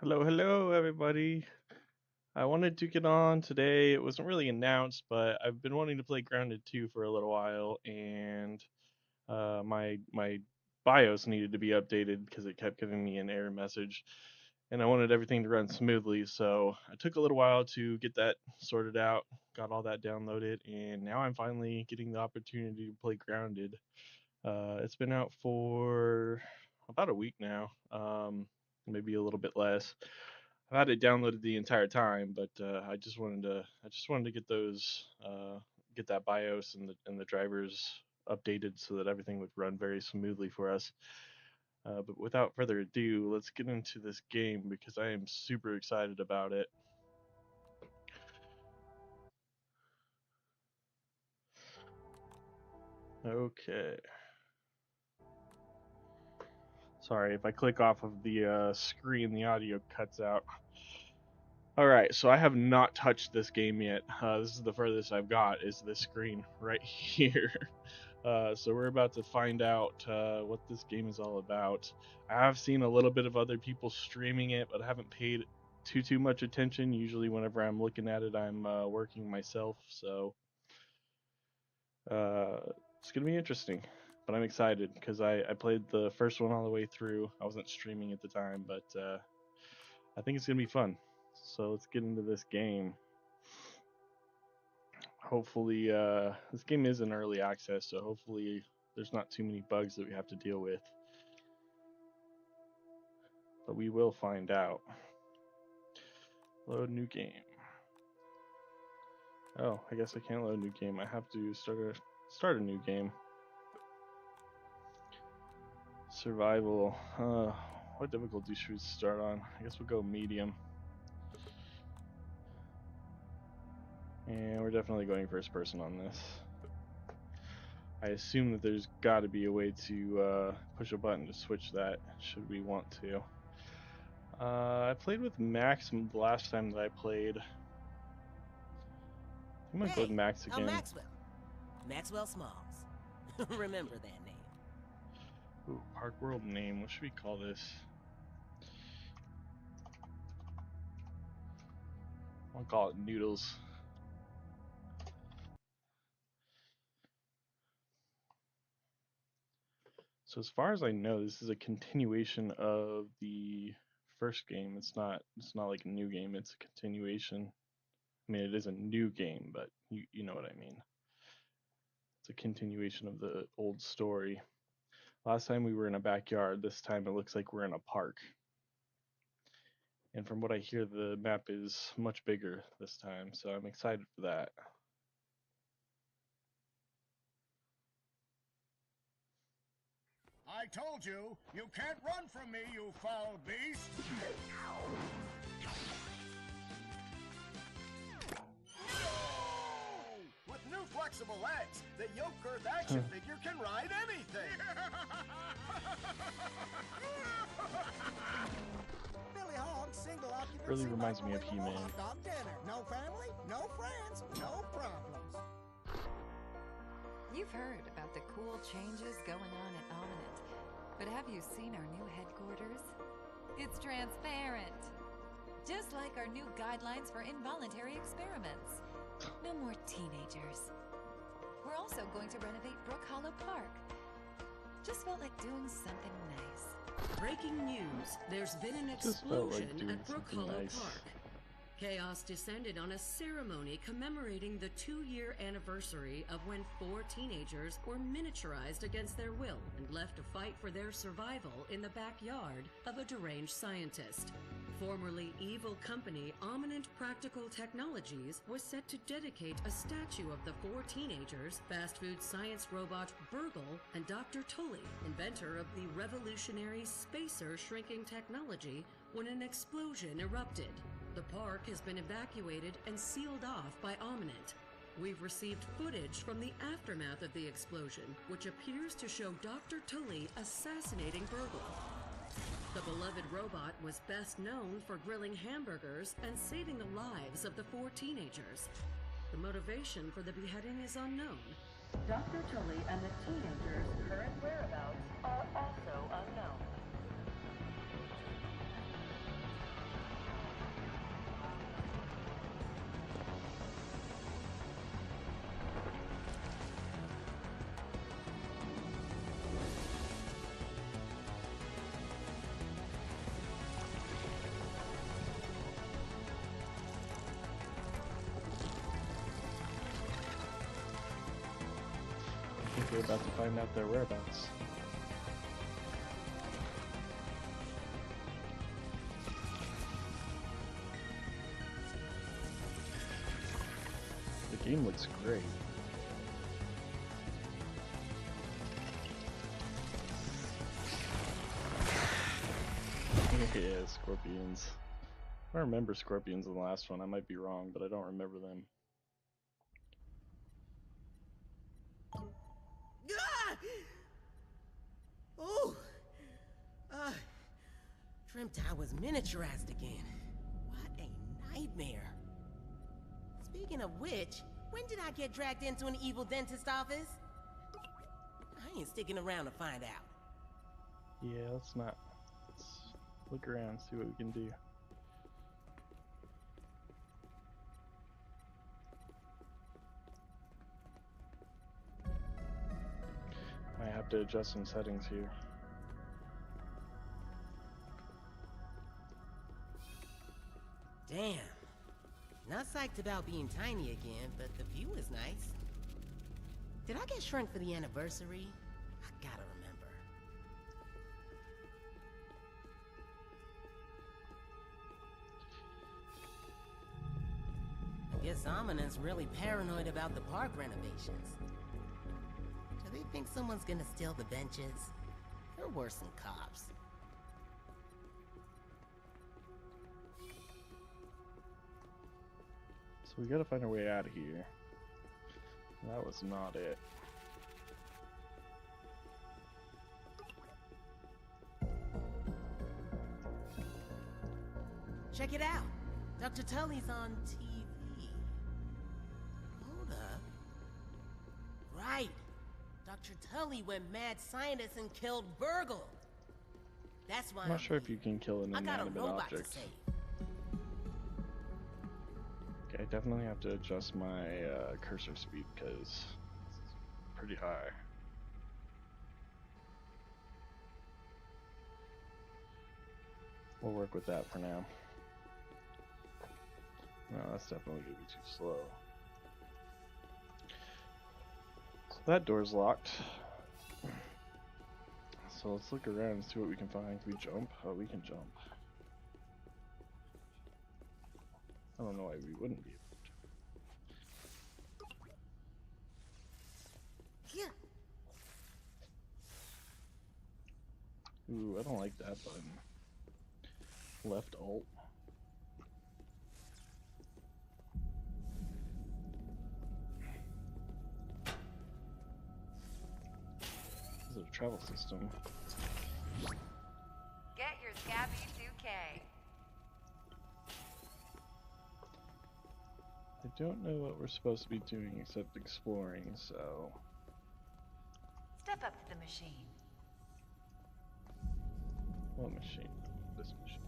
Hello, hello, everybody. I wanted to get on today. It wasn't really announced, but I've been wanting to play Grounded 2 for a little while, and my BIOS needed to be updated because it kept giving me an error message, and I wanted everything to run smoothly. So I took a little while to get that sorted out, got all that downloaded, and now I'm finally getting the opportunity to play Grounded. It's been out for about a week now, maybe a little bit less. I've had it downloaded the entire time, but I just wanted to get get that BIOS and the drivers updated so that everything would run very smoothly for us. But without further ado, let's get into this game because I am super excited about it. Okay. Sorry if I click off of the screen, the audio cuts out. All right, so I have not touched this game yet. This is the furthest I've got is this screen right here. So we're about to find out what this game is all about. I have seen a little bit of other people streaming it, but I haven't paid too much attention. Usually, whenever I'm looking at it, I'm working myself. So uh, it's gonna be interesting. But I'm excited because I played the first one all the way through. I wasn't streaming at the time, but I think it's gonna be fun. So let's get into this game. Hopefully, this game is in early access, so hopefully there's not too many bugs that we have to deal with. But we will find out. Load new game. Oh, I guess I can't load new game. I have to start a new game. Survival. What difficulty should we start on? I guess we'll go medium. And we're definitely going first person on this. I assume that there's got to be a way to push a button to switch that, should we want to. I played with Max the last time that I played. I'm gonna go with Max again. I'm Maxwell. Maxwell Smalls. Remember that name. Ooh, Park World name. What should we call this? I'll call it Noodles. So as far as I know, this is a continuation of the first game. It's not like a new game. It's a continuation. I mean, it is a new game, but you know what I mean. It's a continuation of the old story. Last time we were in a backyard. This time it looks like we're in a park. And from what I hear, the map is much bigger this time, so I'm excited for that. I told you, you can't run from me, you foul beast! With new flexible legs, the yoke girth action figure can ride anything! Billy Hog, single occupancy. Really reminds me of He-Man. Hot dog dinner. No family, no friends, no problems. You've heard about the cool changes going on at Ominent, but have you seen our new headquarters? It's transparent, just like our new guidelines for involuntary experiments. No more teenagers. We're also going to renovate Brookhollow Park. Just felt like doing something nice. Breaking news, there's been an Just felt like explosion doing at something Brookhollow nice. Park. Chaos descended on a ceremony commemorating the 2-year anniversary of when 4 teenagers were miniaturized against their will and left to fight for their survival in the backyard of a deranged scientist. Formerly evil company Ominent Practical Technologies was set to dedicate a statue of the 4 teenagers, fast food science robot Burgle, and Dr. Tully, inventor of the revolutionary spacer shrinking technology, when an explosion erupted. The park has been evacuated and sealed off by Ominent. We've received footage from the aftermath of the explosion, which appears to show Dr. Tully assassinating Burgle. The beloved robot was best known for grilling hamburgers and saving the lives of the 4 teenagers. The motivation for the beheading is unknown. Dr. Tully and the teenagers' current whereabouts are also unknown. think we're about to find out their whereabouts. The game looks great. Yeah, scorpions. I remember scorpions in the last one. I might be wrong, but I don't remember them. Oh! Dreamt I was miniaturized again. What a nightmare. Speaking of which, when did I get dragged into an evil dentist office? I ain't sticking around to find out. Yeah, let's look around, see what we can do. I have to adjust some settings here. Damn. Not psyched about being tiny again, but the view is nice. Did I get shrunk for the anniversary? I gotta remember. I guess Amina's really paranoid about the park renovations. Do they think someone's gonna steal the benches? They're worse than cops. So we gotta find our way out of here. That was not it. Check it out. Dr. Tully's on TV. Hold up. Right. Dr. Tully went mad scientist and killed Burgle. That's why I'm not sure if you can kill an I got a inanimate robot object. to save. Okay, I definitely have to adjust my cursor speed because it's pretty high. We'll work with that for now. No, that's definitely gonna be too slow. So that door's locked. So let's look around and see what we can find. Can we jump? Oh, we can jump. I don't know why we wouldn't be able to. Here. Ooh, I don't like that button. Left alt. This is a travel system. Get your Scabby 2K. I don't know what we're supposed to be doing except exploring, so... Step up to the machine. What machine? This machine.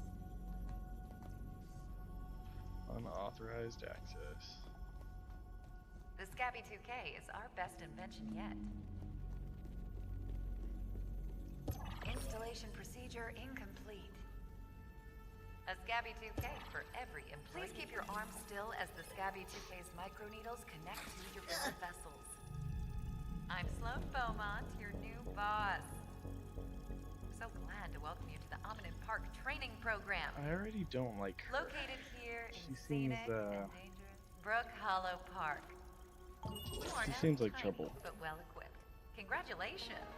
Unauthorized access. The Scabby 2K is our best invention yet. Installation procedure incomplete. A Scabby 2K for every employee. Please keep your arms still as the Scabby 2K's microneedles connect to your blood vessels. I'm Sloan Beaumont, your new boss. I'm so glad to welcome you to the Omnin Park training program. I already don't like her. Located here in She seems, scenic and dangerous Brookhollow Park. You are She now seems like tiny, trouble. but well equipped. Congratulations.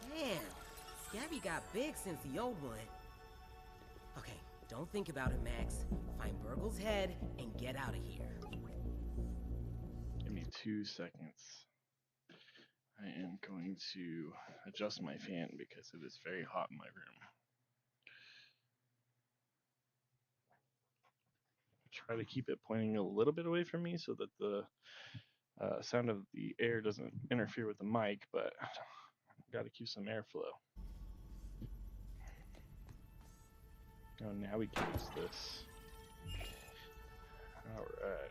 Damn. Scabby got big since the old one. Okay, don't think about it, Max. Find Burgle's head and get out of here. Give me 2 seconds. I am going to adjust my fan because it is very hot in my room. Try to keep it pointing a little bit away from me so that the sound of the air doesn't interfere with the mic, but got to keep some airflow. Oh, now we can use this. Alright.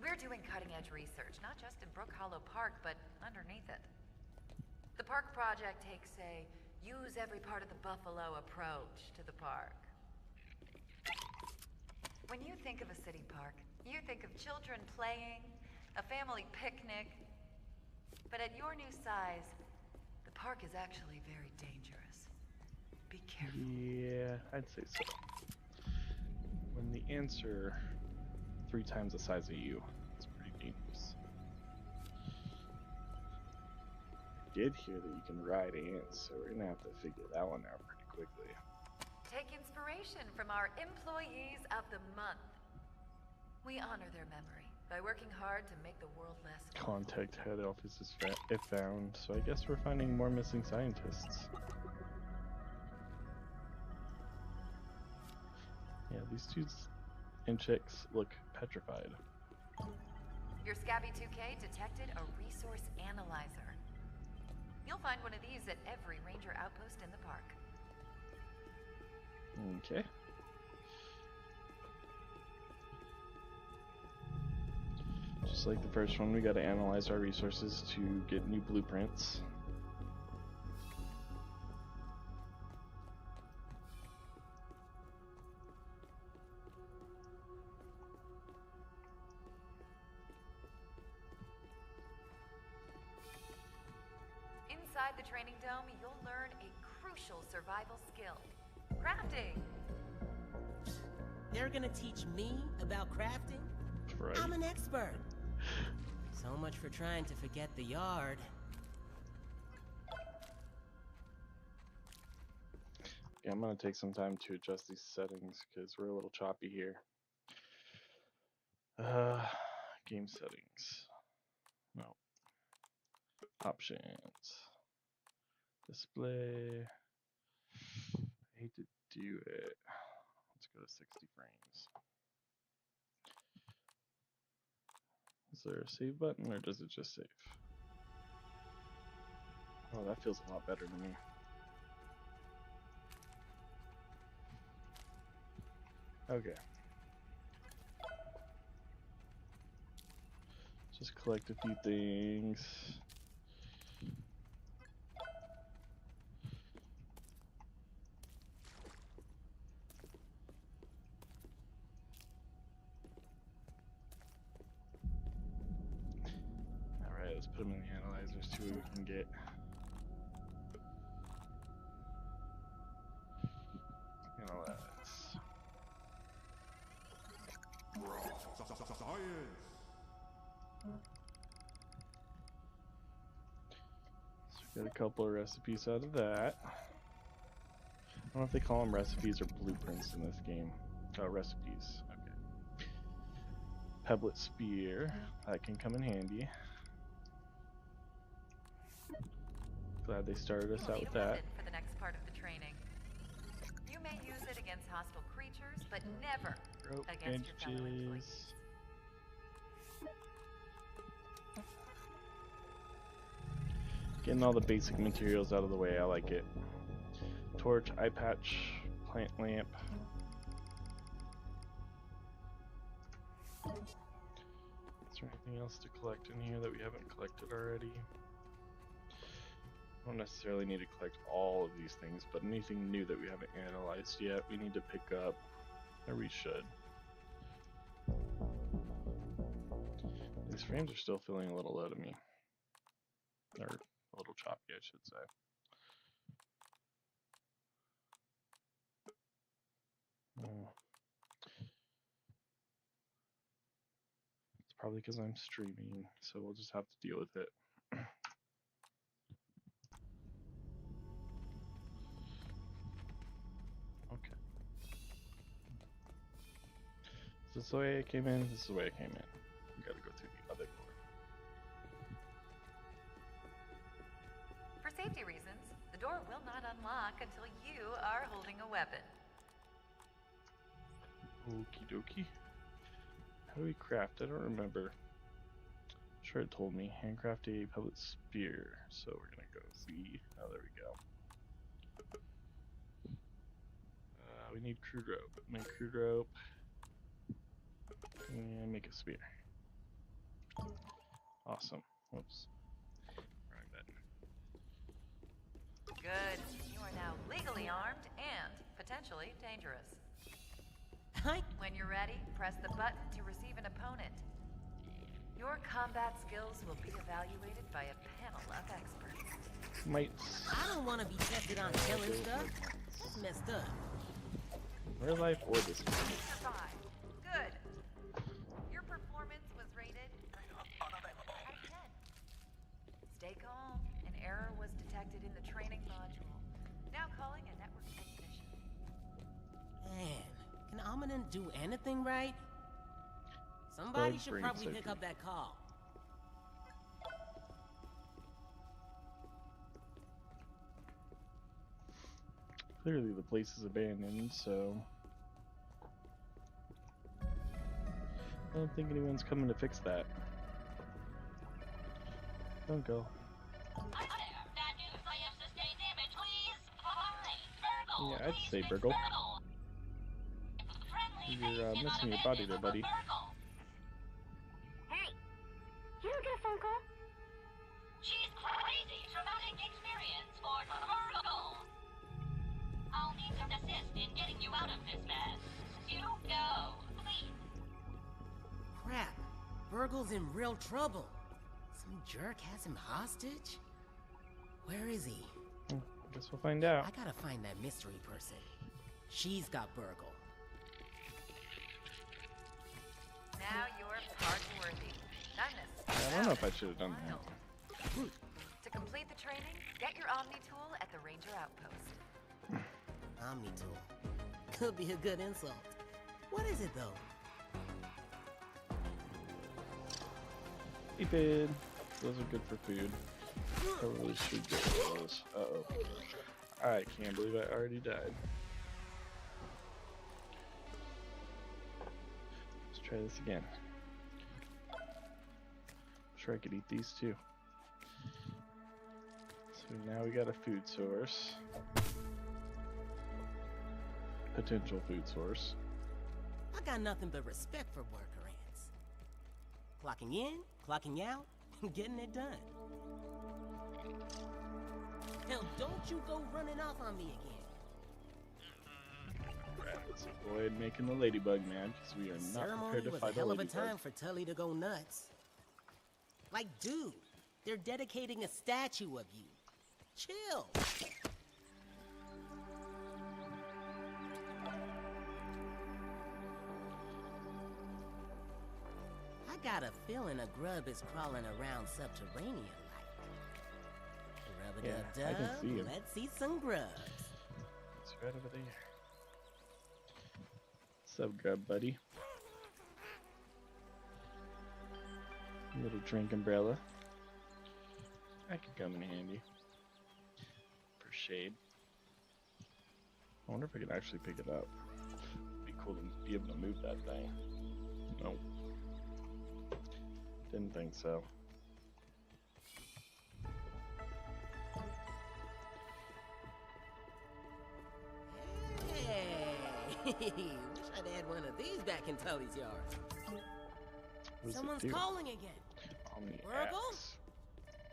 We're doing cutting-edge research, not just in Brookhollow Park, but underneath it. the park project takes a use every part of the buffalo approach to the park. When you think of a city park, you think of children playing, a family picnic. But at your new size, the park is actually very dangerous. Be careful. Yeah, I'd say so. When the answer 3 times the size of you, it's pretty dangerous. I did hear that you can ride ants, so we're gonna have to figure that one out pretty quickly. Take inspiration from our Employees of the Month. We honor their memory by working hard to make the world less. Contact head office is if found, so I guess we're finding more missing scientists. Yeah, these dudes and chicks look petrified. Your Scabby 2K detected a resource analyzer. You'll find one of these at every ranger outpost in the park. Okay. Just like the first one, we gotta analyze our resources to get new blueprints. Inside the training dome, you'll learn a crucial survival skill. Crafting! They're gonna teach me about crafting? Right. I'm an expert. So much for trying to forget the yard. Yeah, I'm gonna take some time to adjust these settings because we're a little choppy here. Game settings. No. Options. Display. I hate to do it. Let's go to 60 frames. Is there a save button or does it just save? Oh, that feels a lot better to me. Okay. Just collect a few things. Alright, let's put them in the analyzers, see what we can get. Analyze. Science. So we got a couple of recipes out of that. I don't know if they call them recipes or blueprints in this game. Oh, recipes. Okay. Pebblet spear. That can come in handy. Glad they started us out with that. For the next part of the training. You may use it against hostile creatures, but never Rope against your fellow bandages. employees. Getting all the basic materials out of the way, I like it. Torch, eye patch, plant lamp. Is there anything else to collect in here that we haven't collected already? Don't necessarily need to collect all of these things, but anything new that we haven't analyzed yet, we need to pick up, or we should. These frames are still feeling a little low to me. Or a little choppy, I should say. It's probably because I'm streaming, so we'll just have to deal with it. Okay. Is this the way I came in? This is the way I came in. We gotta go through the other door. For safety reasons, the door will not unlock until you are holding a weapon. Okie dokie. How do we craft? I don't remember. I'm sure it told me. Handcraft a pellet spear. So we're gonna go see. Oh, there we go. We need crude rope. Make crude rope. And make a spear. Awesome. Whoops. Wrong button. fully armed and potentially dangerous. I... When you're ready, press the button to receive an opponent. Your combat skills will be evaluated by a panel of experts. Might. I don't want to be tested on killing stuff. That's messed up. Real life or this one? You survived. Good. Your performance was rated out of 10. Stay calm. An error was detected in the training module. Now calling a network technician. Man, can Ominin do anything right? Somebody should probably pick up that call. Clearly the place is abandoned, so I don't think anyone's coming to fix that. Don't go. Yeah, I'd say Burgle. You're missing your body there, buddy. Hey, you don't get a phone call? She's crazy. Traumatic experience for Brookhollow. I'll need some assist in getting you out of this mess. You go, please. Crap, Burgle's in real trouble. Some jerk has him hostage? Where is he? Guess we'll find out. I gotta find that mystery person. She's got Burgle. Now you're part-worthy. Magnus. I don't know if I should have done that. To complete the training, get your Omni tool at the Ranger Outpost. Omni tool. Could be a good insult. What is it though? Apid. Those are good for food. Probably should get those. Uh-oh. I can't believe I already died. Let's try this again. Sure I could eat these too. So now we got a food source. Potential food source. I got nothing but respect for worker ants. Clocking in, clocking out, getting it done. Hell, don't you go running off on me again. Let's avoid making the ladybug mad, because we are not Ceremony prepared to was a fight a hell of a ladybug. time for Tully to go nuts. Like, dude, they're dedicating a statue of you. Chill. I got a feeling a grub is crawling around subterranean like. Yeah, I can Rub-a-dub-dub, see him. let's see some grubs. It's right over there. What's up, grub buddy? Little drink umbrella. That could come in handy. For shade. I wonder if I could actually pick it up. It'd be cool to be able to move that thing. Nope. Didn't think so. Hey! Wish I'd had one of these back in Tully's yard. What does it Someone's do? calling again. Omni Burgle? axe.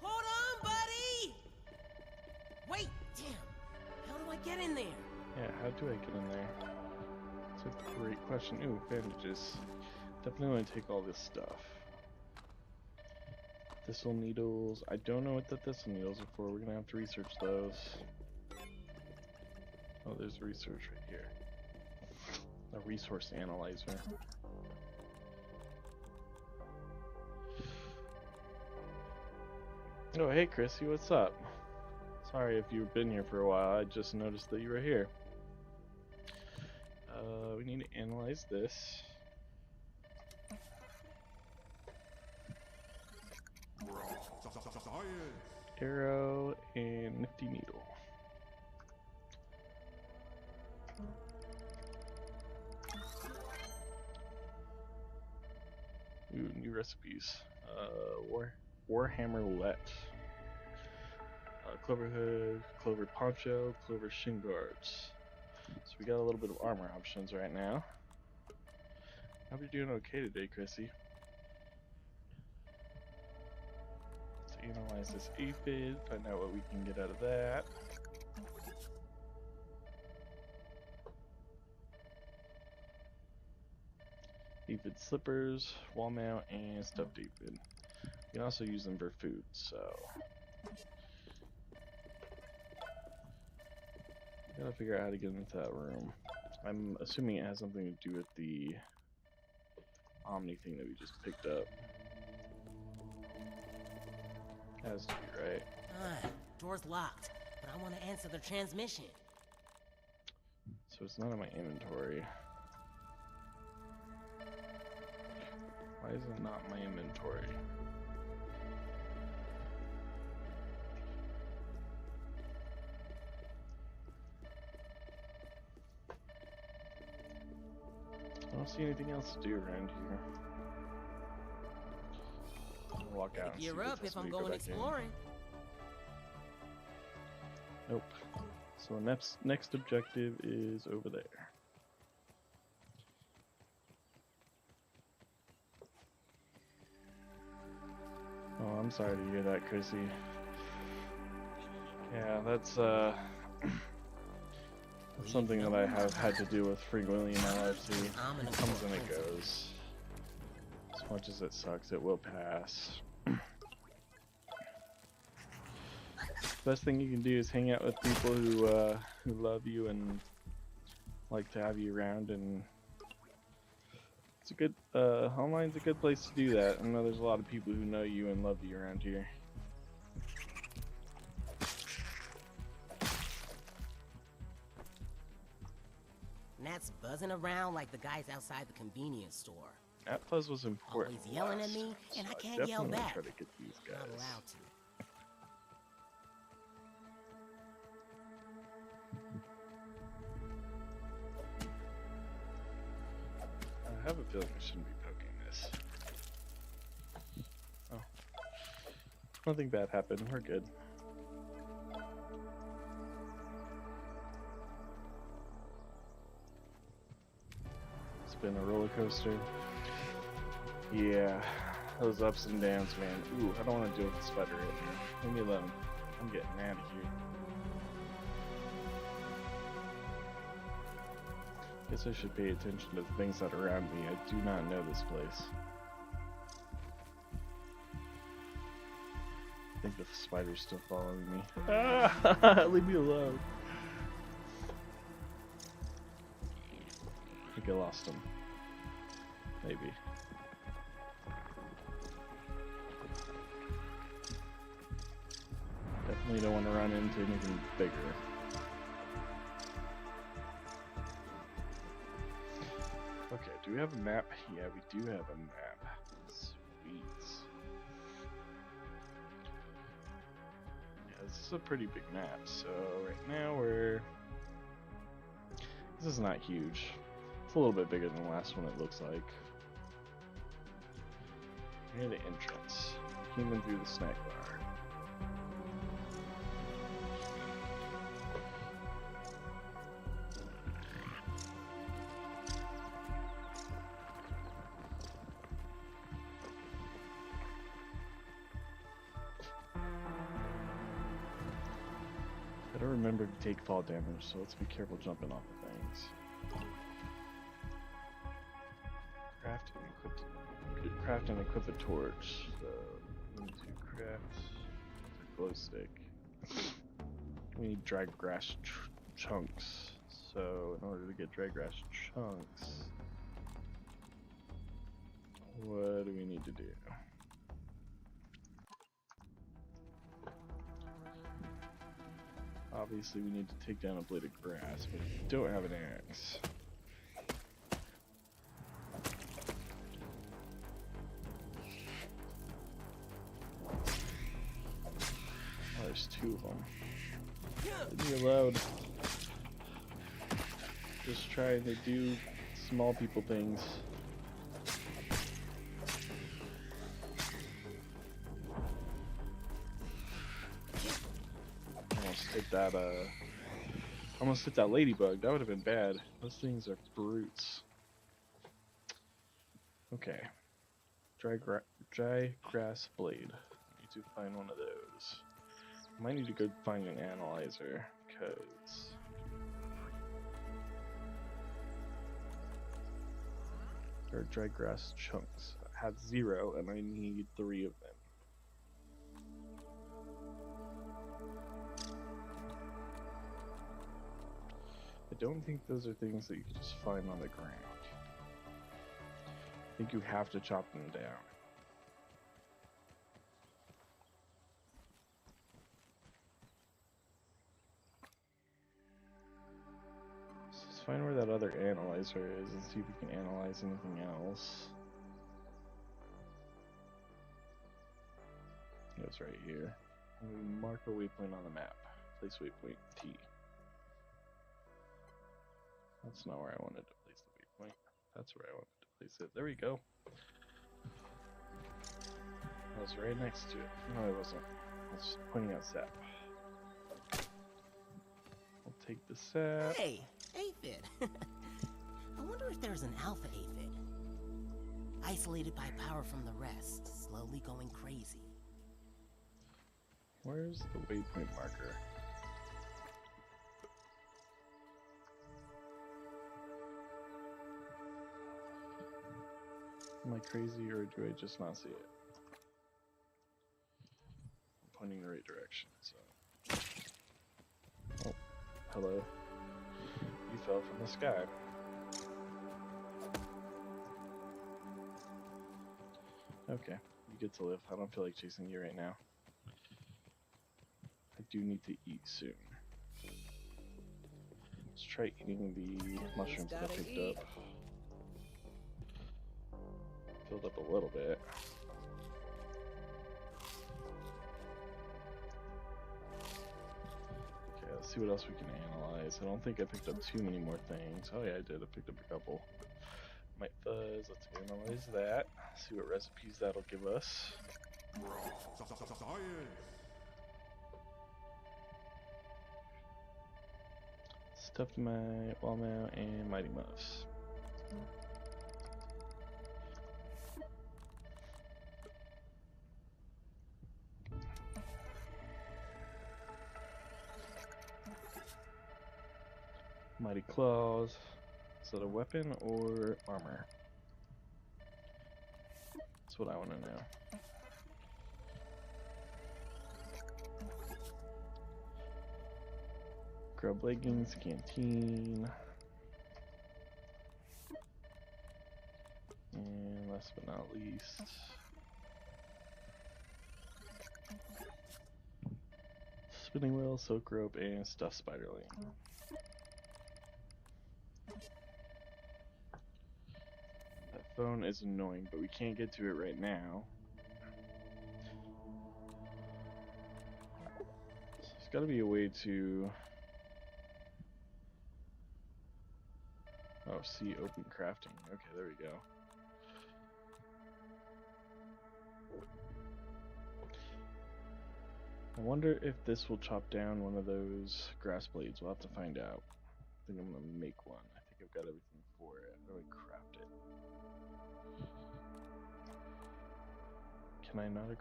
Hold on, buddy! Wait, damn. How do I get in there? Yeah, how do I get in there? It's a great question. Ooh, bandages. Definitely want to take all this stuff. Thistle needles. I don't know what the thistle needles are for. We're gonna have to research those. Oh, there's research right here. A resource analyzer. Oh, hey Chrissy, what's up? Sorry if you've been here for a while. I just noticed that you were here. We need to analyze this. Arrow and nifty needle. Ooh, new recipes. Warhammer Roulette. Clover hood, clover poncho, clover shin guards. So we got a little bit of armor options right now. Hope you're doing okay today, Chrissy. Let's analyze this aphid, find out what we can get out of that. aphid slippers, wall mount, and stuffed aphid. You can also use them for food, so gotta figure out how to get into that room. I'm assuming it has something to do with the Omni thing that we just picked up. Has to be, right? Door's locked, but I want to answer the transmission. So it's not in my inventory. Why is it not in my inventory? I don't see anything else to do around here. I'll walk out and see Gear up if I'm go going back in. exploring. Nope. So next objective is over there. Oh, I'm sorry to hear that, Chrissy. Yeah, that's something that I have had to deal with frequently in my life. See, it comes and it goes. As much as it sucks, it will pass. Best thing you can do is hang out with people who love you and like to have you around, and it's a good online's a good place to do that. I know there's a lot of people who know you and love you around here. Nat's buzzing around like the guys outside the convenience store. That buzz was important. Always yelling at me, and I can't yell definitely back. try to get these guys. Not allowed to. I have a feeling I shouldn't be poking this. Oh. Nothing bad happened. We're good. It's been a roller coaster. Yeah. Those ups and downs, man. Ooh, I don't want to deal with the spider right now. Leave me alone. I'm getting out of here. Guess I should pay attention to the things that are around me. I do not know this place. I think the spider's still following me. Ah, leave me alone. I think I lost him. Maybe. Definitely don't want to run into anything bigger. Okay, do we have a map? Yeah, we do have a map. Sweet. Yeah, this is a pretty big map. So right now this is not huge. It's a little bit bigger than the last one, it looks like. Near the entrance. Human through the snack bar. Gotta remember to take fall damage, so let's be careful jumping off of things. Craft and equip a torch. So we need to craft a glow stick. We need dry grass chunks. So in order to get dry grass chunks, what do we need to do? Obviously we need to take down a blade of grass, but we don't have an axe. Oh, there's two of them. Leave me alone. Just trying to do small people things. Almost hit that ladybug. That would have been bad. Those things are brutes. Okay. Dry grass blade. Need to find one of those. Might need to go find an analyzer, because... Or dry grass chunks. I have 0 and I need 3 of them. I don't think those are things that you can just find on the ground. I think you have to chop them down. So let's find where that other analyzer is and see if we can analyze anything else. It's right here. We mark a waypoint on the map. Place waypoint T. That's not where I wanted to place the waypoint. That's where I wanted to place it. There we go. I was right next to it. No, I wasn't. I was pointing out sap. I'll take the sap. Hey, aphid. I wonder if there's an alpha aphid. Isolated by power from the rest, slowly going crazy. Where's the waypoint marker? Am I crazy or do I just not see it? I'm pointing the right direction, so. Oh, hello. You fell from the sky. Okay, you get to live. I don't feel like chasing you right now. I do need to eat soon. Let's try eating the mushrooms that I picked up. Filled up a little bit. Okay, let's see what else we can analyze. I don't think I picked up too many more things. Oh yeah, I did. I picked up a couple. Might fuzz. Let's analyze that. See what recipes that'll give us. Stuffed walnut and mighty muffs. Mighty claws. Is that a weapon or armor? That's what I want to know. Grub leggings, canteen. And last but not least, spinning wheel, silk rope, and stuffed spiderling. That phone is annoying, but we can't get to it right now. So there's got to be a way to. Oh, see, open crafting. Okay, there we go. I wonder if this will chop down one of those grass blades. We'll have to find out. I think I'm gonna make one. I think I've got everything for it. How do I craft it? Can I not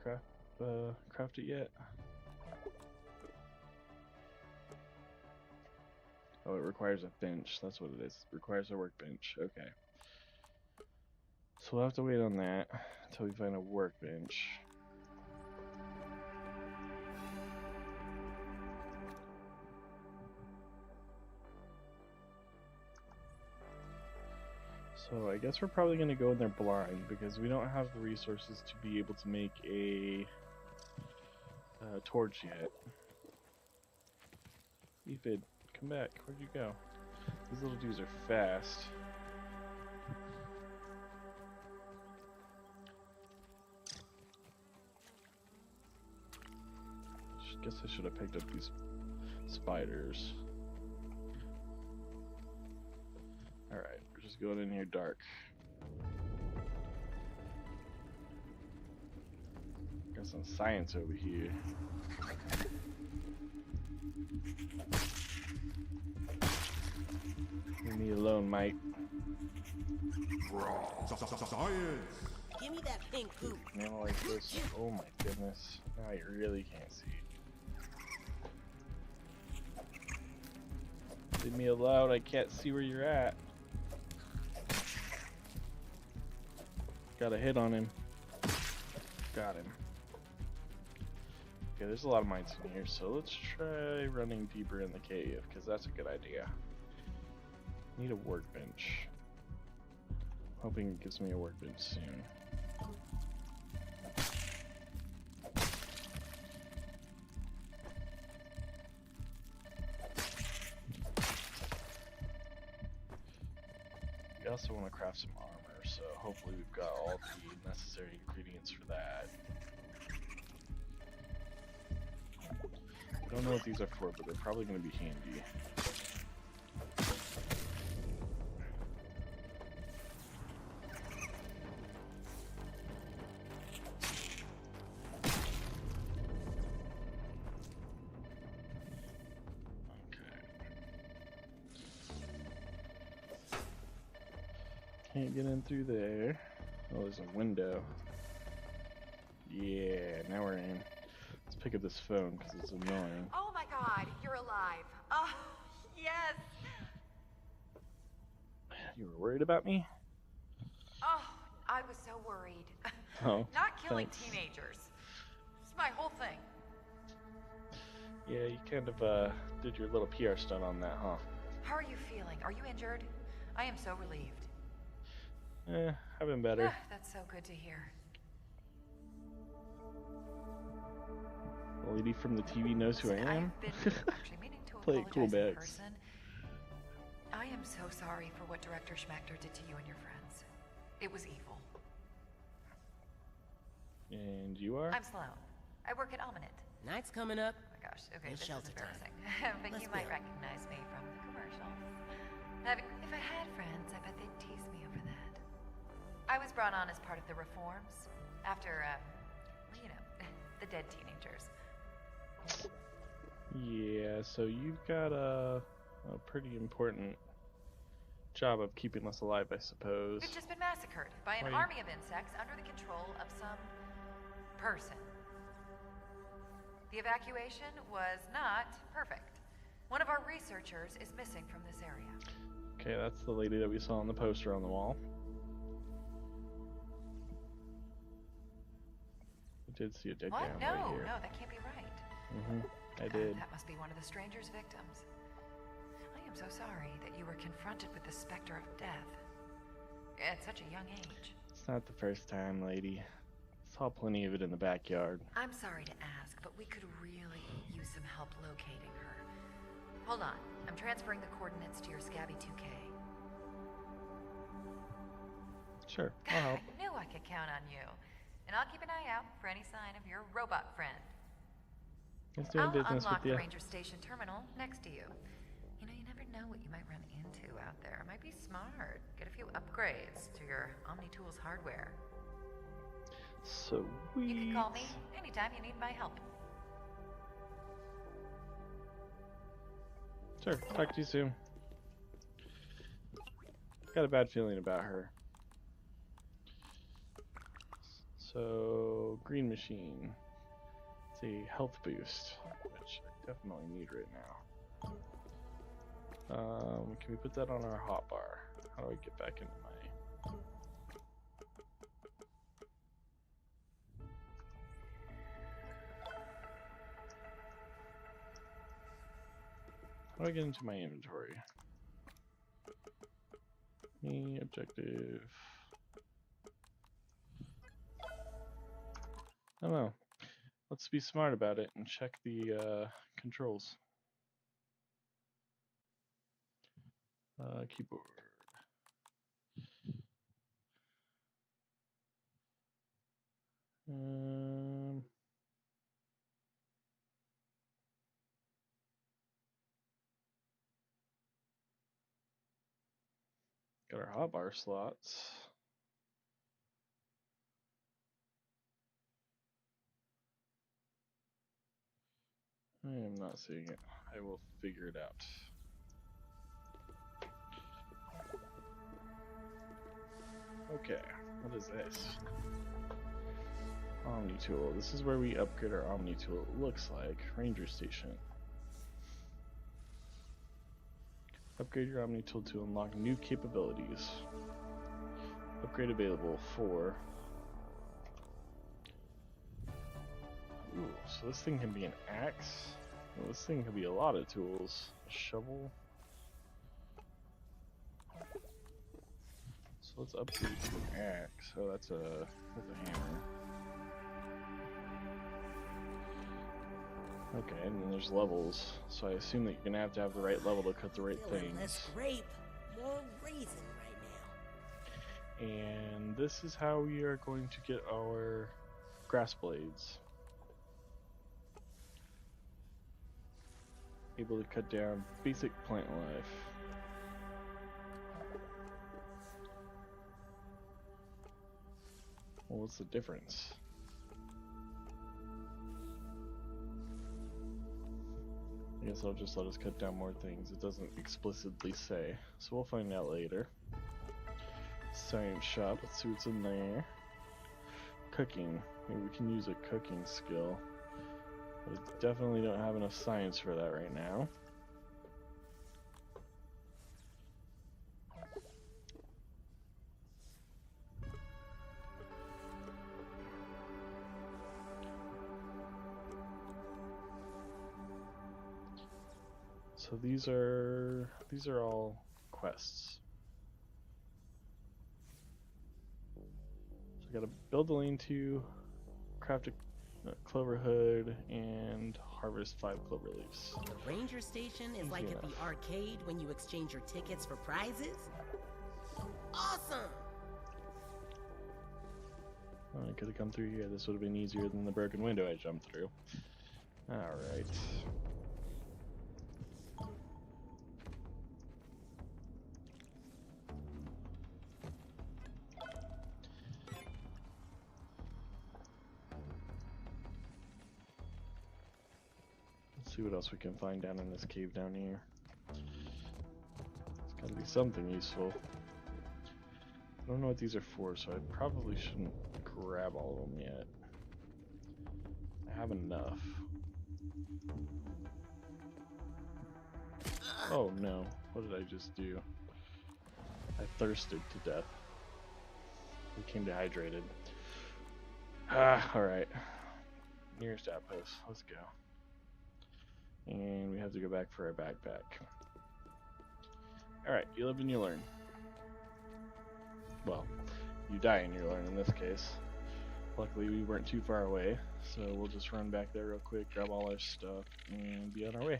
craft it yet? Oh, it requires a bench. That's what it is. It requires a workbench. Okay. So we'll have to wait on that until we find a workbench. So I guess we're probably going to go in there blind because we don't have the resources to be able to make a torch yet. Ephid, come back. Where'd you go? These little dudes are fast. Guess I should have picked up these spiders. Alright, we're just going in here dark. Got some science over here. Leave me alone, mate. Give me that pink poop. Man like this. Oh my goodness. Now I really can't see. Leave me alone, I can't see where you're at. Got a hit on him. Got him. Okay, there's a lot of mines in here, so let's try running deeper in the cave, because that's a good idea. Need a workbench. Hoping it gives me a workbench soon. We also want to craft some armor, so hopefully we've got all the necessary ingredients for that. I don't know what these are for, but they're probably going to be handy. Can't get in through there. Oh, there's a window. Yeah, now we're in. Let's pick up this phone because it's annoying. Oh my god, you're alive. Oh, yes. You were worried about me? Oh, I was so worried. Oh, Not killing thanks. teenagers. It's my whole thing. Yeah, you kind of did your little PR stunt on that, huh? How are you feeling? Are you injured? I am so relieved. I've been better. That's so good to hear. The lady from the TV knows who I am. I've been actually meaning to Play it cool, apologize in Bex. person. I am so sorry for what Director Schmachter did to you and your friends. It was evil. And you are? I'm Sloan. I work at Ominent. Night's coming up. Oh my gosh, okay, It's this is shelter time. embarrassing. But Let's you might go. recognize me from the commercials. If I had friends, I bet they'd tease me over that. I was brought on as part of the reforms after, well, you know, the dead teenagers. Yeah, so you've got a pretty important job of keeping us alive, I suppose. We've just been massacred by an Why- army of insects under the control of some person. The evacuation was not perfect. One of our researchers is missing from this area. Okay, that's the lady that we saw on the poster on the wall. I did see a dead guy What? on No, right here. no, that can't be right. I did. That must be one of the stranger's victims. I am so sorry that you were confronted with the specter of death at such a young age. It's not the first time, lady. Saw plenty of it in the backyard. I'm sorry to ask, but we could really use some help locating her. Hold on, I'm transferring the coordinates to your Scabby 2K. Sure, I'll help. I knew I could count on you. And I'll keep an eye out for any sign of your robot friend. Let's do I'll business unlock with the you. Ranger Station terminal next to you. You know, you never know what you might run into out there. It might be smart. Get a few upgrades to your OmniTools hardware. Sweet. You can call me anytime you need my help. Sure, talk to you soon. Got a bad feeling about her. So, green machine. It's a health boost, which I definitely need right now. Can we put that on our hotbar? How do I get back into my... How do I get into my inventory? Me, objective... I don't know. Let's be smart about it and check the controls. Keyboard. Got our hotbar slots. I am not seeing it. I will figure it out. Okay, what is this? OmniTool. This is where we upgrade our OmniTool. It looks like Ranger Station. Upgrade your OmniTool to unlock new capabilities. Upgrade available 4. Ooh, so this thing can be an axe. Well, this thing can be a lot of tools. A shovel. So let's upgrade to an axe. Oh, that's a hammer. Okay, and then there's levels. So I assume that you're gonna have to have the right level to cut the right Feeling less things. grape, more raisin right And this is how we are going to get our grass blades. Able to cut down basic plant life. Well, what's the difference? I guess I'll just let us cut down more things. It doesn't explicitly say, so we'll find out later. Science shop, let's see what's in there. Cooking, maybe we can use a cooking skill. But I definitely don't have enough science for that right now. So these are all quests. So I gotta build a lean-to, craft a clover hood, and harvest 5 clover leaves. now. The ranger station is Easy like at enough. the arcade when you exchange your tickets for prizes. So awesome! Oh, I could have come through here. This would have been easier than the broken window I jumped through. Alright. Let's see what else we can find down in this cave down here. It's gotta be something useful. I don't know what these are for, so I probably shouldn't grab all of them yet. I have enough. Oh no, what did I just do? I thirsted to death. Became dehydrated. Alright. Nearest outpost, let's go. And we have to go back for our backpack. Alright, you live and you learn. Well, you die and you learn in this case. Luckily we weren't too far away, so we'll just run back there real quick, grab all our stuff, and be on our way.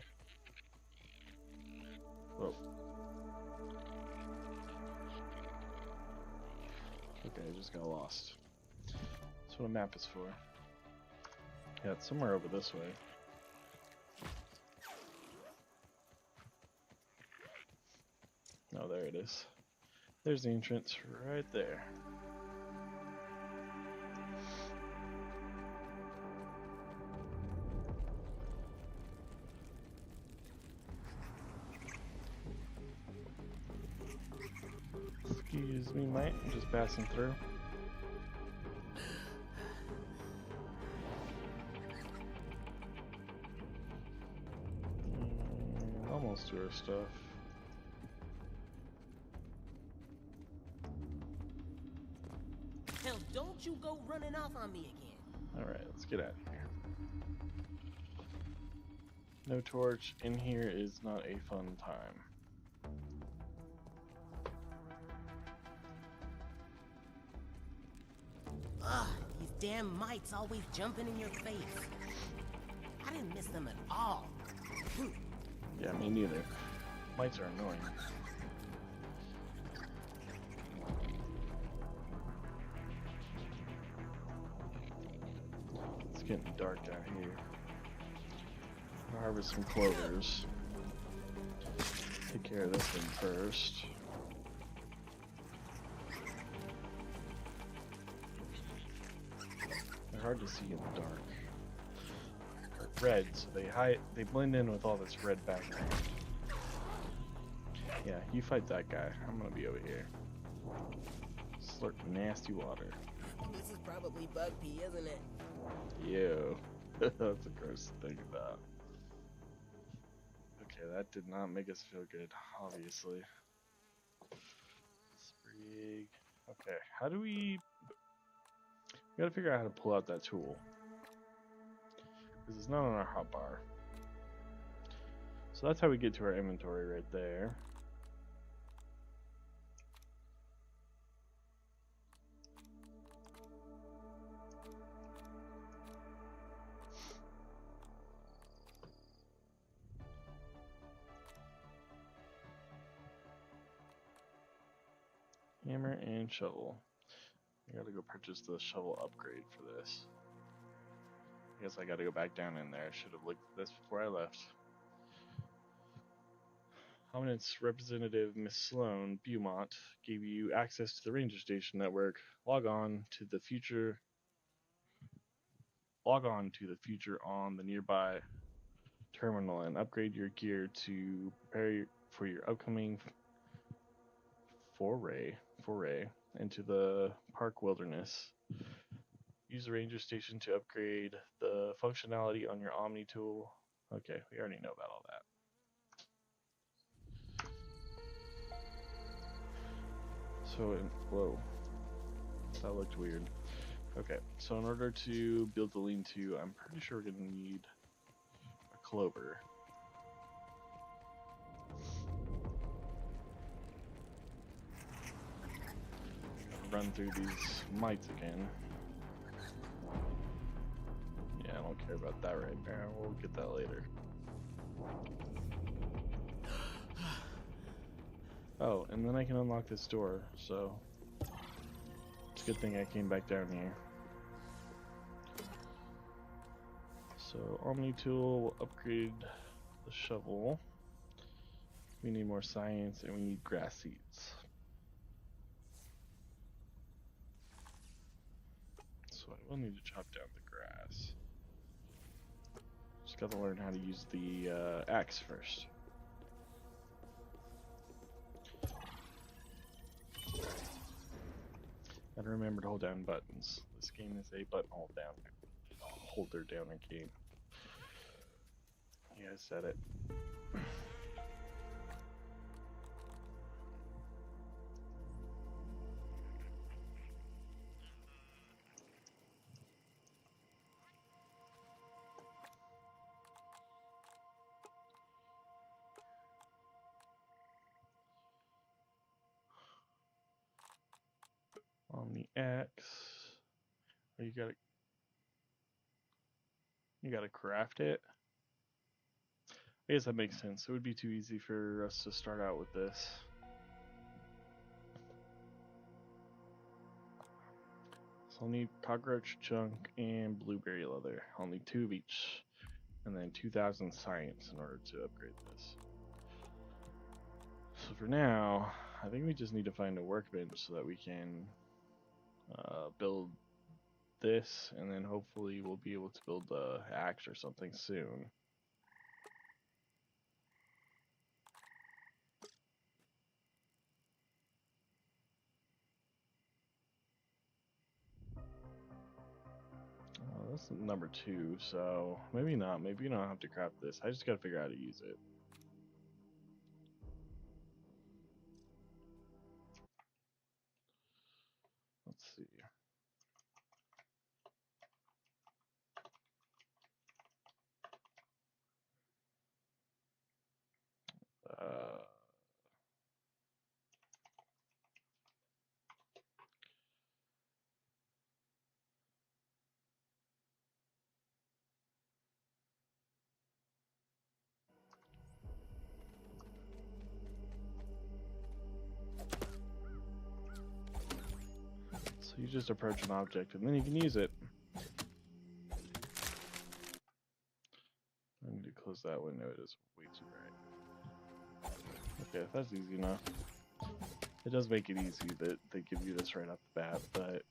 Whoa. Okay, I just got lost. That's what a map is for. Yeah, it's somewhere over this way. Oh, there it is. There's the entrance right there. Excuse me, mate. I'm just passing through. Almost to our stuff. Hell, don't you go running off on me again. Alright, let's get out of here. No torch. In here is not a fun time. Ugh, these damn mites always jumping in your face. I didn't miss them at all. Yeah, me neither. Mites are annoying. It's getting dark down here. I'll harvest some clovers. Take care of this thing first. They're hard to see in the dark. They're red, so they blend in with all this red background. Yeah, you fight that guy. I'm gonna be over here. Slurp nasty water. This is probably bug pee, isn't it? Ew. That's a gross thing about. Okay, that did not make us feel good, obviously. Sprig. Okay, how do we gotta figure out how to pull out that tool. Because it's not on our hotbar. So that's how we get to our inventory right there. Hammer and shovel. I gotta go purchase the shovel upgrade for this. I guess I gotta go back down in there. I should have looked at this before I left. Prominence Representative Miss Sloan Beaumont gave you access to the ranger station network. Log on to the future on the nearby terminal and upgrade your gear to prepare for your upcoming foray into the park wilderness. Use the ranger station to upgrade the functionality on your Omni tool. Okay, we already know about all that. So, whoa, that looked weird. Okay, so in order to build the lean-to, I'm pretty sure we're gonna need a clover. Run through these mites again. Yeah, I don't care about that right now. We'll get that later. Oh, and then I can unlock this door, so it's a good thing I came back down here. So Omni tool will upgrade the shovel. We need more science and we need grass seeds. So I will need to chop down the grass. Just gotta learn how to use the axe first. Gotta remember to hold down buttons. This game is a button holder downer game. Yeah, I said it. On the X, you gotta craft it. I guess that makes sense. It would be too easy for us to start out with this. So I'll need cockroach chunk and blueberry leather. I'll need 2 of each, and then 2,000 science in order to upgrade this. So for now, I think we just need to find a workbench so that we can build this, and then hopefully we'll be able to build the axe or something soon. That's number 2, so maybe not. Maybe you don't have to craft this. I just gotta figure out how to use it. Let's see. So you just approach an object and then you can use it. I need to close that window, it is way too bright. Okay, that's easy enough. It does make it easy that they give you this right off the bat, but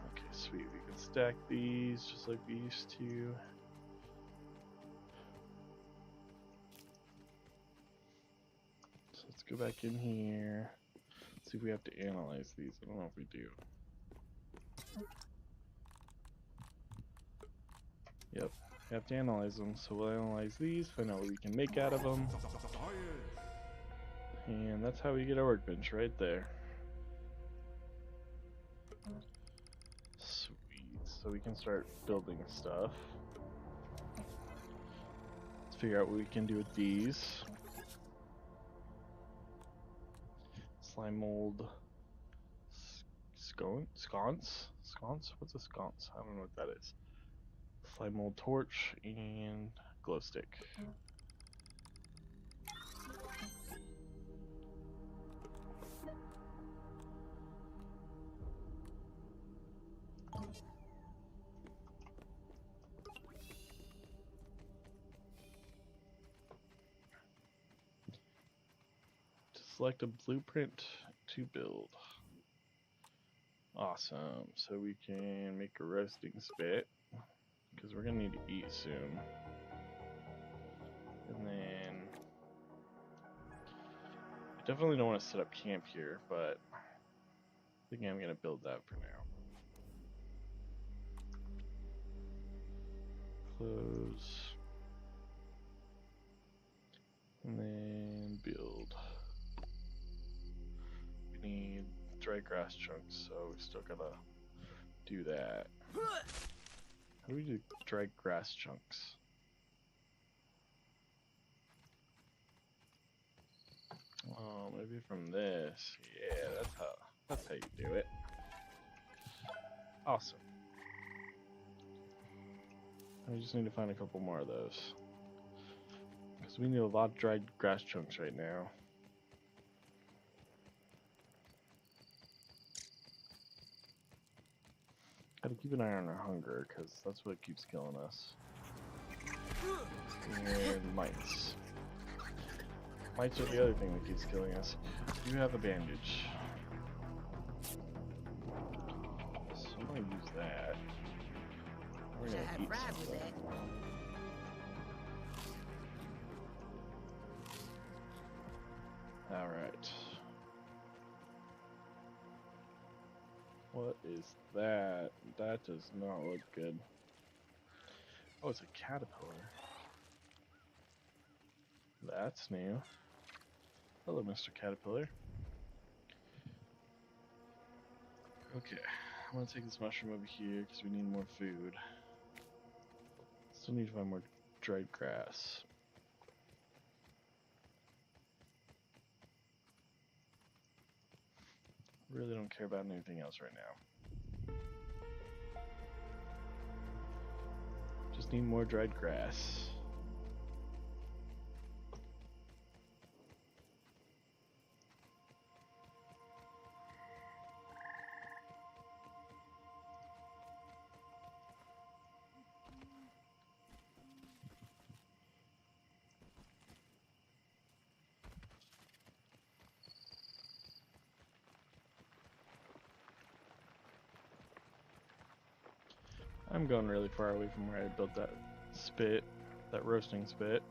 okay, sweet. We can stack these just like we used to. So let's go back in here. See if we have to analyze these. I don't know if we do. Yep. We have to analyze them, so we'll analyze these, find out what we can make out of them. And that's how we get our workbench right there. Sweet. So we can start building stuff. Let's figure out what we can do with these. Slime mold. Sconce? Sconce? What's a sconce? I don't know what that is. Slime mold torch and glow stick. Select a blueprint to build. Awesome. So we can make a roasting spit because we're gonna need to eat soon. And then I definitely don't want to set up camp here, but I think I'm gonna build that for now. Close. And then build. We need dry grass chunks, so we still gotta do that. How do we do dry grass chunks? Oh, maybe from this. Yeah, that's how you do it. Awesome. I just need to find a couple more of those. Because we need a lot of dried grass chunks right now. Gotta keep an eye on our hunger, because that's what keeps killing us. And mites. Mites are the other thing that keeps killing us. You have a bandage. So I'm gonna use that. We're gonna eat some of that. Alright. What is that? That does not look good. Oh, it's a caterpillar. That's new. Hello, Mr. Caterpillar. Okay, I'm gonna take this mushroom over here because we need more food. Still need to find more dried grass. Really don't care about anything else right now. Just need more dried grass. I'm going really far away from where I built that spit, that roasting spit.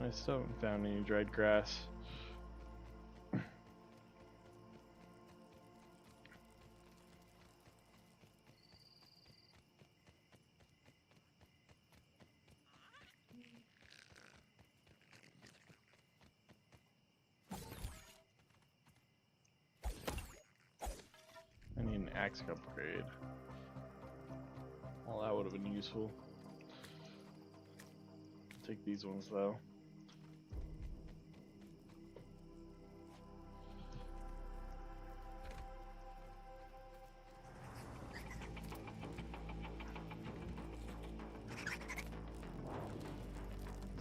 I still haven't found any dried grass. I need an axe upgrade. Well, that would have been useful. Take these ones though.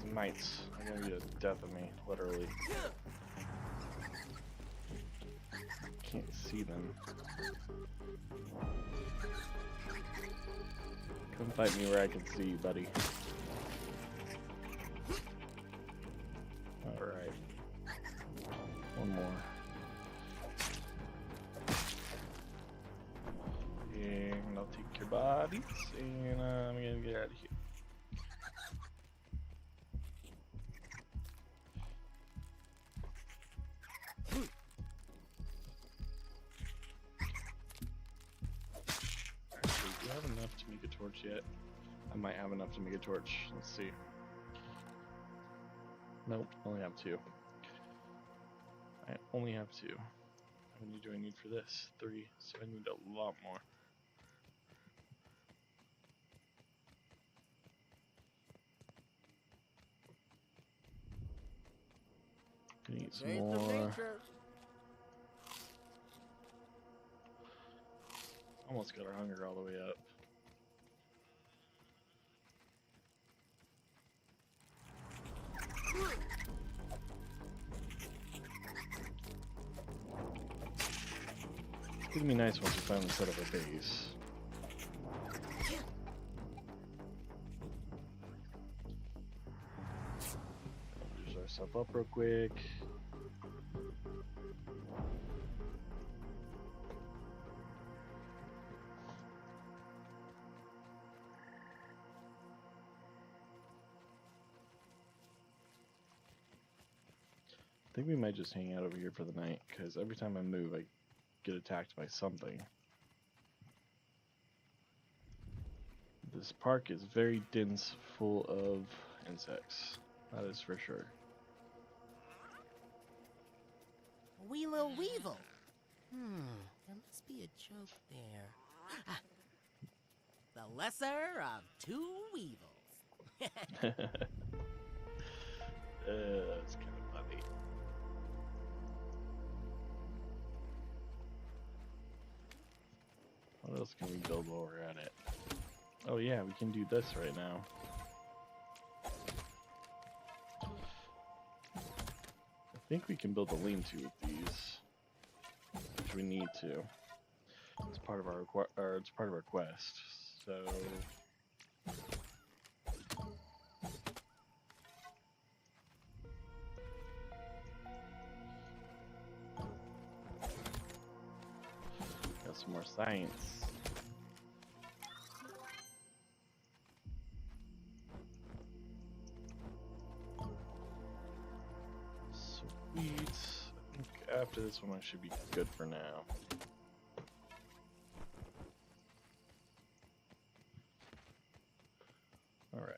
These mites are gonna be the death of me, literally. Can't see them. Come fight me where I can see you, buddy. Alright. One more. And I'll take your bodies, and I'm gonna get out of here. torch yet. I might have enough to make a torch. Let's see. Nope, only have 2. I only have 2. How many do I need for this? 3, so I need a lot more. Gonna eat some Taste of more. nature. Almost got our hunger all the way up. It's gonna be nice once we finally set up a base. Use our stuff up real quick. I think we might just hang out over here for the night, because every time I move, I get attacked by something. This park is very dense, full of insects. That is for sure. Weelo Weevil. There must be a joke there. Ah, the lesser of 2 weevils. It's kind of funny. What else can we build while we're at it? Oh yeah, we can do this right now. I think we can build a lean-to with these, which we need to. It's part of our quest. So got some more science. Sweet. I think after this one I should be good for now. Alright.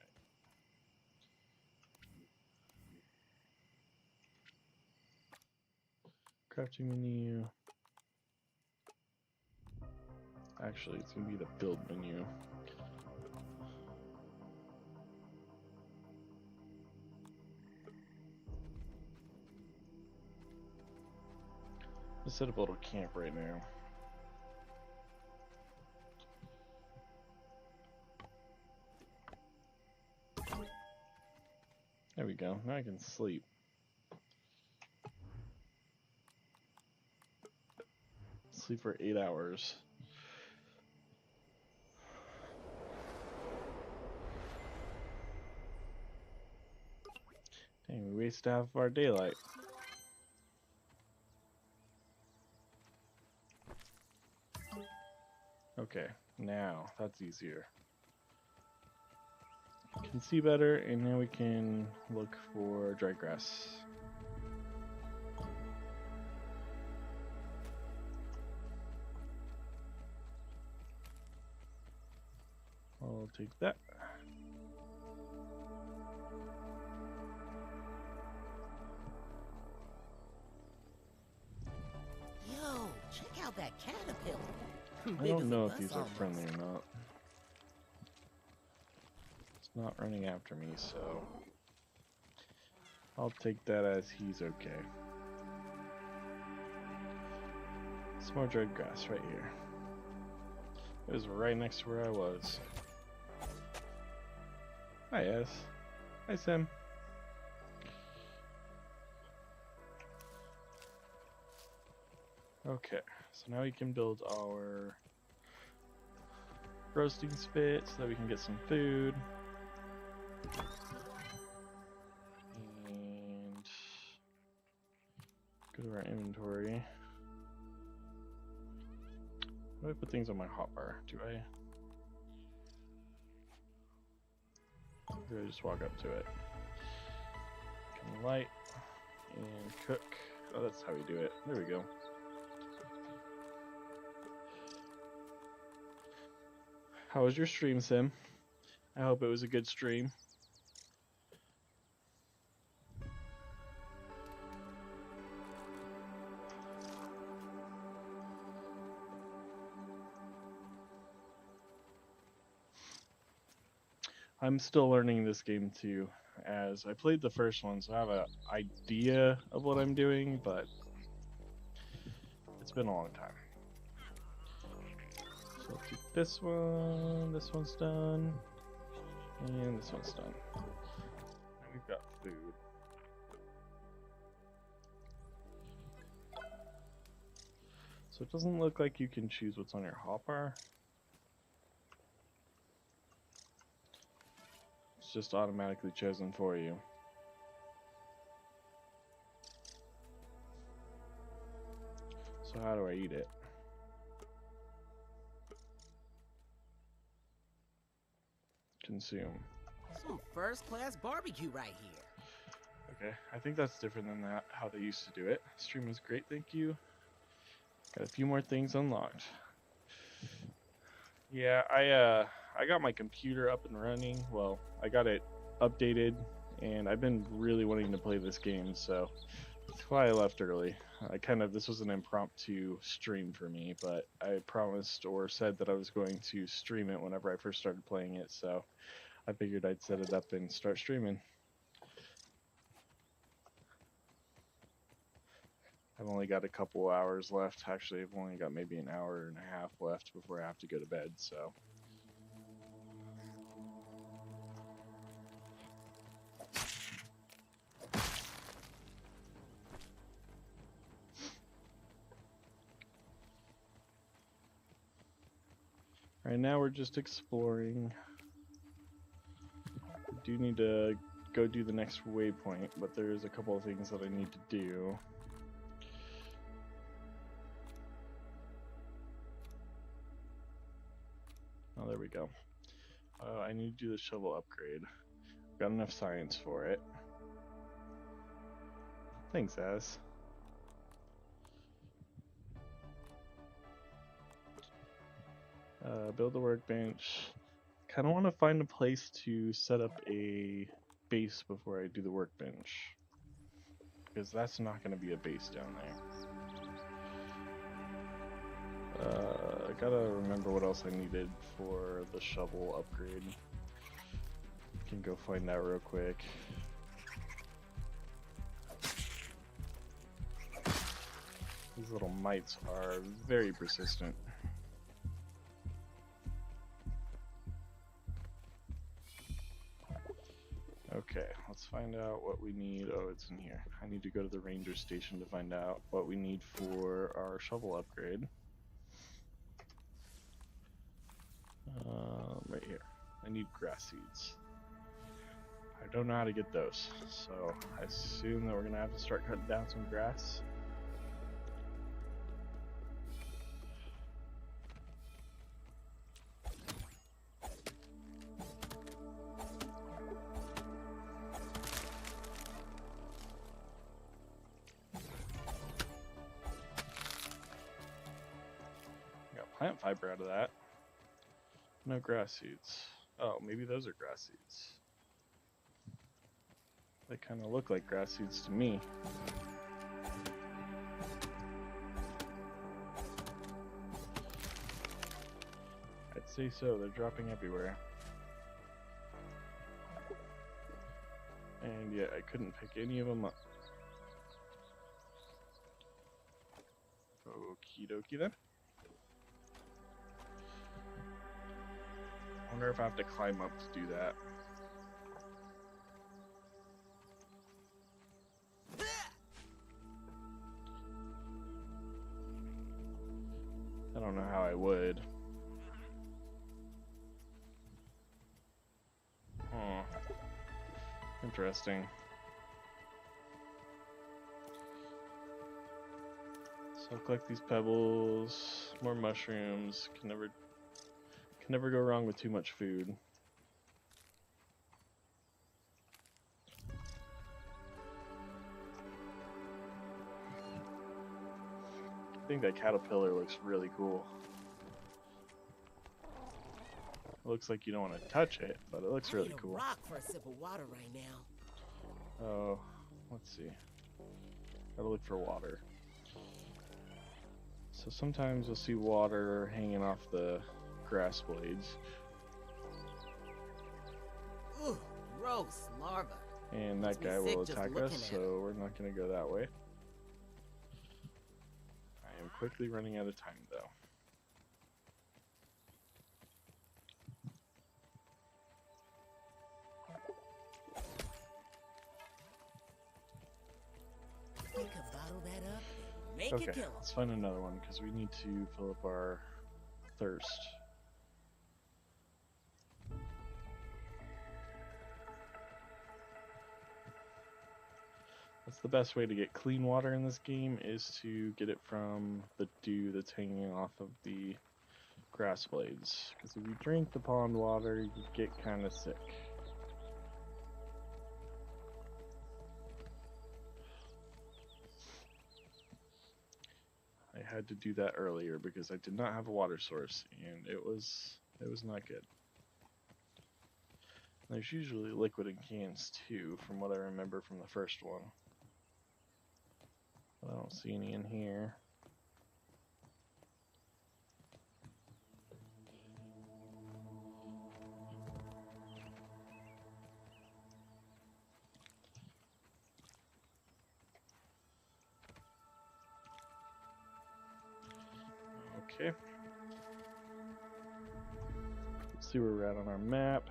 Crafting menu. Actually, it's gonna be the build menu. Let's set up a little camp right now. There we go. Now I can sleep. Sleep for 8 hours. Dang, we wasted half of our daylight. Okay, now that's easier. Can see better, and now we can look for dry grass. I'll take that. Yo, check out that caterpillar. I Big as don't a know if bus these are almost. friendly or not. It's not running after me, so I'll take that as he's okay. Some more dried grass right here. It was right next to where I was. Hi, Ez. Hi, Sim. Okay, so now we can build our roasting spit so that we can get some food. And go to our inventory. How do I put things on my hotbar? Do I? Or do I just walk up to it? Can light and cook. Oh, that's how we do it. There we go. How was your stream, Sim? I hope it was a good stream. I'm still learning this game too, as I played the first one, so I have an idea of what I'm doing, but it's been a long time. So let's do this one's done, and this one's done. Now we've got food. So it doesn't look like you can choose what's on your hopper. It's just automatically chosen for you. So how do I eat it? Consume. Some first-class barbecue right here. Okay, I think that's different than that, how they used to do it. Stream was great, thank you. Got a few more things unlocked. Yeah, I got my computer up and running. Well, I got it updated, and I've been really wanting to play this game, so that's why I left early. This was an impromptu stream for me, but I promised or said that I was going to stream it whenever I first started playing it, so I figured I'd set it up and start streaming. I've only got a couple hours left. Actually, I've only got maybe an hour and a half left before I have to go to bed, so. Right now we're just exploring. We do need to go do the next waypoint, but there's a couple of things that I need to do. Oh, there we go. I need to do the shovel upgrade. Got enough science for it. Thanks, Az. Build the workbench. Kind of want to find a place to set up a base before I do the workbench, because that's not going to be a base down there. I gotta remember what else I needed for the shovel upgrade. Can go find that real quick. These little mites are very persistent. Okay, let's find out what we need. Oh, it's in here. I need to go to the ranger station to find out what we need for our shovel upgrade. Right here. I need grass seeds. I don't know how to get those, so I assume that we're gonna have to start cutting down some grass. Got plant fiber out of that. No grass seeds. Oh, maybe those are grass seeds. They kind of look like grass seeds to me. I'd say so. They're dropping everywhere. And yeah, I couldn't pick any of them up. Okie dokie then. I wonder if I have to climb up to do that. I don't know how I would. Huh. Interesting. So I'll collect these pebbles, more mushrooms. Can never go wrong with too much food. I think that caterpillar looks really cool. looks like you don't want to touch it, but it looks I really need a cool. rock for a sip of water right now. Oh, let's see. Gotta look for water. So sometimes you'll see water hanging off the grass blades. Ugh, gross larva. And that Makes me guy sick will just attack looking us, at so we're not going to go that way. I am quickly running out of time, though. We could bottle that up and make a Okay, kill. let's find another one, because we need to fill up our thirst. That's the best way to get clean water in this game, is to get it from the dew that's hanging off of the grass blades. Because if you drink the pond water, you get kind of sick. I had to do that earlier because I did not have a water source, and it was not good. There's usually liquid in cans too, from what I remember from the first one. But I don't see any in here. Okay. Let's see where we're at on our map.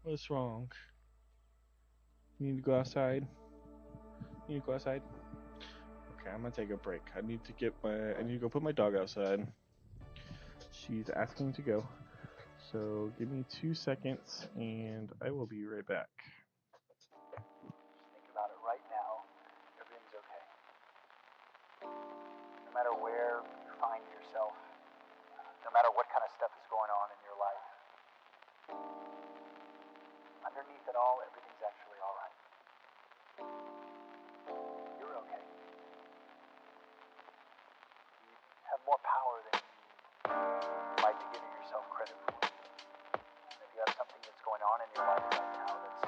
What's wrong? You need to go outside? You need to go outside? Okay, I'm gonna take a break. I need to go put my dog outside. She's asking to go. So give me 2 seconds and I will be right back. Think about it right now. Everything's okay. No matter where you find yourself, no matter what kind of stuff is going on in your life, underneath it all, everything's actually alright. You're okay. You have more power than you might be giving yourself credit for. And if you have something that's going on in your life right now that's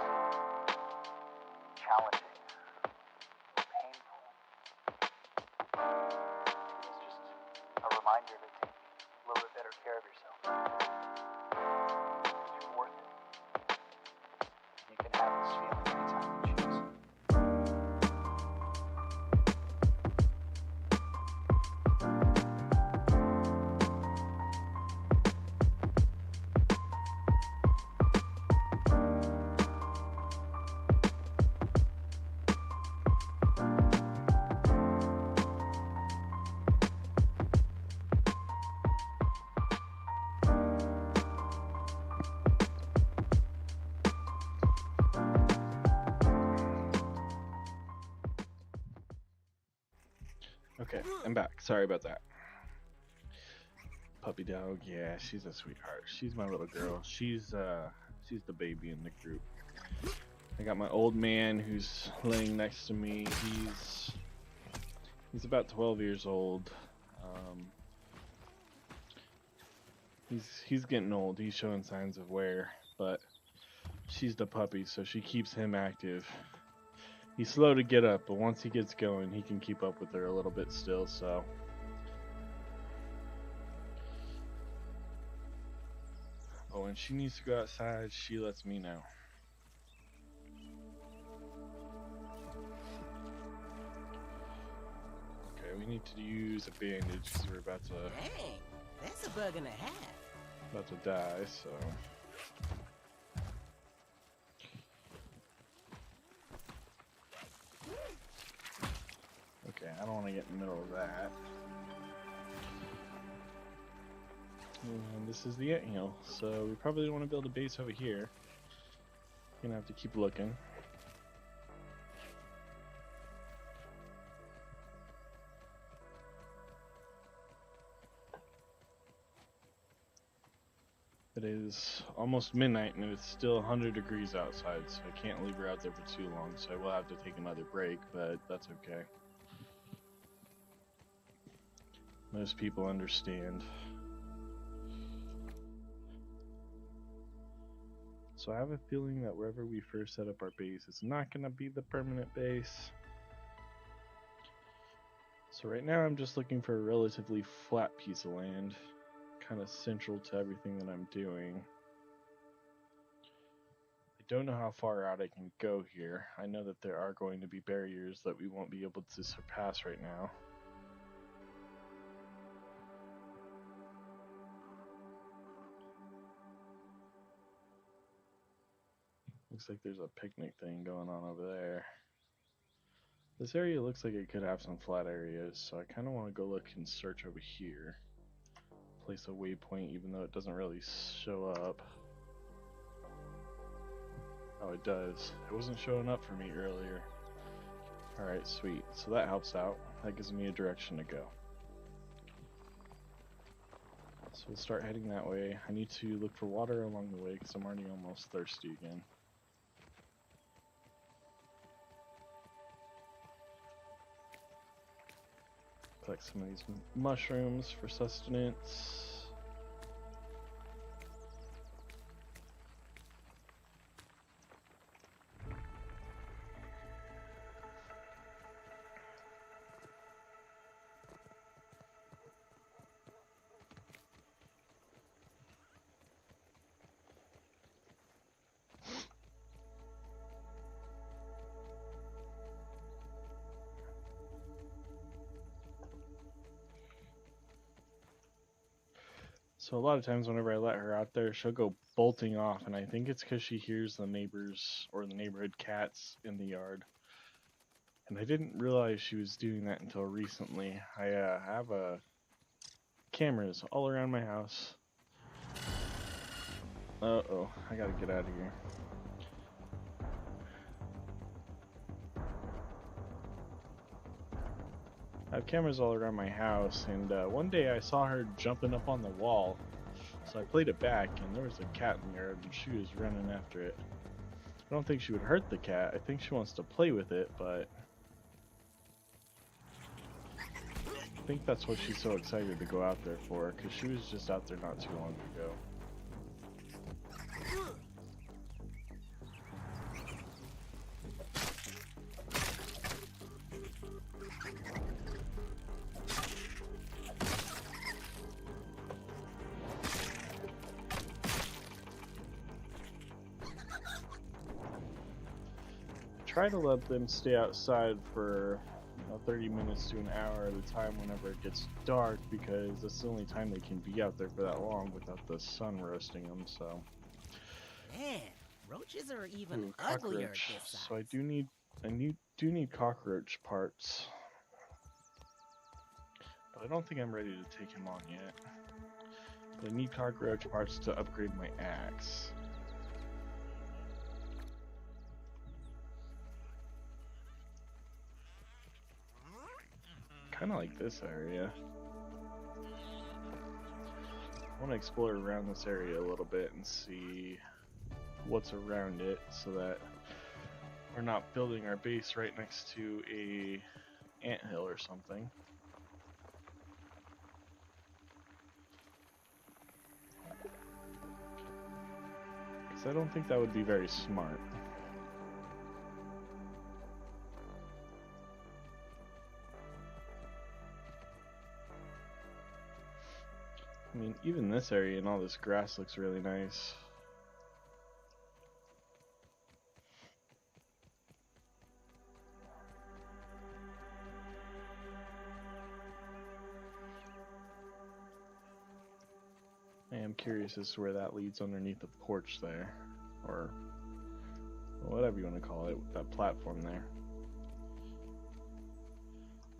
challenging, painful, it's just a reminder to take a little bit better care of yourself. You're worth it. You can have this feeling anytime you choose. Okay, I'm back. Sorry about that. Puppy dog, yeah, she's a sweetheart. She's my little girl. She's the baby in the group. I got my old man who's laying next to me. He's about 12 years old. He's getting old. He's showing signs of wear, but she's the puppy, so she keeps him active. He's slow to get up, but once he gets going, he can keep up with her a little bit still, so. But when she needs to go outside, she lets me know. Okay, we need to use a bandage because we're about to Dang, that's a bug and a half. die, so. Okay, I don't want to get in the middle of that. And this is the anthill, so we probably don't want to build a base over here. Gonna have to keep looking. It is almost midnight and it's still 100 degrees outside, so I can't leave her out there for too long, so I will have to take another break, but that's okay. most people understand. So I have a feeling that wherever we first set up our base, it's not going to be the permanent base. So right now I'm just looking for a relatively flat piece of land, kind of central to everything that I'm doing. I don't know how far out I can go here. I know that there are going to be barriers that we won't be able to surpass right now. Looks like there's a picnic thing going on over there. This area looks like it could have some flat areas, so I kind of want to go look and search over here. Place a waypoint even though it doesn't really show up. Oh, it does. It wasn't showing up for me earlier. Alright, sweet. So that helps out. That gives me a direction to go. So we'll start heading that way. I need to look for water along the way because I'm already almost thirsty again. Collect some of these mushrooms for sustenance. So a lot of times whenever I let her out there, she'll go bolting off, and I think it's because she hears the neighbors or the neighborhood cats in the yard. And I didn't realize she was doing that until recently. I have cameras all around my house. Uh-oh, I gotta get out of here. I have cameras all around my house, and one day I saw her jumping up on the wall. So I played it back, and there was a cat in the yard, and she was running after it. I don't think she would hurt the cat. I think she wants to play with it, but I think that's what she's so excited to go out there for, because she was just out there not too long ago. Try to let them stay outside for 30 minutes to an hour at a time whenever it gets dark, because that's the only time they can be out there for that long without the sun roasting them. So Man, roaches are even uglier at this size. So I do need cockroach parts, but I don't think I'm ready to take him on yet. But I need cockroach parts to upgrade my axe. Kind of like this area. I want to explore around this area a little bit and see what's around it, so that we're not building our base right next to a anthill or something. Because I don't think that would be very smart. I mean, even this area and all this grass looks really nice. I am curious as to where that leads underneath the porch there, or whatever you want to call it, that platform there.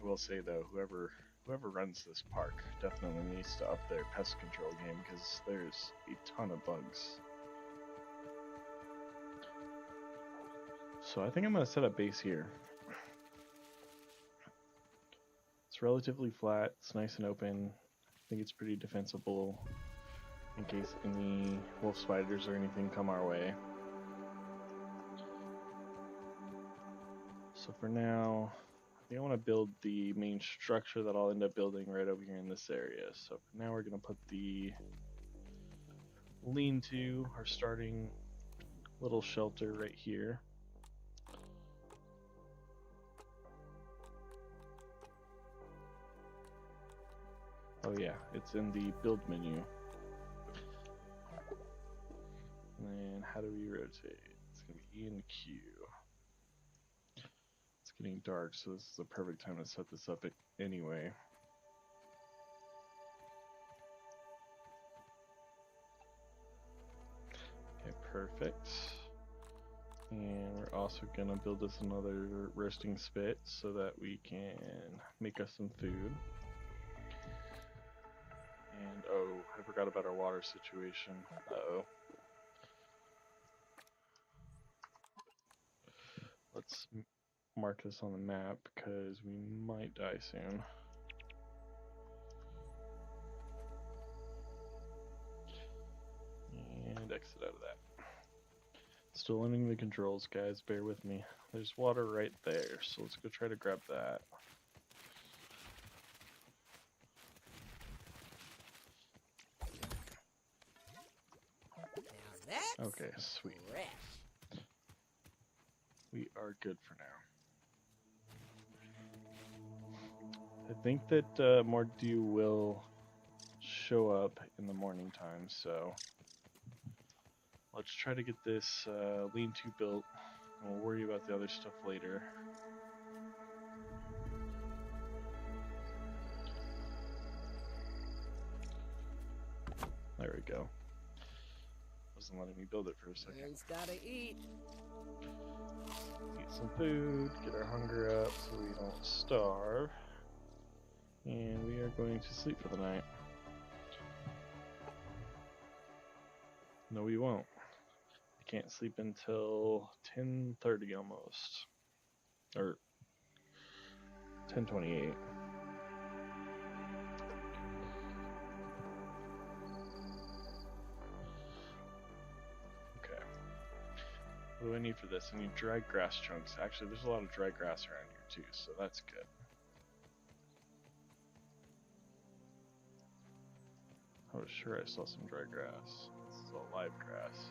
I will say though, whoever runs this park definitely needs to up their pest control game, because there's a ton of bugs. So I think I'm going to set up base here. It's relatively flat, it's nice and open. I think it's pretty defensible in case any wolf spiders or anything come our way. So for now, I think I want to build the main structure that I'll end up building right over here in this area. So for now we're going to put the lean-to, our starting little shelter right here. Oh yeah, it's in the build menu. And then how do we rotate? It's going to be E and Q. It's getting dark, so this is the perfect time to set this up anyway. Okay, perfect. And we're also going to build us another roasting spit so that we can make us some food. And oh, I forgot about our water situation. Uh-oh. Let's mark this on the map because we might die soon. And exit out of that. Still learning the controls, guys. Bear with me. There's water right there, so let's go try to grab that. Okay, sweet. We are good for now. I think that more dew will show up in the morning time, so let's try to get this lean-to built, and we'll worry about the other stuff later. There we go. Wasn't letting me build it for a second. Man's gotta eat. Eat some food, get our hunger up so we don't starve. And we are going to sleep for the night. No, we won't. I can't sleep until 10:30 almost. Or 10:28. What do I need for this? I need dried grass chunks. Actually, there's a lot of dry grass around here too, so that's good. I was sure I saw some dry grass. This is all live grass.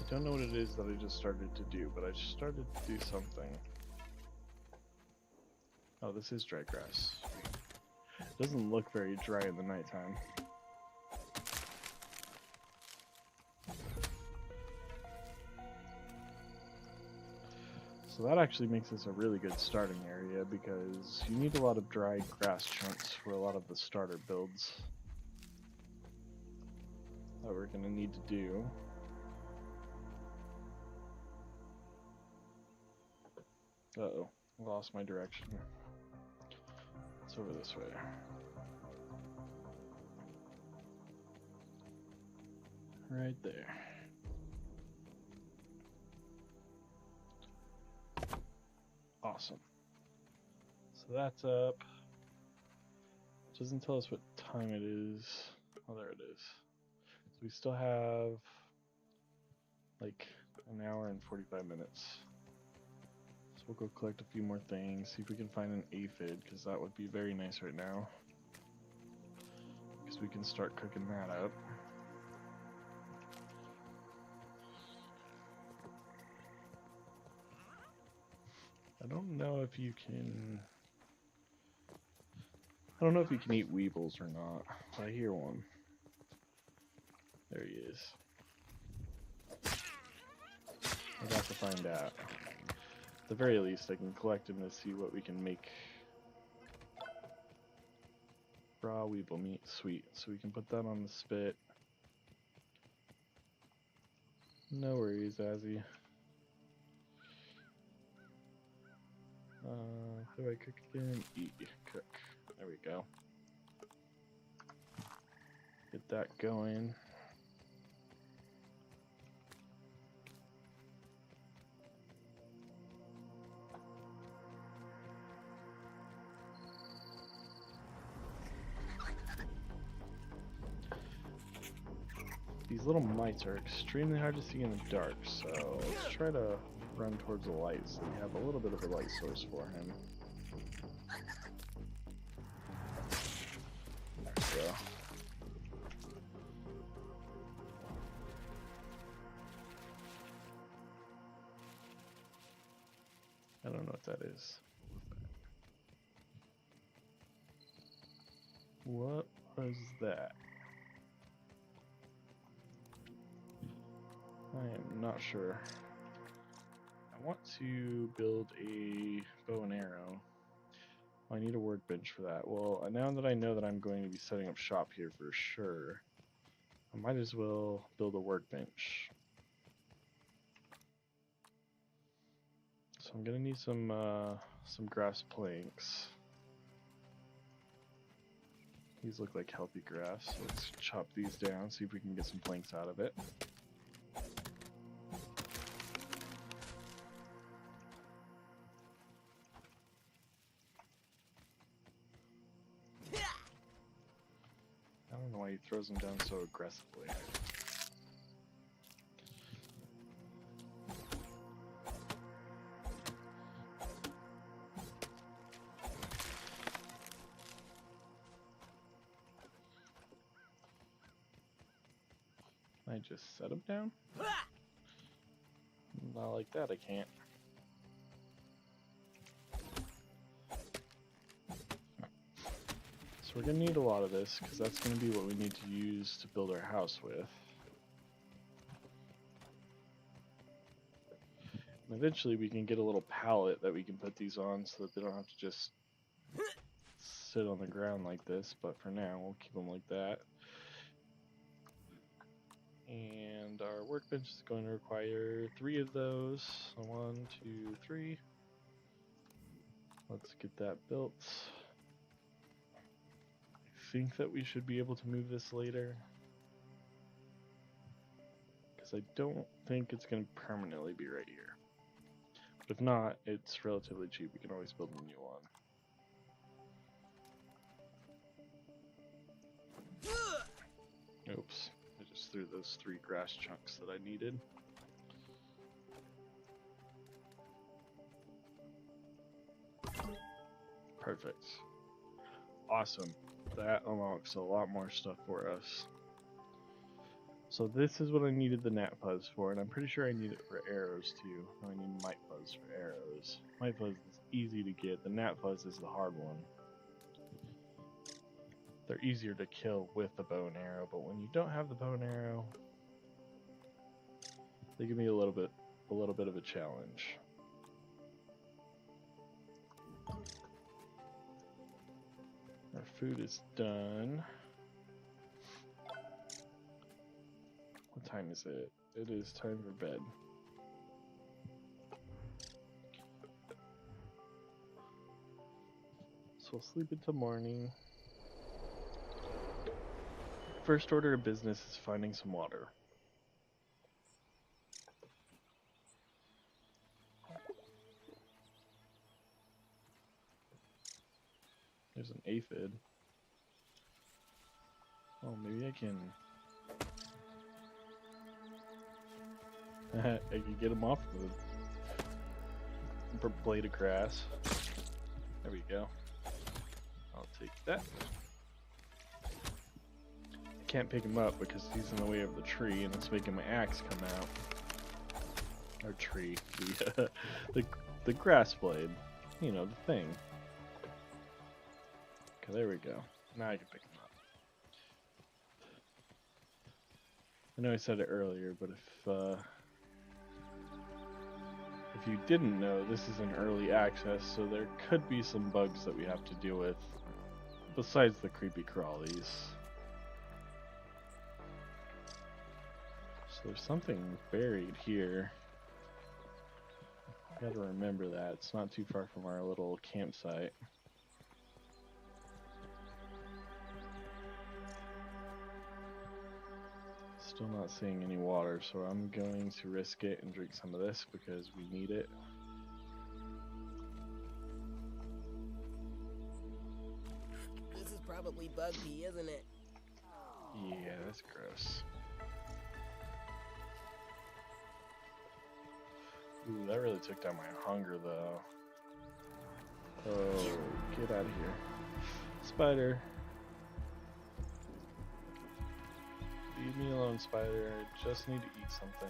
I don't know what it is that I just started to do, but I just started to do something. Oh, this is dry grass. It doesn't look very dry in the nighttime. So that actually makes this a really good starting area because you need a lot of dry grass chunks for a lot of the starter builds that we're going to need to do. Uh-oh, lost my direction. It's over this way. Right there. Awesome. So that's up. It doesn't tell us what time it is. Oh, there it is. So we still have like an hour and 45 minutes. So we'll go collect a few more things, see if we can find an aphid, because that would be very nice right now. Because we can start cooking that up. I don't know if you can... I don't know if you can eat weevils or not. I hear one. There he is. I got to find out. At the very least, I can collect him to see what we can make. Raw weevil meat, sweet. So we can put that on the spit. No worries, Azzy. How do I cook again? Eat, cook. There we go. Get that going. These little mites are extremely hard to see in the dark, so let's try to run towards the light so we have a little bit of a light source for him. There we go. I don't know what that is. What was that? I am not sure. I want to build a bow and arrow. I need a workbench for that. Well, now that I know that I'm going to be setting up shop here for sure, I might as well build a workbench. So I'm gonna need some grass planks. These look like healthy grass. So let's chop these down, see if we can get some planks out of it. I don't know why he throws them down so aggressively. I just set them down? Not like that, I can't. So we're going to need a lot of this, because that's going to be what we need to use to build our house with. And eventually we can get a little pallet that we can put these on so that they don't have to just sit on the ground like this, but for now we'll keep them like that. And our workbench is going to require 3 of those. So 1, 2, 3. Let's get that built. I think that we should be able to move this later, because I don't think it's going to permanently be right here. But if not, it's relatively cheap. We can always build a new one. Oops. I just threw those 3 grass chunks that I needed. Perfect. Awesome. That unlocks a lot more stuff for us. So this is what I needed the gnat fuzz for, and I'm pretty sure I need it for arrows too. I need mite fuzz for arrows. Mite fuzz is easy to get. The gnat fuzz is the hard one. They're easier to kill with the bow and arrow, but when you don't have the bow and arrow, they give me a little bit of a challenge. Our food is done. What time is it? It is time for bed. So we'll sleep until morning. First order of business is finding some water. There's an aphid. Oh, maybe I can... I can get him off the blade of grass. There we go. I'll take that. I can't pick him up because he's in the way of the tree and it's making my axe come out. Or tree. The grass blade. You know, the thing. Okay, there we go. Now I can pick him up. I know I said it earlier, but if you didn't know, this is an early access, so there could be some bugs that we have to deal with, besides the creepy crawlies. So there's something buried here. Gotta remember that. It's not too far from our little campsite. Still not seeing any water, so I'm going to risk it and drink some of this because we need it. This is probably bug pee, isn't it? Yeah, that's gross. Ooh, that really took down my hunger, though. Oh, get out of here. Spider. Leave me alone, spider. I just need to eat something.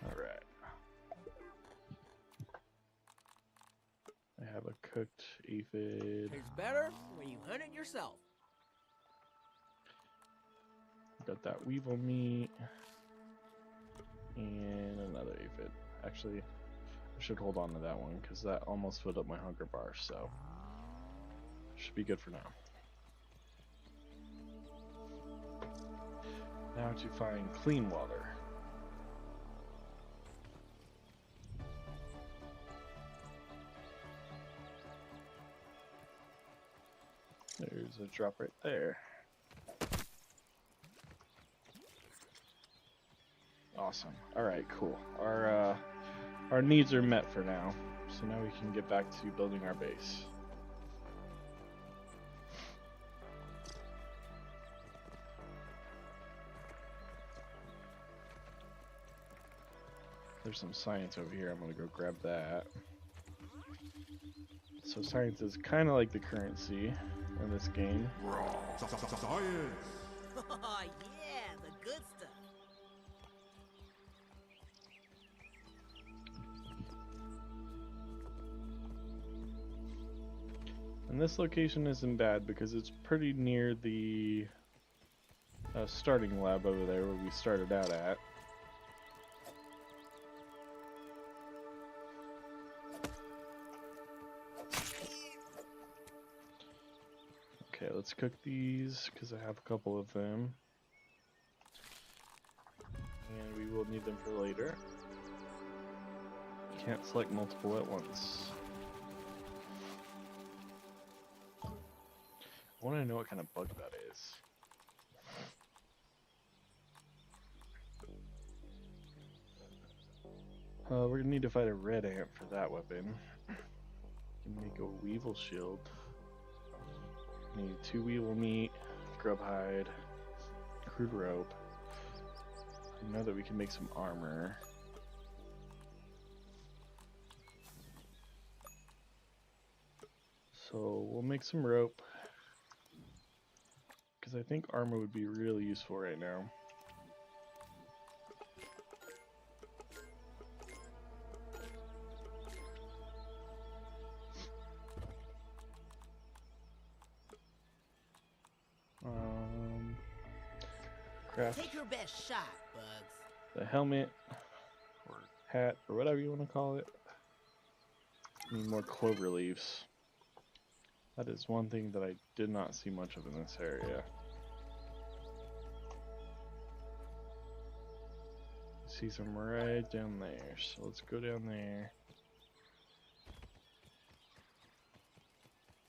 Alright. I have a cooked aphid. Tastes better when you hunt it yourself. Got that weevil meat. And another aphid. Actually, I should hold on to that one because that almost filled up my hunger bar, so should be good for now. Now to find clean water. There's a drop right there. Awesome. Alright, cool. Our needs are met for now. So now we can get back to building our base. There's some science over here. I'm gonna go grab that. So science is kind of like the currency in this game. Oh, yeah, the good stuff. And this location isn't bad because it's pretty near the starting lab over there where we started out at. Okay, let's cook these because I have a couple of them. And we will need them for later. Can't select multiple at once. I want to know what kind of bug that is. We're gonna need to fight a red ant for that weapon. Make a weevil shield. Need 2 weevil meat, grub hide, crude rope. I know that we can make some armor. So we'll make some rope. Because I think armor would be really useful right now. Craft Take your best shot, Bugs. the helmet or hat or whatever you want to call it. Need more clover leaves. That is one thing that I did not see much of in this area. See some right down there, so let's go down there.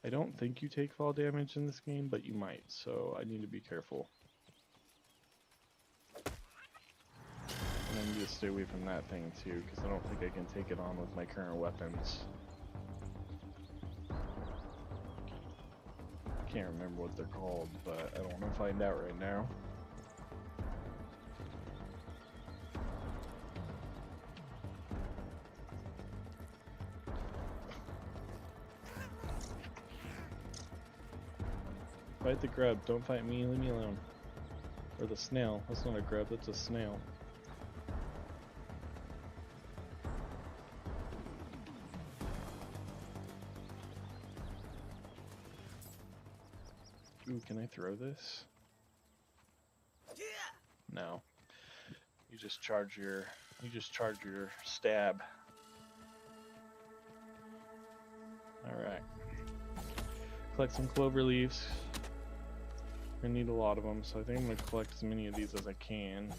I don't think you take fall damage in this game, but you might, so I need to be careful. And I need to stay away from that thing too, because I don't think I can take it on with my current weapons. I can't remember what they're called, but I don't want to find out right now. Fight the grub, don't fight me, leave me alone. Or the snail, that's not a grub, that's a snail. Ooh, can I throw this? No. You just charge your stab. Alright. Collect some clover leaves. I need a lot of them, so I think I'm going to collect as many of these as I can.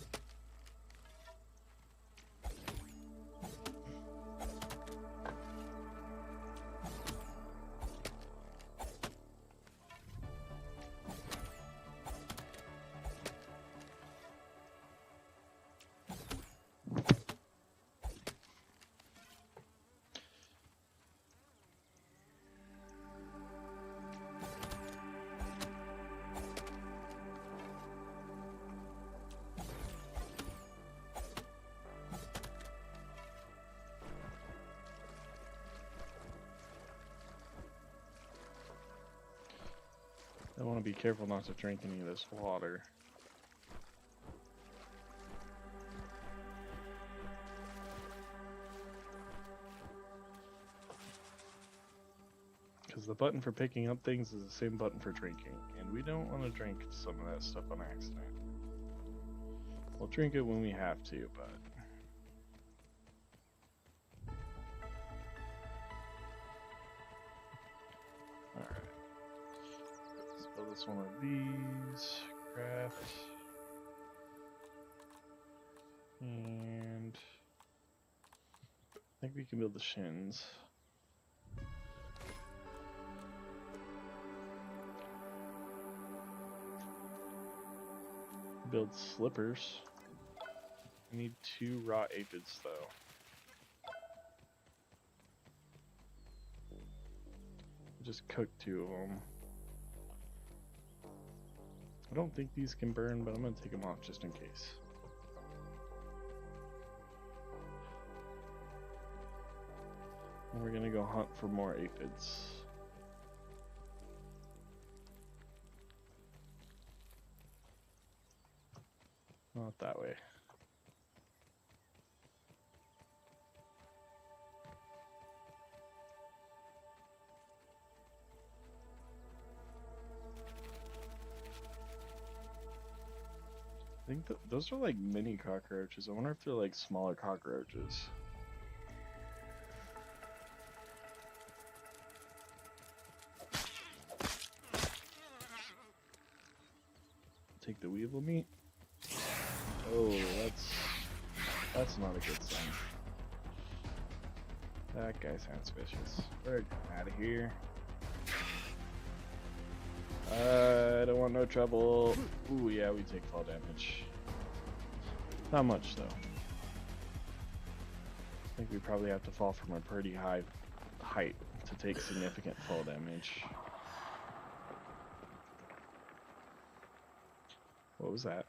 I want to be careful not to drink any of this water. Because the button for picking up things is the same button for drinking, and we don't want to drink some of that stuff on accident. We'll drink it when we have to, but... Alright. Let's build this one of these. Craft. And... I think we can build the shins. Build slippers. I need 2 raw aphids though. Just cook 2 of them. I don't think these can burn, but I'm gonna take them off just in case. And we're gonna go hunt for more aphids. Not that way. I think those are like mini cockroaches. I wonder if they're like smaller cockroaches. Take the weevil meat. Oh, that's not a good sign. That guy sounds vicious. We're out of here. I don't want no trouble. Ooh, yeah, we take fall damage. Not much though. I think we probably have to fall from a pretty high height to take significant fall damage. What was that?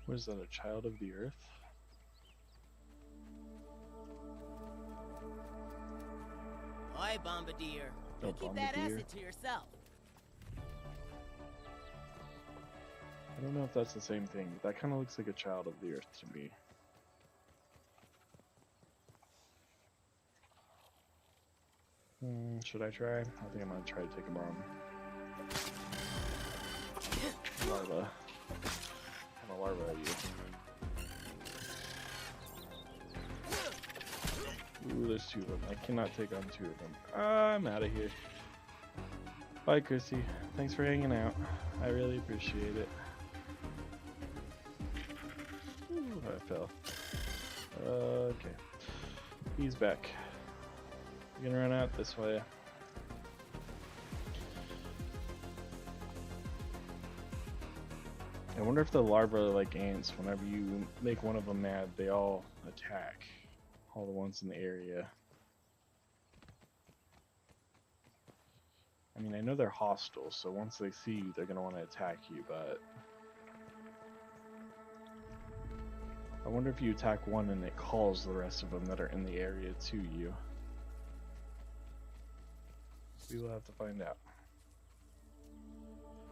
What is that, a child of the earth? Oi, Bombardier. Oh, You keep that Bombardier. acid to yourself. I don't know if that's the same thing, but that kind of looks like a child of the earth to me. Should I try? I think I'm gonna try to take a bomb. Larva. I'm a larva at you. Ooh, there's 2 of them. I cannot take on 2 of them. I'm out of here. Bye, Chrissy. Thanks for hanging out. I really appreciate it. Ooh, I fell. Okay. He's back. We're gonna run out this way. I wonder if the larvae are like ants. Whenever you make one of them mad, they all attack. All the ones in the area. I mean, I know they're hostile, so once they see you, they're gonna want to attack you, but... I wonder if you attack one and it calls the rest of them that are in the area to you. We will have to find out.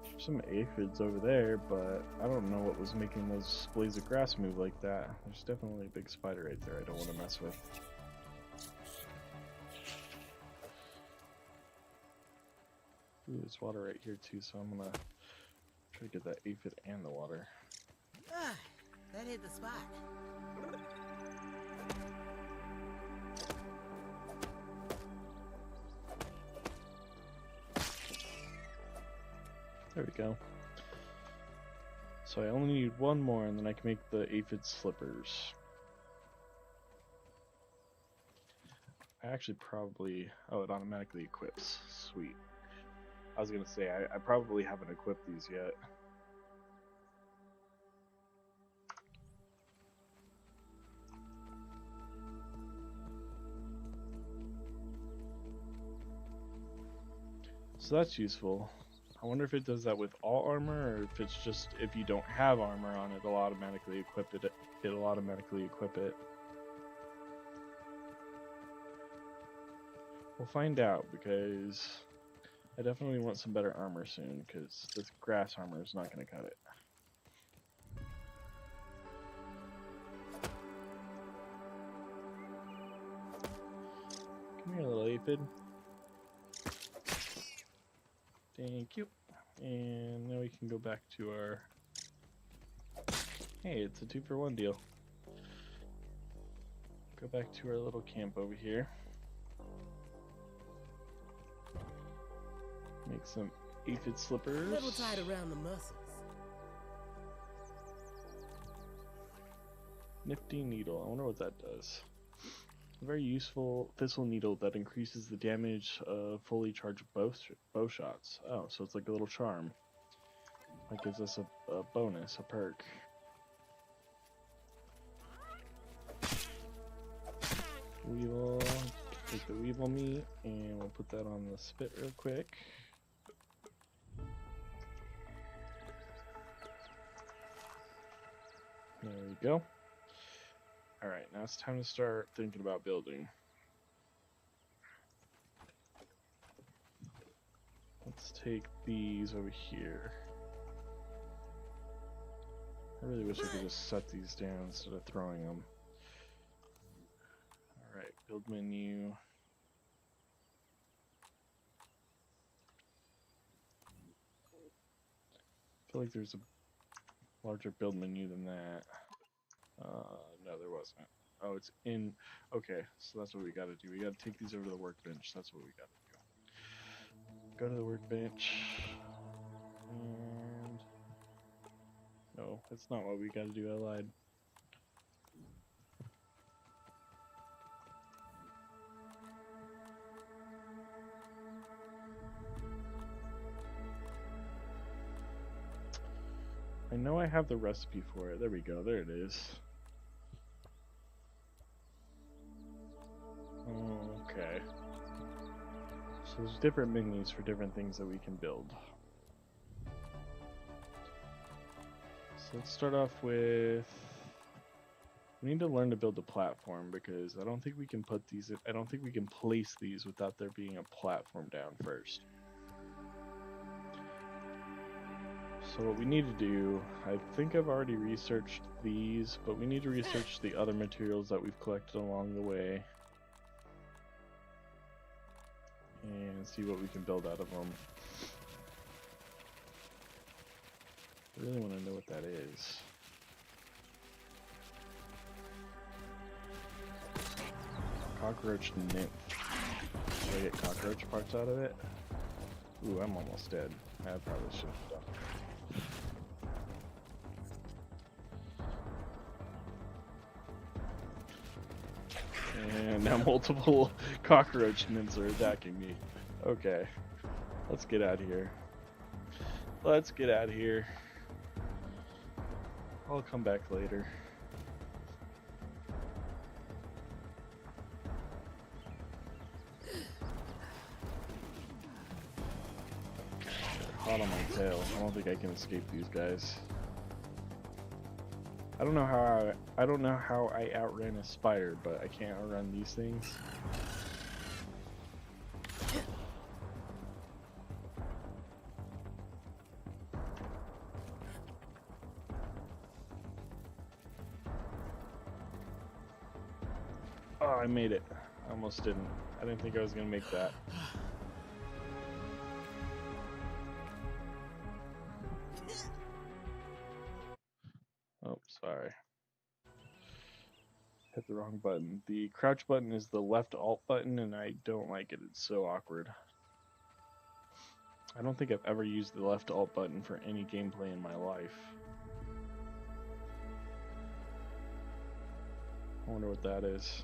There's some aphids over there, but I don't know what was making those blades of grass move like that. There's definitely a big spider right there I don't want to mess with. Ooh, there's water right here too, so I'm gonna try to get that aphid and the water. Ah, that hit the spot. There we go. So I only need 1 more and then I can make the aphid slippers. I actually probably... Oh, it automatically equips. Sweet. I was gonna say, I probably haven't equipped these yet. So that's useful. I wonder if it does that with all armor, or if it's just if you don't have armor on it, it'll automatically equip it. It'll automatically equip it. We'll find out, because I definitely want some better armor soon, because this grass armor is not going to cut it. Come here, little aphid. Thank you. And now we can go back to our... Hey, it's a 2-for-1 deal. Go back to our little camp over here. Make some aphid slippers. A little tight around the muscles. Nifty needle. I wonder what that does. A very useful thistle needle that increases the damage of fully charged bow shots. Oh, so it's like a little charm. That gives us a bonus, a perk. Weevil. Take the weevil meat and we'll put that on the spit real quick. There we go. Alright, now it's time to start thinking about building. Let's take these over here. I really wish I could just set these down instead of throwing them. Alright, build menu. I feel like there's a larger build menu than that. No, there wasn't. Oh, it's in. Okay, so that's what we gotta do. We gotta take these over to the workbench. That's what we gotta do. Go to the workbench. And. No, that's not what we gotta do. I lied. I know I have the recipe for it. There we go. There it is. Okay. So there's different menus for different things that we can build. So let's start off with... We need to learn to build a platform, because I don't think we can put these... I don't think we can place these without there being a platform down first. So what we need to do, I think I've already researched these, but we need to research the other materials that we've collected along the way. And see what we can build out of them. I really want to know what that is. Cockroach nymph. Should I get cockroach parts out of it? Ooh, I'm almost dead. I probably should have done. And now multiple cockroach nymphs are attacking me. Okay. Let's get out of here. Let's get out of here. I'll come back later. Hot on my tail. I don't think I can escape these guys. I don't know how I outran a spider, but I can't outrun these things. Oh, I made it. I almost didn't. I didn't think I was gonna make that. Oh, sorry. Hit the wrong button. The crouch button is the left alt button, and I don't like it. It's so awkward. I don't think I've ever used the left alt button for any gameplay in my life. I wonder what that is.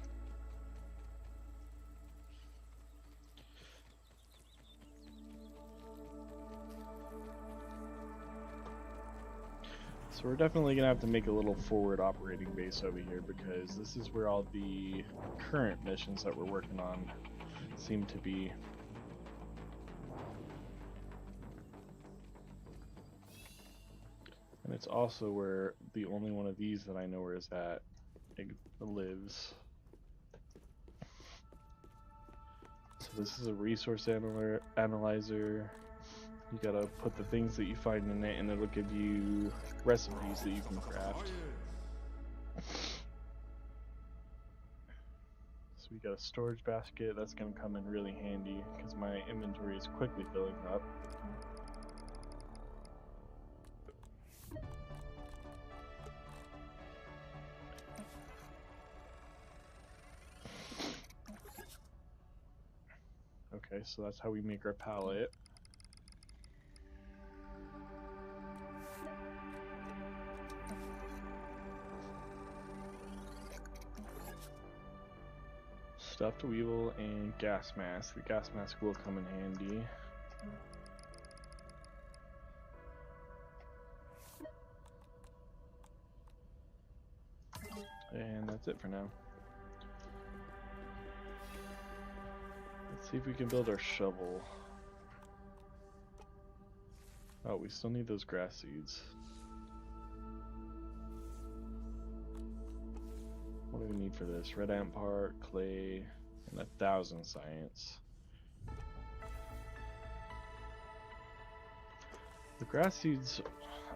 So we're definitely going to have to make a little forward operating base over here, because this is where all the current missions that we're working on seem to be. And it's also where the only one of these that I know where is at lives. So this is a resource analyzer. You gotta put the things that you find in it, and it'll give you recipes that you can craft. So we got a storage basket. That's gonna come in really handy because my inventory is quickly filling up. Okay, so that's how we make our pallet. Stuffed weevil and gas mask. The gas mask will come in handy. And that's it for now. Let's see if we can build our shovel. Oh, we still need those grass seeds. What do we need for this? Red ant part, clay, and 1,000 science. The grass seeds,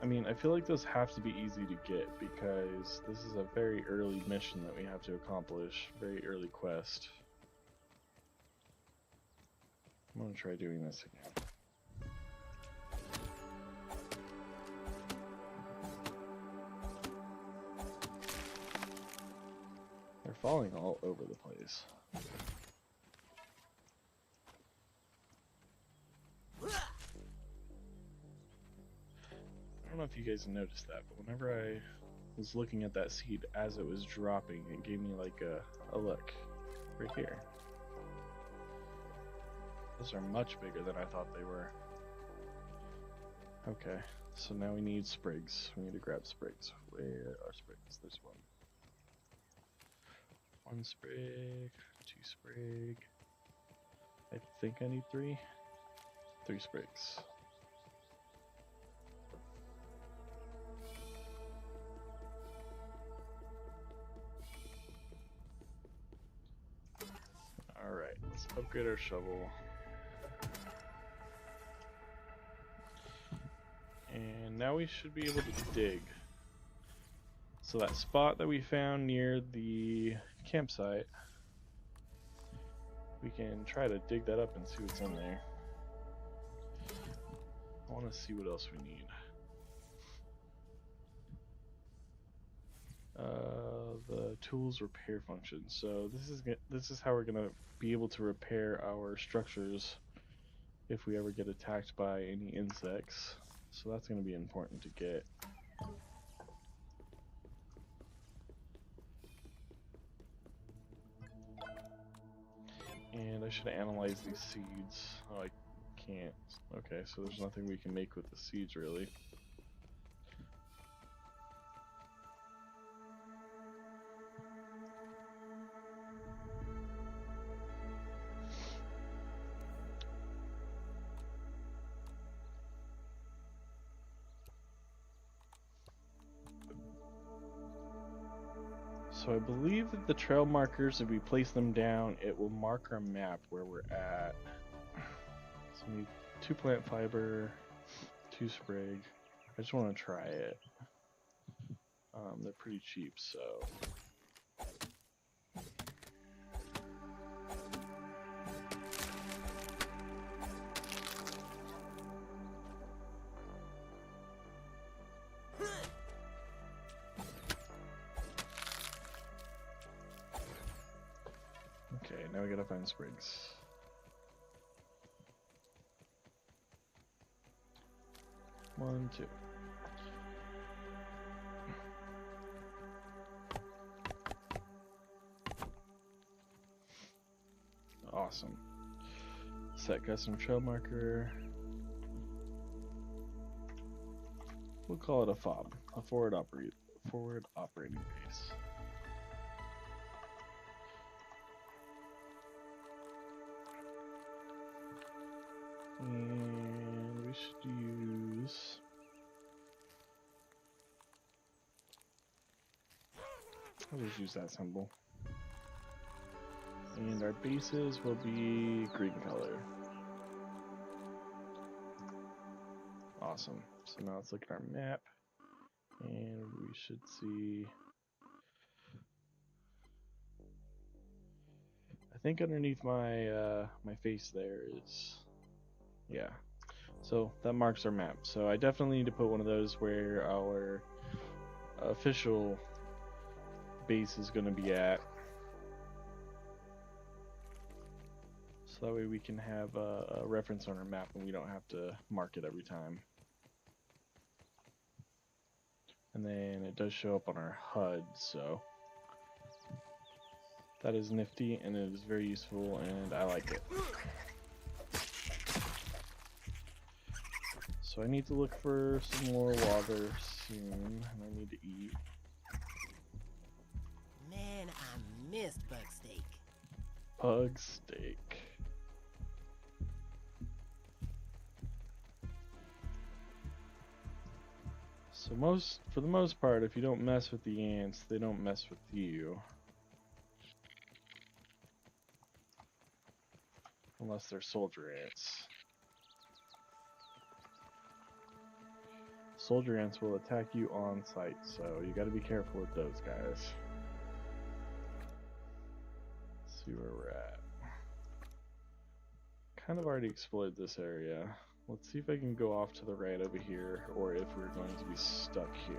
I mean, I feel like those have to be easy to get because this is a very early mission that we have to accomplish. Very early quest. I'm gonna try doing this again. They're falling all over the place. I don't know if you guys noticed that, but whenever I was looking at that seed as it was dropping, it gave me like a look right here. Those are much bigger than I thought they were. Okay, so now we need sprigs. We need to grab sprigs. Where are sprigs? There's one. One sprig, 2 sprig. I think I need 3. 3 sprigs. Alright, let's upgrade our shovel. And now we should be able to dig. So that spot that we found near the campsite, we can try to dig that up and see what's in there. I want to see what else we need. The tools repair function. So this is how we're gonna be able to repair our structures if we ever get attacked by any insects. So that's gonna be important to get. And I should analyze these seeds. Oh, I can't. Okay, so there's nothing we can make with the seeds really. So I believe that the trail markers, if we place them down, it will mark our map where we're at. So we need 2 plant fiber, 2 sprig. I just want to try it. They're pretty cheap, so. Okay, now we gotta find sprigs. One, 2. Awesome. Set custom trail marker. We'll call it a FOB, a forward operating base. And we should use I'll just use that symbol. And our bases will be green color. Awesome. So now let's look at our map. And we should see... I think underneath my my face there is... Yeah. So that marks our map. So I definitely need to put one of those where our official base is going to be at. So that way we can have a reference on our map and we don't have to mark it every time. And then it does show up on our HUD, so that is nifty and it is very useful and I like it. So I need to look for some more water soon and I need to eat. Man, I missed bug steak. Bug steak. So for the most part, if you don't mess with the ants, they don't mess with you. Unless they're soldier ants. Soldier ants will attack you on sight, so you gotta be careful with those guys. Let's see where we're at. Kind of already explored this area. Let's see if I can go off to the right over here, or if we're going to be stuck here.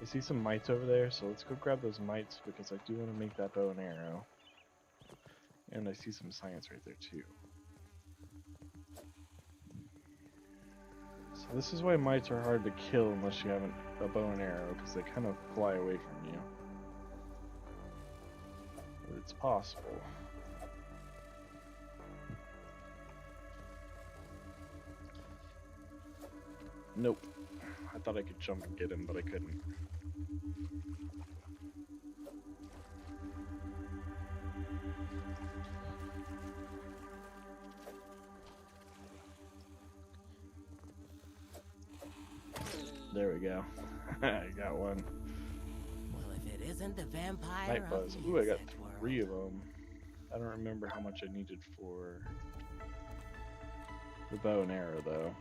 I see some mites over there, so let's go grab those mites because I do want to make that bow and arrow. And I see some science right there too. So this is why mites are hard to kill unless you have a bow and arrow, because they kind of fly away from you. But it's possible. Nope. I thought I could jump and get him, but I couldn't. There we go. I got one. Well, if it isn't the vampire Night of buzz. the Ooh, I got insect world. 3 of them. I don't remember how much I needed for the bow and arrow, though.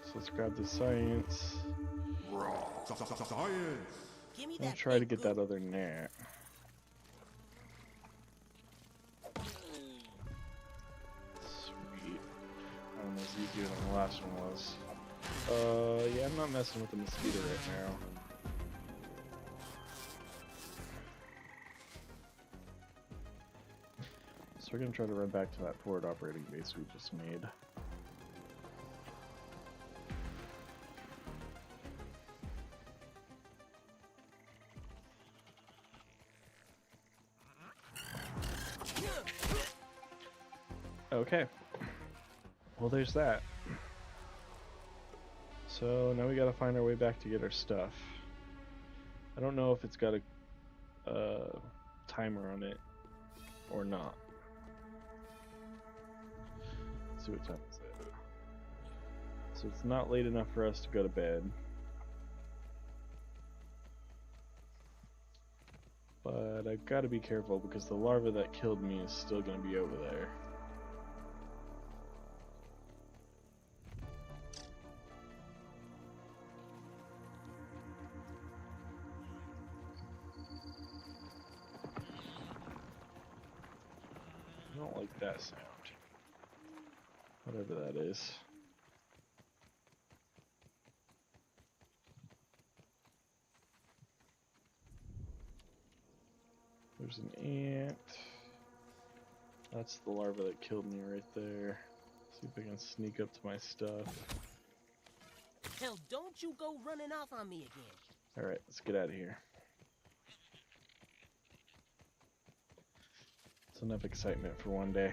So let's grab the science. Give me I'll that try to big get goop. that other gnat. Sweet. I don't know as easy as the last one was. Yeah, I'm not messing with the mosquito right now. So we're gonna try to run back to that forward operating base we just made. Okay. Well, there's that. So now we gotta find our way back to get our stuff. I don't know if it's got a timer on it or not. Let's see what time is it. So it's not late enough for us to go to bed. But I've got to be careful because the larva that killed me is still going to be over there. I don't like that sound. Whatever that is. There's an ant. That's the larva that killed me right there. See if I can sneak up to my stuff. Hell, don't you go running off on me again. Alright, let's get out of here. It's enough excitement for one day.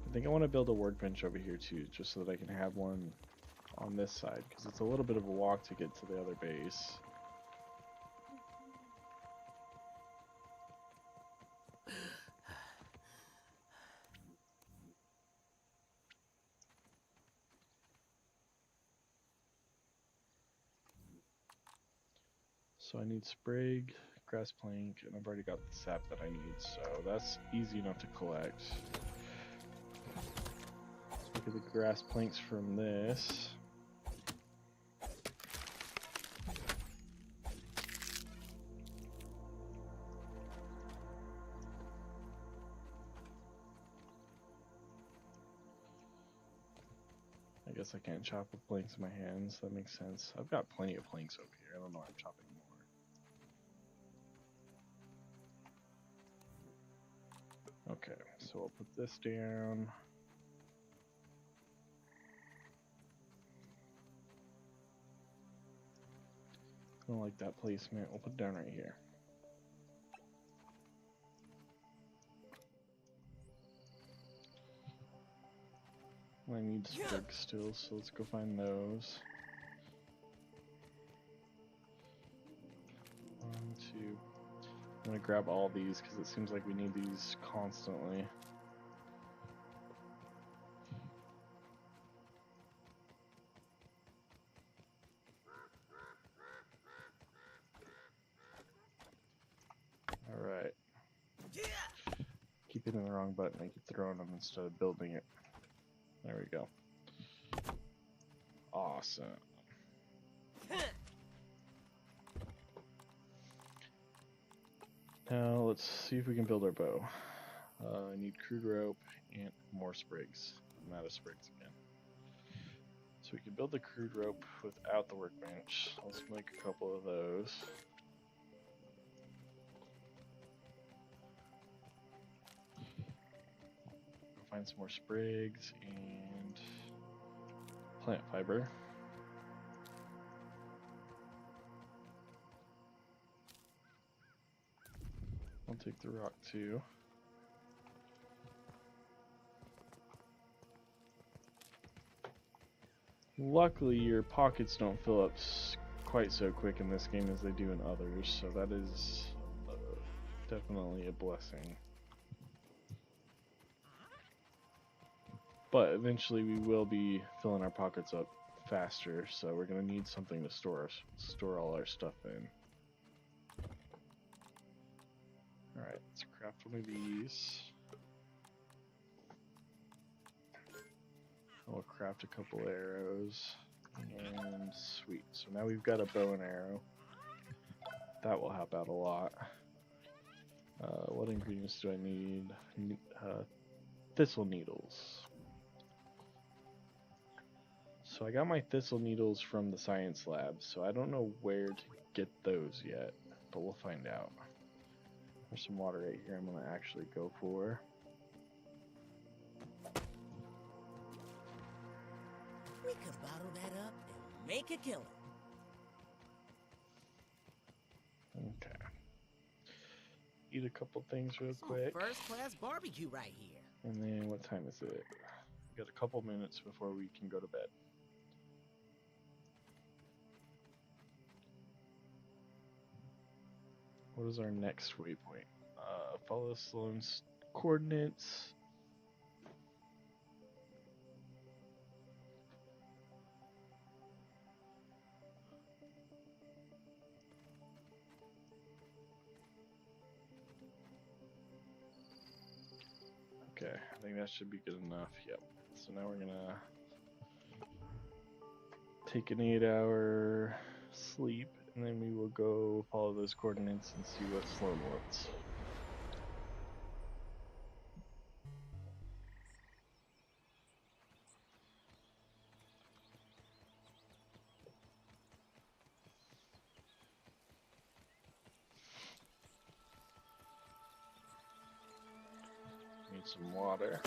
I think I want to build a workbench over here too, just so that I can have one on this side, because it's a little bit of a walk to get to the other base. So I need sprig, grass plank, and I've already got the sap that I need, so that's easy enough to collect. Let's look at the grass planks from this. I guess I can't chop with planks in my hands. That makes sense. I've got plenty of planks over here. I don't know why I'm chopping more. Okay, so I'll put this down. I don't like that placement. We'll put it down right here. I need sprigs still, so let's go find those. 1, 2. I'm gonna grab all these because it seems like we need these constantly. Alright. Keep hitting the wrong button. I keep throwing them instead of building it. There we go. Awesome. Now let's see if we can build our bow. I need crude rope and more sprigs. I'm out of sprigs again. So we can build the crude rope without the workbench. Let's make a couple of those. Find some more sprigs and plant fiber. I'll take the rock too. Luckily, your pockets don't fill up quite so quick in this game as they do in others, so that is definitely a blessing. But eventually we will be filling our pockets up faster, so we're going to need something to store all our stuff in. Alright, let's craft one of these. We'll craft a couple arrows. And sweet. So now we've got a bow and arrow. That will help out a lot. What ingredients do I need? Thistle needles. So I got my thistle needles from the science lab, so I don't know where to get those yet, but we'll find out. There's some water right here I'm going to actually go for. We could bottle that up and make a killing. Okay. Eat a couple things real quick. First class barbecue right here. And then what time is it? We got a couple minutes before we can go to bed. What is our next waypoint? Follow Sloan's coordinates. Okay, I think that should be good enough. Yep. So now we're gonna take an 8-hour sleep, and then we will go follow those coordinates and see what Sloan wants. Need some water.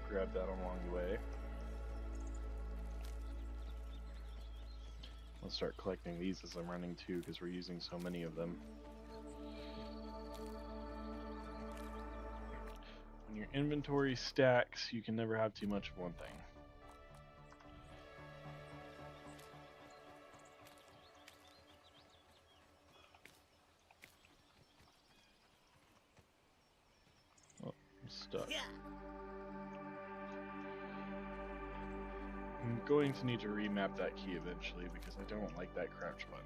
Grab that along the way. I'll start collecting these as I'm running too, because we're using so many of them. When your inventory stacks, you can never have too much of one thing. Oh, I'm stuck. going to need to remap that key eventually because I don't like that crouch button.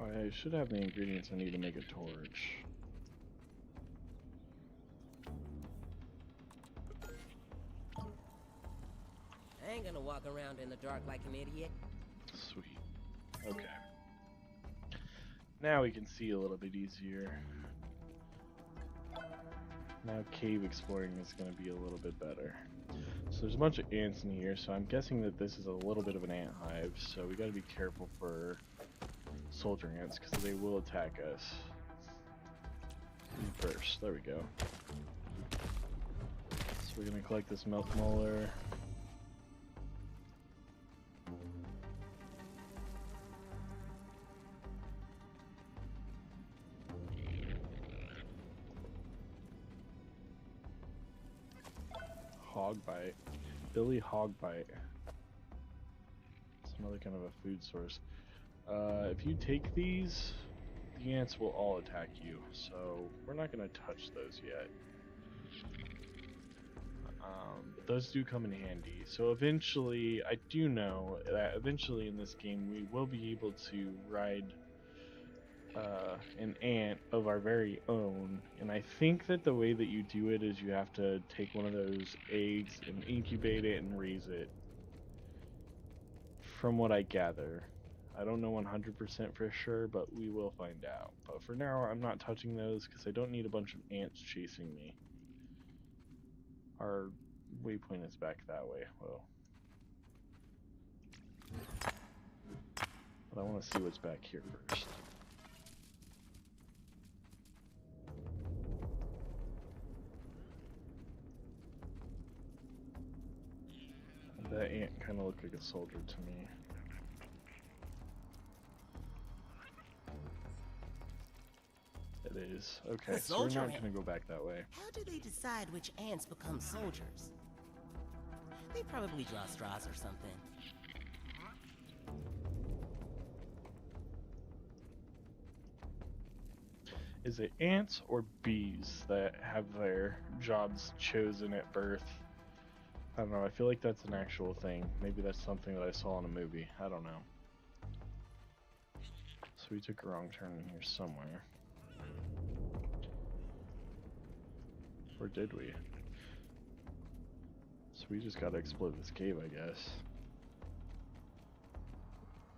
I should have the ingredients I need to make a torch. I ain't gonna walk around in the dark like an idiot. Sweet. Okay. Now we can see a little bit easier. Now cave exploring is going to be a little bit better. So there's a bunch of ants in here, so I'm guessing that this is a little bit of an ant hive, so we got to be careful for soldier ants because they will attack us. First, there we go. So we're going to collect this milk molar. Hogbite. Billy Hogbite. It's another kind of a food source. If you take these, the ants will all attack you, so we're not going to touch those yet. Those do come in handy. So eventually, I do know that eventually in this game we will be able to ride an ant of our very own, and I think that the way that you do it is you have to take one of those eggs and incubate it and raise it, from what I gather. I don't know 100% for sure, but we will find out. But for now, I'm not touching those because I don't need a bunch of ants chasing me. Our waypoint is back that way. Whoa. But I want to see what's back here first. That ant kind of looked like a soldier to me. It is. Okay, so we're not going to go back that way. How do they decide which ants become soldiers? They probably draw straws or something. Is it ants or bees that have their jobs chosen at birth? I don't know, I feel like that's an actual thing. Maybe that's something that I saw in a movie. I don't know. So we took a wrong turn in here somewhere. Or did we? So we just gotta explore this cave, I guess.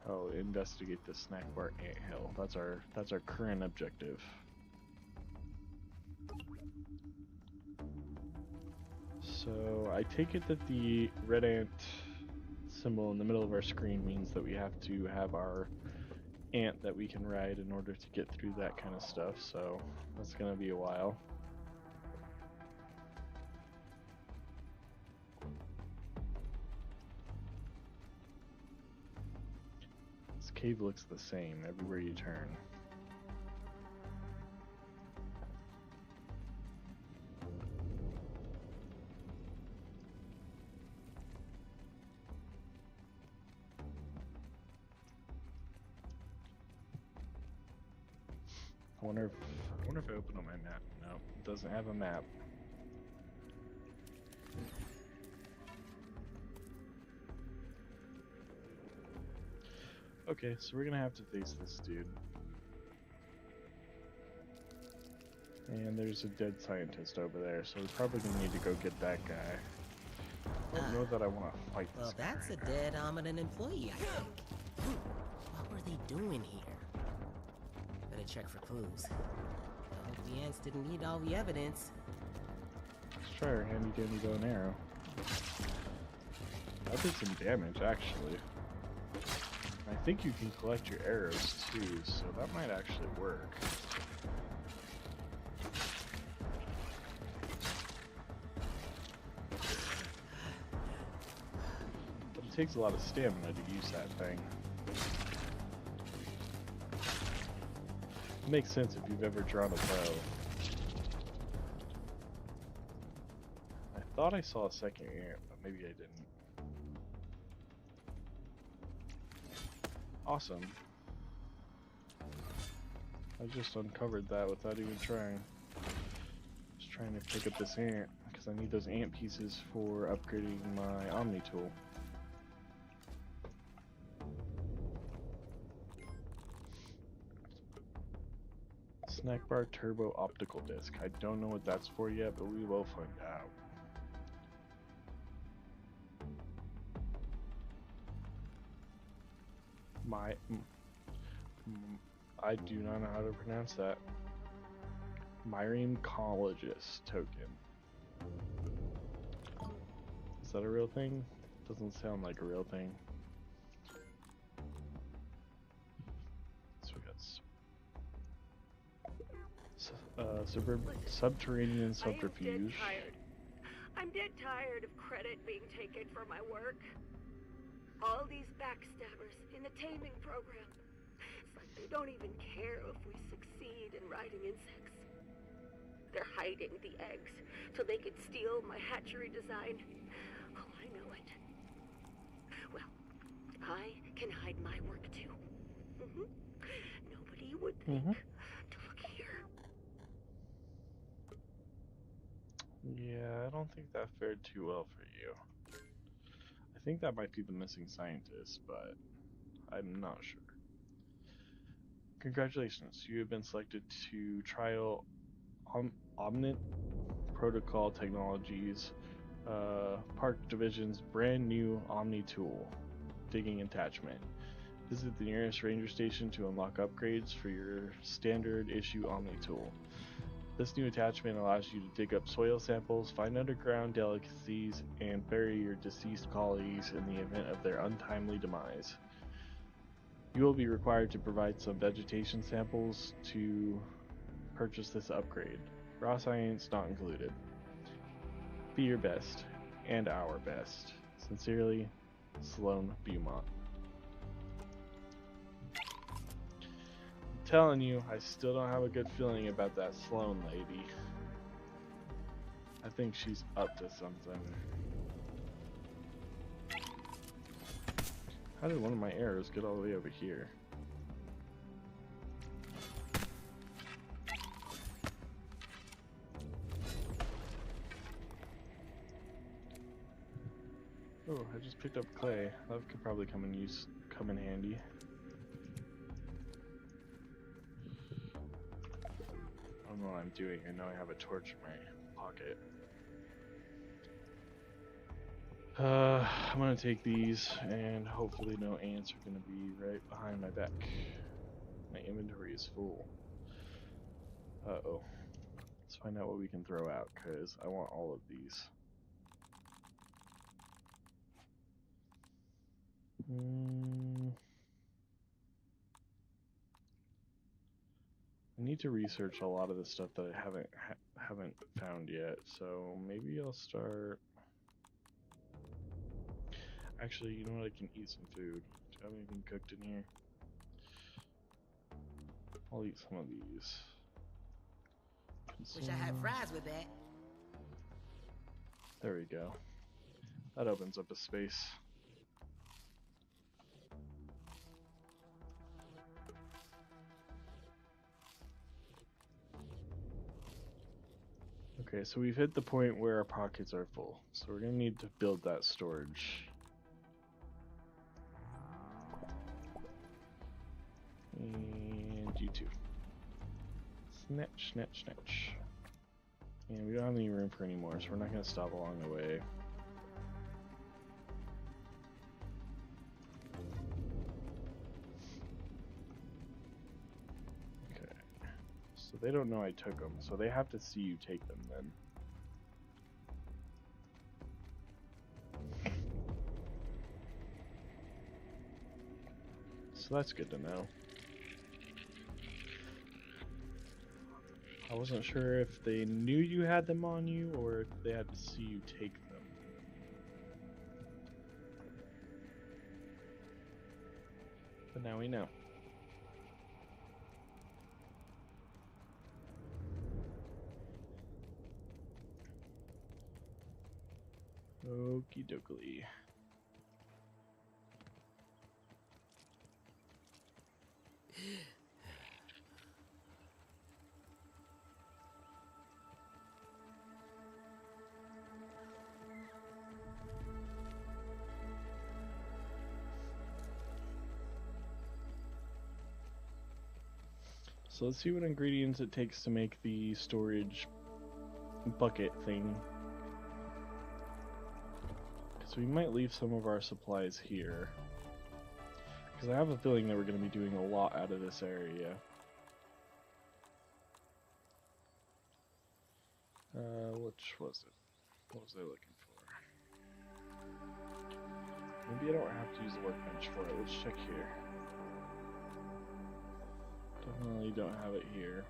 Oh, investigate the snack bar anthill. That's our current objective. So I take it that the red ant symbol in the middle of our screen means that we have to have our ant that we can ride in order to get through that kind of stuff, so that's gonna be a while. This cave looks the same everywhere you turn. I wonder if I open up my map. No, it doesn't have a map. Okay, so we're gonna have to face this dude. And there's a dead scientist over there, so we're probably gonna need to go get that guy. I don't know that I want to fight this guy. Well, that's a dead Omnidan employee, I think. What were they doing here? Better check for clues. I hope the ants didn't need all the evidence. Let's try our handy dandy bow and arrow. That did some damage, actually. I think you can collect your arrows too, so that might actually work. But it takes a lot of stamina to use that thing. It makes sense if you've ever drawn a bow. thought I saw a second ant, but maybe I didn't. Awesome. I just uncovered that without even trying. Just trying to pick up this ant, because I need those ant pieces for upgrading my Omni tool. Snack bar turbo optical disc. I don't know what that's for yet, but we will find out. I do not know how to pronounce that. Myriamcologist token. Is that a real thing? Doesn't sound like a real thing. So we got subterranean subterfuge. I'm dead tired of credit being taken for my work. All these backstabbers in the taming program. It's like they don't even care if we succeed in riding insects. They're hiding the eggs so they could steal my hatchery design. Oh, I know it. Well, I can hide my work too. Nobody would think to look here. Yeah, I don't think that fared too well for you. I think that might be the missing scientist, but I'm not sure. Congratulations, you have been selected to trial Omnit Protocol Technologies Park Division's brand new Omni tool, digging attachment. Visit the nearest ranger station to unlock upgrades for your standard issue Omni tool. This new attachment allows you to dig up soil samples, find underground delicacies, and bury your deceased colleagues in the event of their untimely demise. You will be required to provide some vegetation samples to purchase this upgrade. Raw science not included. Be your best, and our best. Sincerely, Sloan Beaumont. I'm telling you, I still don't have a good feeling about that Sloan lady. I think she's up to something. How did one of my arrows get all the way over here? Oh, I just picked up clay. That could probably come in handy. I don't know what I'm doing. I know I have a torch in my pocket. I'm gonna take these, and hopefully no ants are gonna be right behind my back. My inventory is full. Uh-oh. Let's find out what we can throw out, because I want all of these. I need to research a lot of the stuff that I haven't found yet, so maybe I'll start. Actually, you know what? I can eat some food. Do I have anything cooked in here? I'll eat some of these. Wish I had fries with that. There we go. That opens up a space. Okay, so we've hit the point where our pockets are full, so we're gonna need to build that storage. And you too. Snatch, snatch, snatch. And we don't have any room for any more, so we're not gonna stop along the way. Okay. So they don't know I took them, so they have to see you take them then. So that's good to know. I wasn't sure if they knew you had them on you or if they had to see you take them. But now we know. Okie dokie. So let's see what ingredients it takes to make the storage bucket thing. Because we might leave some of our supplies here. Because I have a feeling that we're going to be doing a lot out of this area. Which was it? What was I looking for? Maybe I don't have to use the workbench for it. Let's check here. Definitely don't have it here.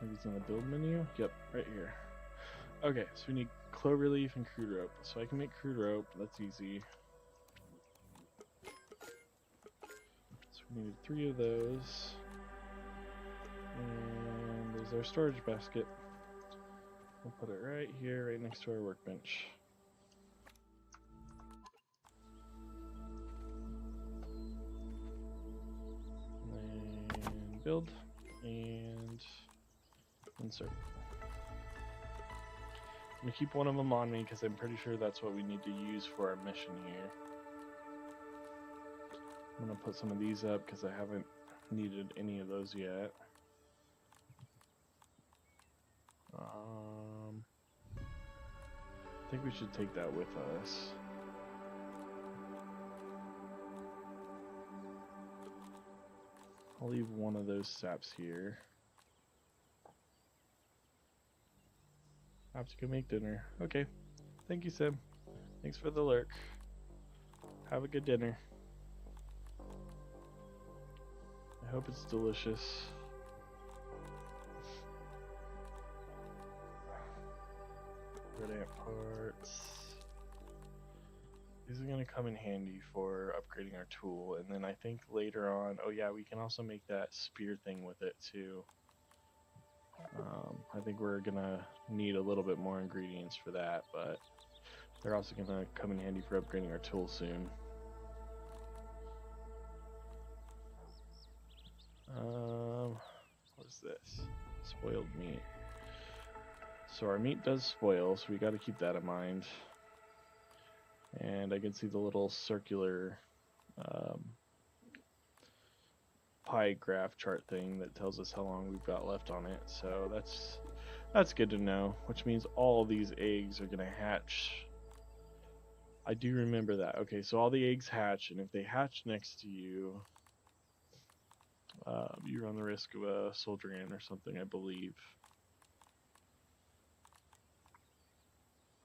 Maybe it's in the build menu? Yep, right here. Okay, so we need clover leaf and crude rope. So I can make crude rope, that's easy. So we need 3 of those. And there's our storage basket. We'll put it right here, right next to our workbench. And build and insert. I'm gonna keep one of them on me because I'm pretty sure that's what we need to use for our mission here. I'm gonna put some of these up because I haven't needed any of those yet. I think we should take that with us. I'll leave one of those saps here. I have to go make dinner. Okay. Thank you, Sim. Thanks for the lurk. Have a good dinner. I hope it's delicious. Red ant parts. These are going to come in handy for upgrading our tool, and then I think later on, oh yeah, we can also make that spear thing with it too. I think we're going to need a little bit more ingredients for that, but they're also going to come in handy for upgrading our tool soon. What is this? Spoiled meat. So our meat does spoil, so we got to keep that in mind. And I can see the little circular pie graph chart thing that tells us how long we've got left on it. So that's good to know, which means all these eggs are going to hatch. I do remember that. Okay, so all the eggs hatch, and if they hatch next to you, you run the risk of a soldier ant or something, I believe.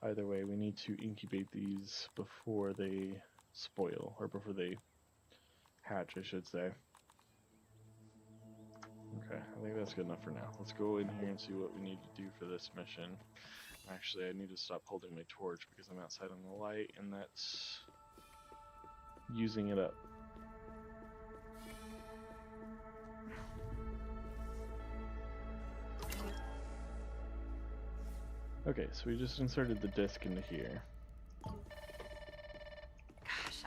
Either way, we need to incubate these before they spoil, or before they hatch, I should say. Okay, I think that's good enough for now. Let's go in here and see what we need to do for this mission. Actually, I need to stop holding my torch because I'm outside on the light, and that's using it up. Okay, so we just inserted the disc into here. Gosh,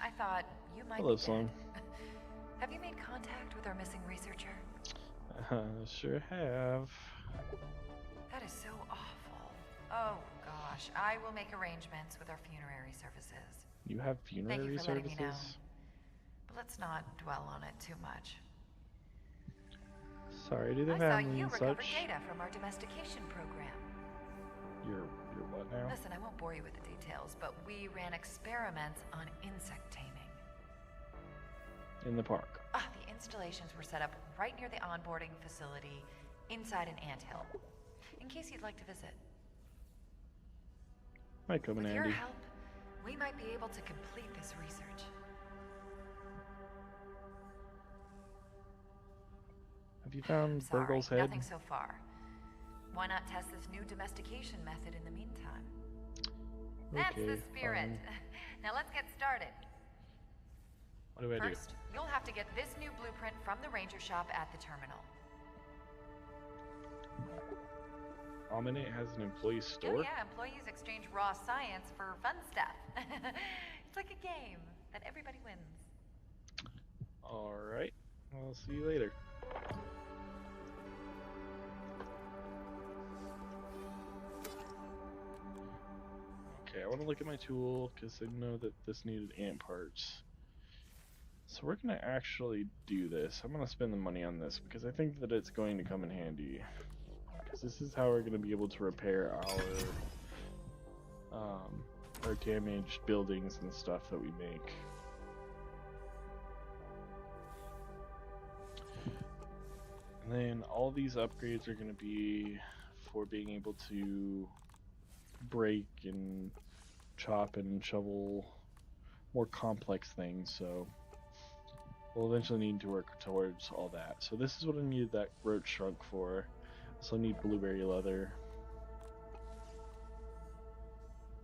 I thought you might Hello, be Sloan. dead. Have you made contact with our missing researcher? Sure have. That is so awful. Oh gosh, I will make arrangements with our funerary services. You have Thank funerary you for letting me know. services? But let's not dwell on it too much. Sorry to the I saw family you and recover such. data from our domestication program. You're what now? Listen, I won't bore you with the details, but we ran experiments on insect taming. In the park. The installations were set up right near the onboarding facility, inside an anthill. In case you'd like to visit. Might come in With your handy. help, we might be able to complete this research. Have you found Sorry, Burgle's head? nothing so far. Why not test this new domestication method in the meantime? That's the Okay, spirit. fine. Now let's get started. What do I do? First, you'll have to get this new blueprint from the ranger shop at the terminal. Ominate has an employee store? Oh yeah, employees exchange raw science for fun stuff. It's like a game that everybody wins. Alright, I'll see you later. Okay, I want to look at my tool because I know that this needed ant parts. So we're going to actually do this. I'm going to spend the money on this because I think that it's going to come in handy. Because this is how we're going to be able to repair our damaged buildings and stuff that we make. And then all these upgrades are going to be for being able to break and chop and shovel more complex things, so we'll eventually need to work towards all that. So this is what I needed that roach shrunk for. So I need blueberry leather.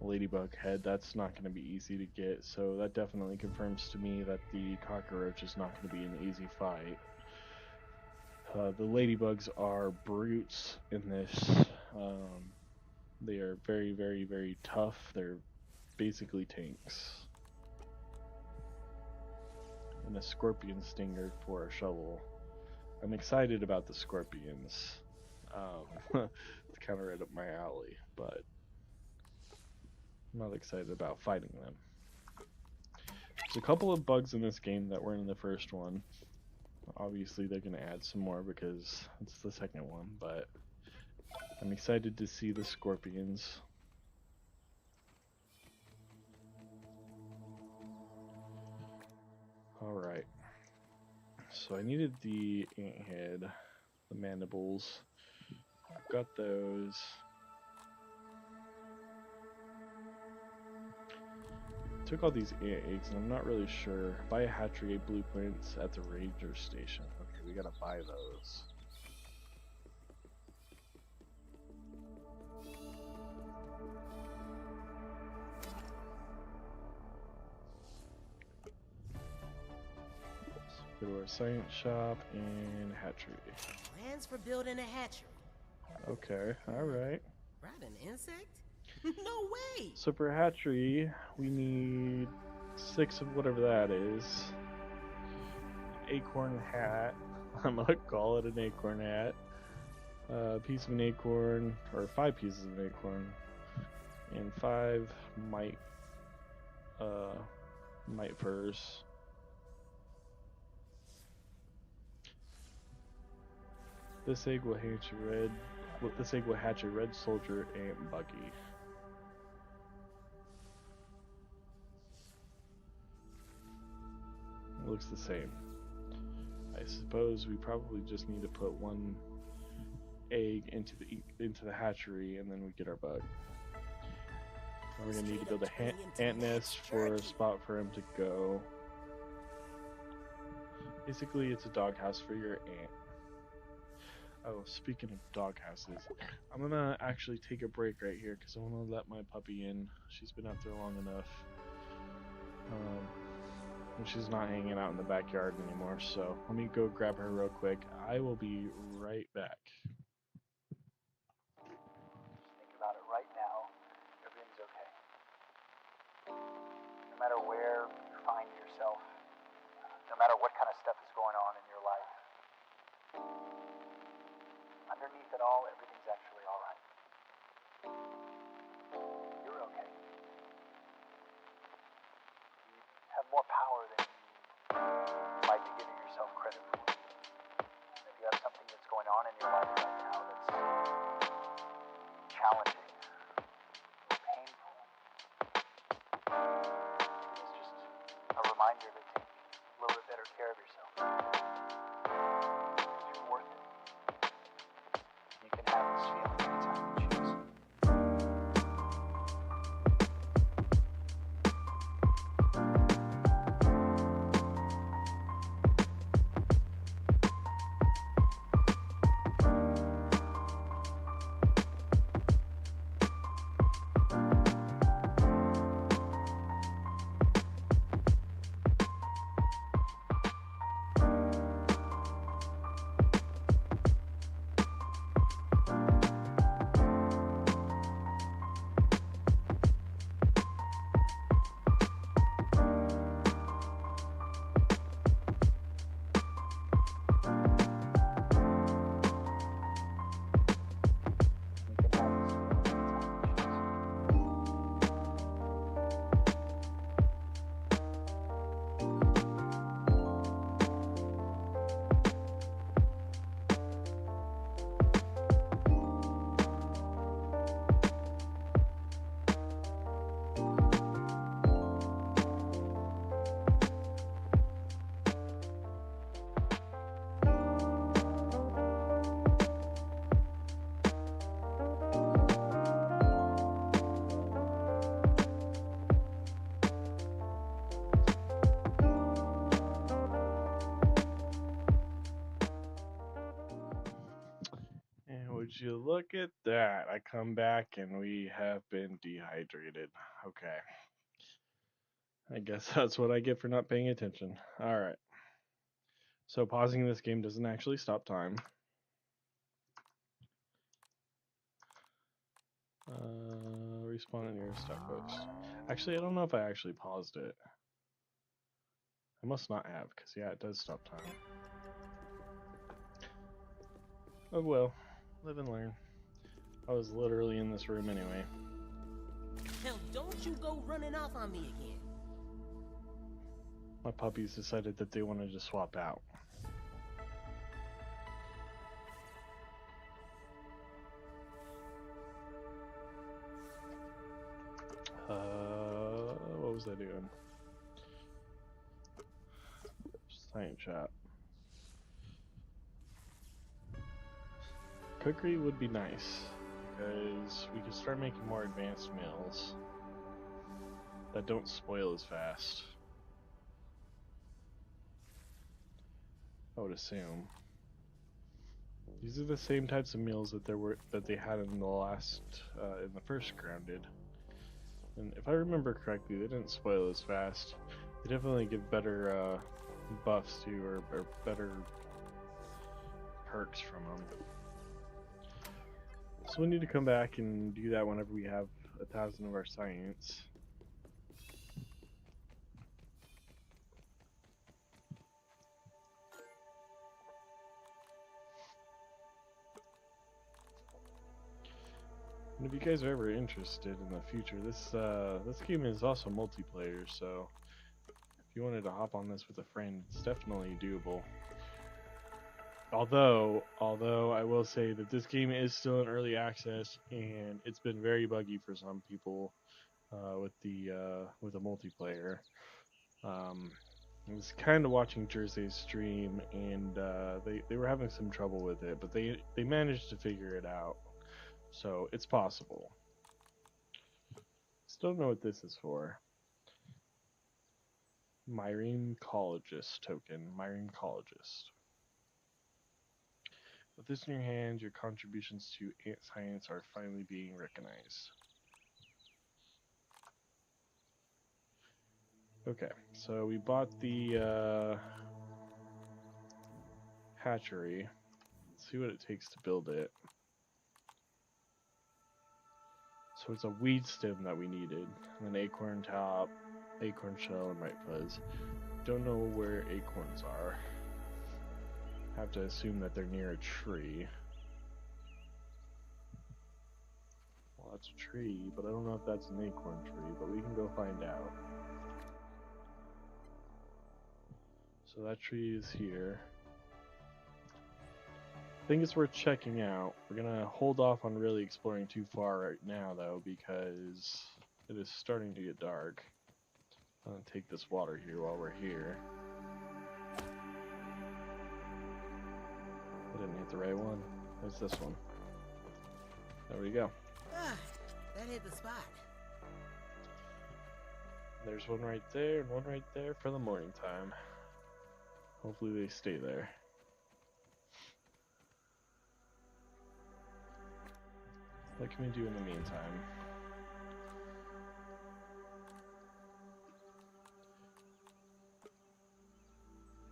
Ladybug head, that's not going to be easy to get, so that definitely confirms to me that the cockroach is not going to be an easy fight. The ladybugs are brutes in this. They are very, very, very tough. They're basically tanks. And a scorpion stinger for a shovel. I'm excited about the scorpions. It's kind of right up my alley, but I'm not excited about fighting them. There's a couple of bugs in this game that weren't in the first one. Obviously they're going to add some more because it's the second one, but I'm excited to see the scorpions. Alright. So I needed the ant head, the mandibles. I've got those. Took all these ant eggs and I'm not really sure. Buy a hatchery blueprints at the ranger station. Okay, we gotta buy those. Go to our science shop and hatchery. Plans for building a hatchery. Okay, alright. Right, an insect? No way! So for hatchery, we need 6 of whatever that is. An acorn hat. I'm gonna call it an acorn hat. A piece of an acorn, or 5 pieces of an acorn. And 5 mite furs. This egg will hatch a red soldier ant buggy. It looks the same. I suppose we probably just need to put 1 egg into the hatchery and then we get our bug. And we're gonna need to build a ant nest for a spot for him to go. Basically, it's a doghouse for your ant. Oh, speaking of doghouses, I'm gonna actually take a break right here because I want to let my puppy in. She's been out there long enough. And she's not hanging out in the backyard anymore, so let me go grab her real quick. I will be right back. Just think about it right now. Everything's okay. No matter where you find yourself, no matter what kind of stuff is going on in your life, underneath it all, everything's actually alright. You're okay. You have more power than you might be giving yourself credit for. And if you have something that's going on in your life right now that's challenging, painful, it's just a reminder to take a little bit better care of yourself. Because you're worth it. You can have this feeling anytime you choose. you look at that? I come back and we have been dehydrated. Okay. I guess that's what I get for not paying attention. Alright. So pausing this game doesn't actually stop time. Respawn in your stop post. Actually, I don't know if I actually paused it. I must not have, because yeah, it does stop time. Oh well, live and learn. I was literally in this room anyway. Hell, don't you go running off on me again. My puppies decided that they wanted to swap out. What was I doing? Science chat. Cookery would be nice, because we could start making more advanced meals that don't spoil as fast. I would assume. These are the same types of meals that they had in the first Grounded. And if I remember correctly, they didn't spoil as fast. They definitely give better buffs to, or better perks from them. So we need to come back and do that whenever we have 1,000 of our science. And if you guys are ever interested in the future, this game is also multiplayer, so if you wanted to hop on this with a friend, it's definitely doable. Although I will say that this game is still in early access, and it's been very buggy for some people with the multiplayer. I was kind of watching Jersey's stream, and they were having some trouble with it, but they managed to figure it out. So it's possible. Still don't know what this is for. Myrincologist token. Myrincologist. With this in your hands, your contributions to ant science are finally being recognized. Okay, so we bought the hatchery. Let's see what it takes to build it. So it's a weed stem that we needed, and an acorn top, acorn shell, and white fuzz. Don't know where acorns are. Have to assume that they're near a tree. Well, that's a tree, but I don't know if that's an acorn tree, but we can go find out. So that tree is here. I think it's worth checking out. We're gonna hold off on really exploring too far right now, though, because it is starting to get dark. I'm gonna take this water here while we're here. I didn't hit the right one. It's this one. There we go. Ah, that hit the spot. There's one right there and one right there for the morning time. Hopefully they stay there. What can we do in the meantime?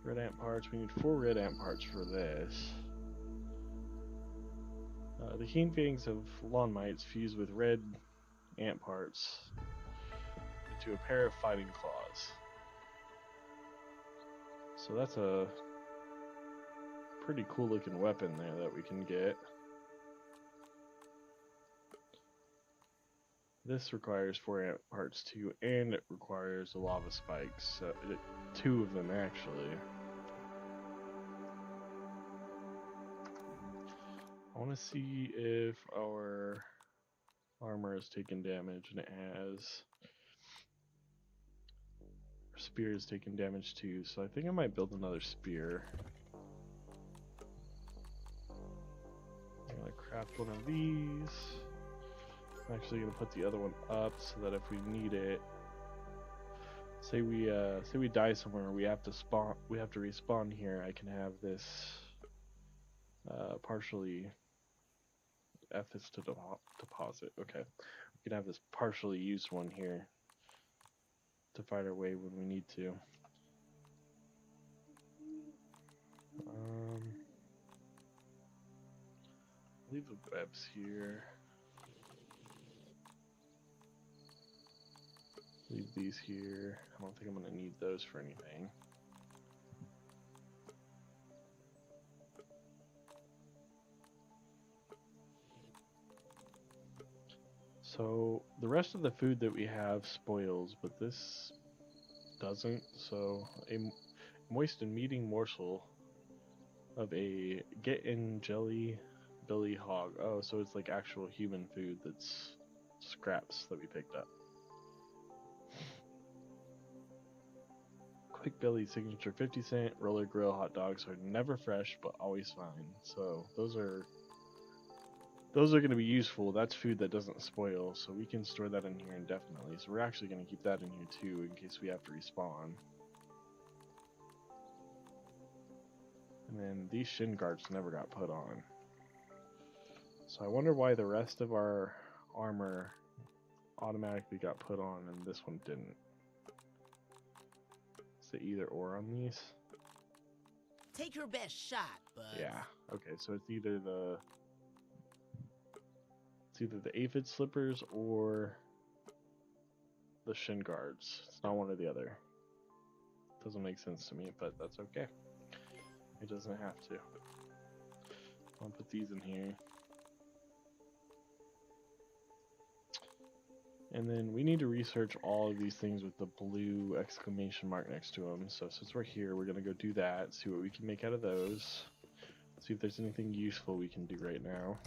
Red ant parts. We need 4 red ant parts for this. The keen fangs of lawn mites fuse with red ant parts into a pair of fighting claws. So that's a pretty cool looking weapon there that we can get. This requires 4 ant parts too, and it requires a lava spike, so 2 of them actually. I want to see if our armor has taken damage, and it has. Our spear has taken damage too, so I think I might build another spear. I'm gonna craft one of these. I'm actually gonna put the other one up so that if we need it, say we die somewhere, we have to respawn here. I can have this partially F is to deposit. Okay. We can have this partially used one here to fight our way when we need to. Leave the webs here. Leave these here. I don't think I'm going to need those for anything. So the rest of the food that we have spoils, but this doesn't. So a moist and meaty morsel of a get-in jelly billy hog. Oh, so it's like actual human food that's scraps that we picked up. Quick Billy signature 50-cent roller grill hot dogs are never fresh but always fine. So those are going to be useful. That's food that doesn't spoil, so we can store that in here indefinitely. So we're actually going to keep that in here too in case we have to respawn. And then these shin guards never got put on. So I wonder why the rest of our armor automatically got put on and this one didn't. Is it either or on these? Take your best shot, bud. Yeah. Okay, so it's either the aphid slippers or the shin guards. It's not one or the other. Doesn't make sense to me, but that's okay. It doesn't have to. I'll put these in here. And then we need to research all of these things with the blue exclamation mark next to them. So since we're here, we're going to go do that, see what we can make out of those. See if there's anything useful we can do right now.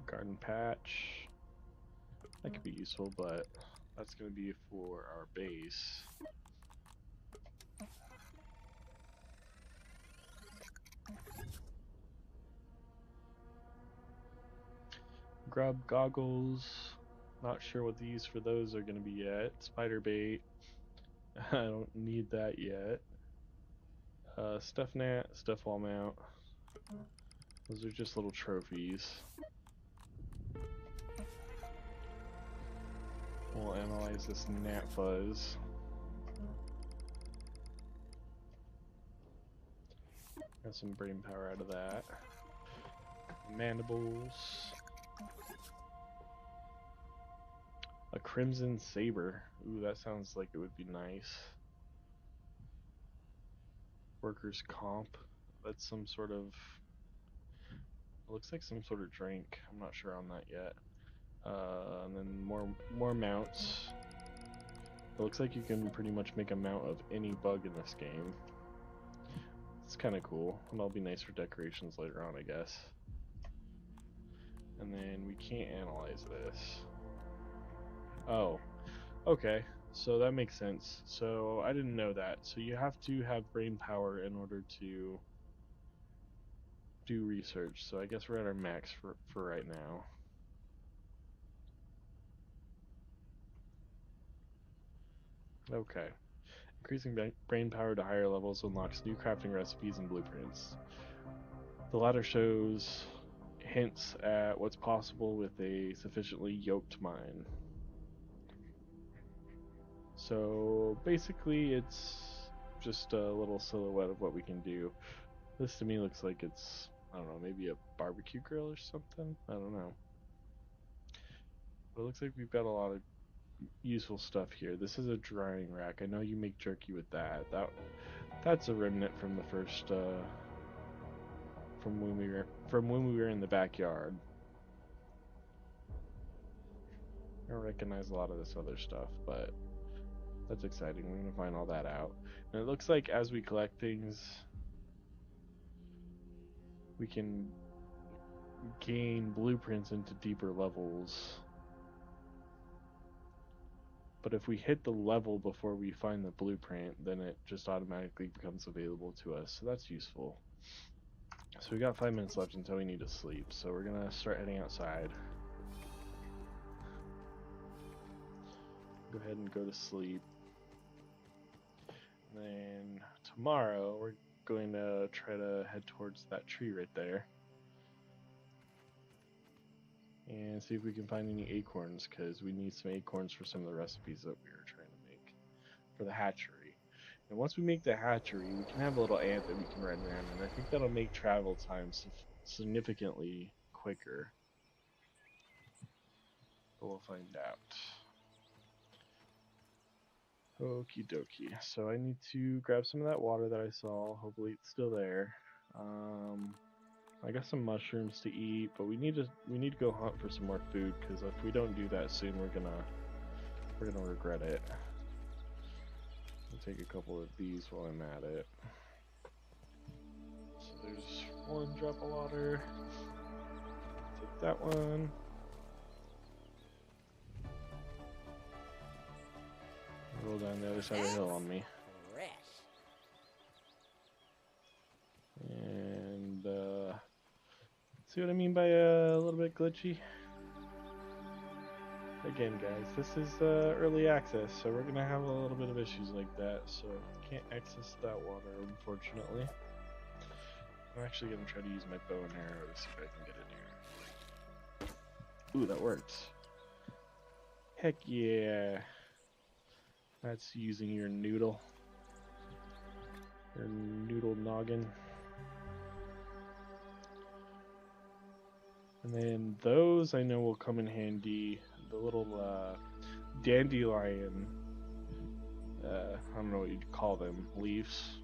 Garden patch. That could be useful, but that's going to be for our base. Grub goggles. Not sure what the use for those are going to be yet. Spider bait. I don't need that yet. Stuff gnat, stuff wall mount. Those are just little trophies. We'll analyze this gnat fuzz. Got some brain power out of that. Mandibles. A crimson saber. Ooh, that sounds like it would be nice. Workers' comp. That's some sort of... It looks like some sort of drink. I'm not sure on that yet. And then more mounts. It looks like you can pretty much make a mount of any bug in this game. It's kind of cool, and that'll be nice for decorations later on, I guess. And then we can't analyze this. Oh, okay, so that makes sense. So I didn't know that. So you have to have brain power in order to do research. So I guess we're at our max for right now. Okay. Increasing brain power to higher levels unlocks new crafting recipes and blueprints. The latter shows hints at what's possible with a sufficiently yoked mind. So basically it's just a little silhouette of what we can do. This to me looks like it's, I don't know, maybe a barbecue grill or something? I don't know. But it looks like we've got a lot of useful stuff here. This is a drying rack. I know you make jerky with that. That's a remnant from the first from when we were in the backyard. I don't recognize a lot of this other stuff, but that's exciting. We're gonna find all that out. And it looks like as we collect things, we can gain blueprints into deeper levels. But if we hit the level before we find the blueprint, then it just automatically becomes available to us. So that's useful. So we got 5 minutes left until we need to sleep. So we're gonna start heading outside. Go ahead and go to sleep. And then tomorrow we're going to try to head towards that tree right there and see if we can find any acorns, because we need some acorns for some of the recipes that we were trying to make for the hatchery. And once we make the hatchery, we can have a little ant that we can ride around, and I think that'll make travel time significantly quicker. But we'll find out. Okie dokie. So I need to grab some of that water that I saw. Hopefully it's still there. I got some mushrooms to eat, but we need to go hunt for some more food, because if we don't do that soon, we're gonna regret it. I'll take a couple of these while I'm at it. So there's one drop of water. Take that one. Roll down the other side of the hill on me. Fresh. And see what I mean by a little bit glitchy? Again, guys, this is early access, so we're gonna have a little bit of issues like that, so can't access that water, unfortunately. I'm actually gonna try to use my bow and arrow to see if I can get in here. Ooh, that works. Heck yeah. That's using your noodle. Your noodle noggin. And then those I know will come in handy. The little dandelion, I don't know what you'd call them, leaves.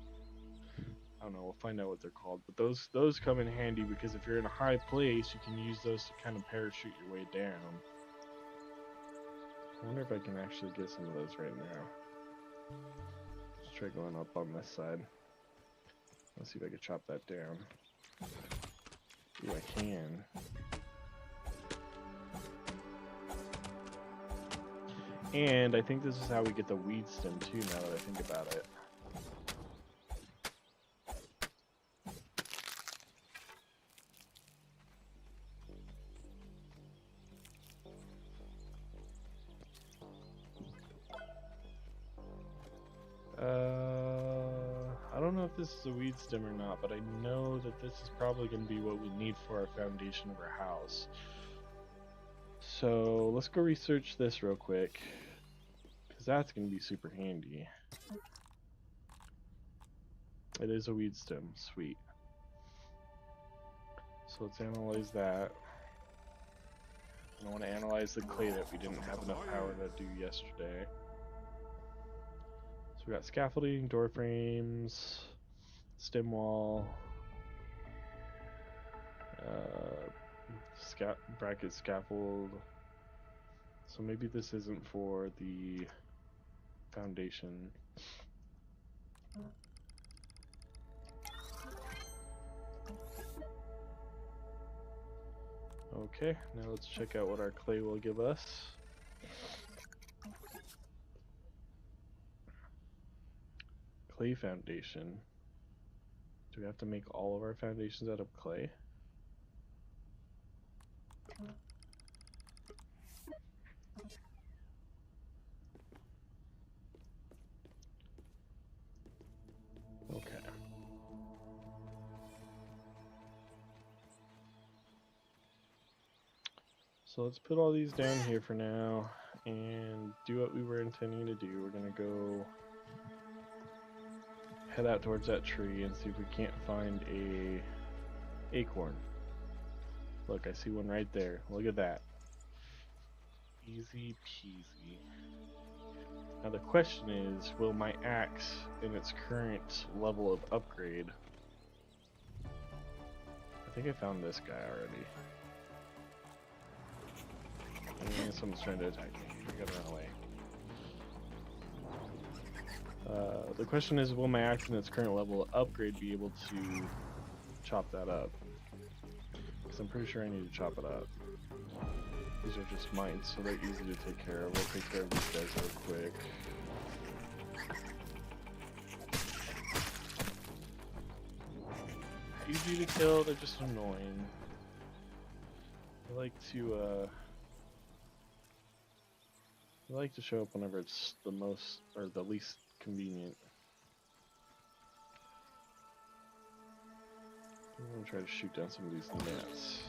I don't know, we'll find out what they're called. But those come in handy because if you're in a high place, you can use those to kind of parachute your way down. I wonder if I can actually get some of those right now. Let's try going up on this side. Let's see if I can chop that down. Ooh, I can. And I think this is how we get the weed stem too, now that I think about it. I don't know if this is a weed stem or not, but I know that this is probably going to be what we need for our foundation of our house. So let's go research this real quick, because that's going to be super handy. It is a weed stem, sweet. So let's analyze that. I want to analyze the clay that we didn't have enough power to do yesterday. So we got scaffolding, door frames, stem wall, bracket scaffold. So maybe this isn't for the foundation. Okay, now let's check out what our clay will give us. Clay foundation. Do we have to make all of our foundations out of clay? Okay. So let's put all these down here for now and do what we were intending to do. We're gonna go head out towards that tree and see if we can't find a acorn. Look, I see one right there. Look at that. Easy peasy. Now the question is, will my axe in its current level of upgrade... I think I found this guy already. And someone's trying to attack me. I gotta run away. The question is, will my axe in its current level of upgrade be able to chop that up? Because I'm pretty sure I need to chop it up. These are just mines, so they're easy to take care of. We'll take care of these guys real quick. Easy to kill, they're just annoying. I like to show up whenever it's the most, or the least convenient. gonna try to shoot down some of these nets.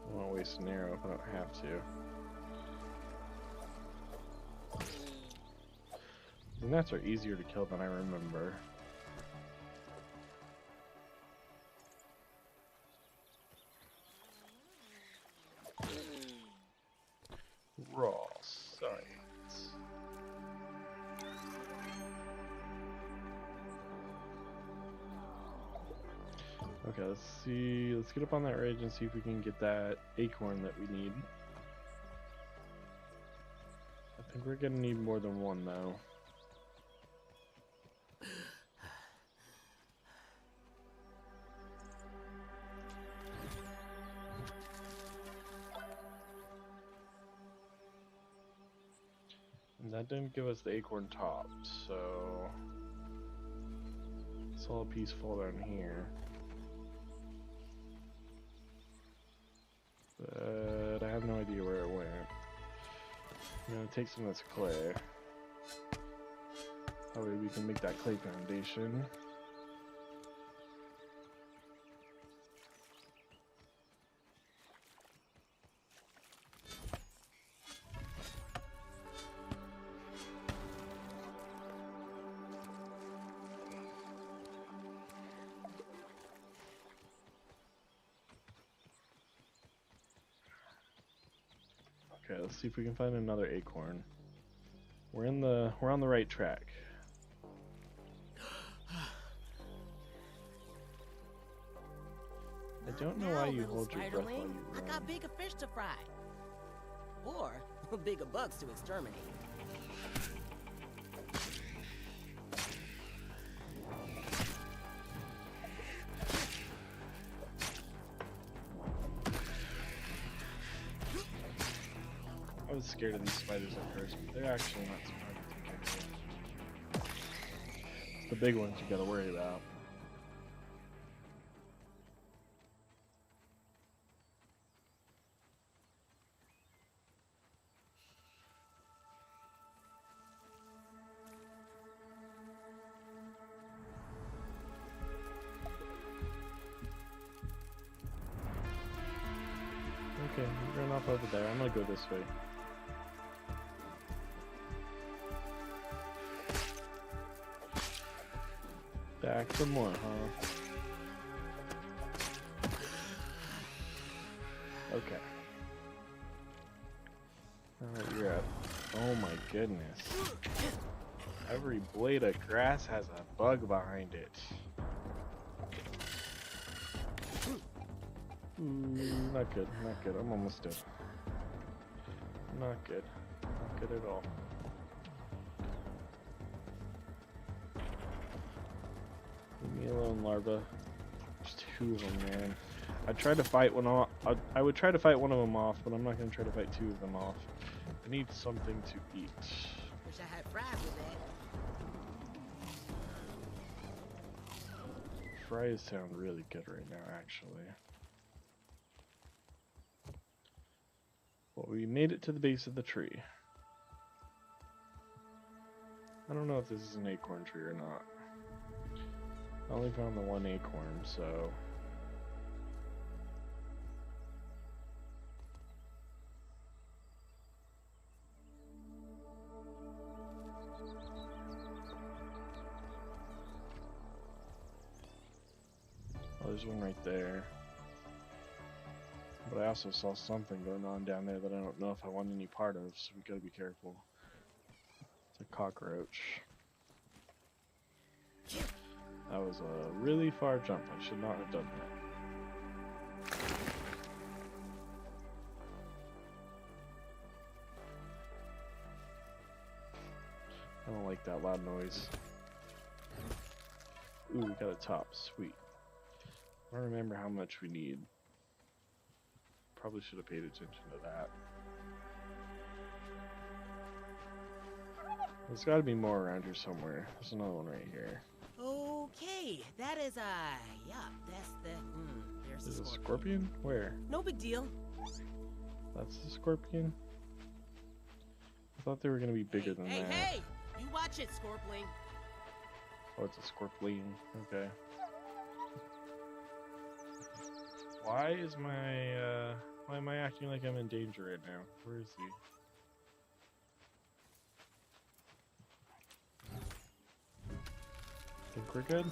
I don't want to waste an arrow if I don't have to. The nets are easier to kill than I remember. Raw science. Okay, let's see. Let's get up on that ridge and see if we can get that acorn that we need. I think we're gonna need more than one though. And that didn't give us the acorn top, so it's all a piece fall down here. But I have no idea where it went. I'm gonna take some of this clay. That way we can make that clay foundation. Okay, let's see if we can find another acorn. We're on the right track. I don't know why you hold your breath while you run. I got bigger fish to fry. Or bigger bugs to exterminate. I was scared of these spiders at first, but they're actually not so hard to take care of. It's the big ones you gotta worry about. Okay, we're going off over there. I'm gonna go this way. Back for more, huh? Okay. Alright, you're up. Oh my goodness. Every blade of grass has a bug behind it. Not good, not good. I'm almost dead. Not good. Not good at all. Leave me alone, larva. There's two of them, man. I tried to fight one off. I would try to fight one of them off, but I'm not going to try to fight two of them off. I need something to eat. Wish I had fries with that. Fries sound really good right now, actually. Well, we made it to the base of the tree. I don't know if this is an acorn tree or not. I only found the one acorn, so... Oh, there's one right there. But I also saw something going on down there that I don't know if I want any part of, so we gotta be careful. It's a cockroach. That was a really far jump. I should not have done that. I don't like that loud noise. Ooh, we got a top. Sweet. I don't remember how much we need. Probably should have paid attention to that. There's got to be more around here somewhere. There's another one right here. Okay, that is yeah, that's the there's Is a a scorpion. scorpion? Where? No big deal. That's the scorpion? thought they were gonna be bigger than Hey, that. hey! You watch it, Scorpling. Oh, it's a scorpion. Okay. Why is my why am I acting like I'm in danger right now? Where is he? Think we're good?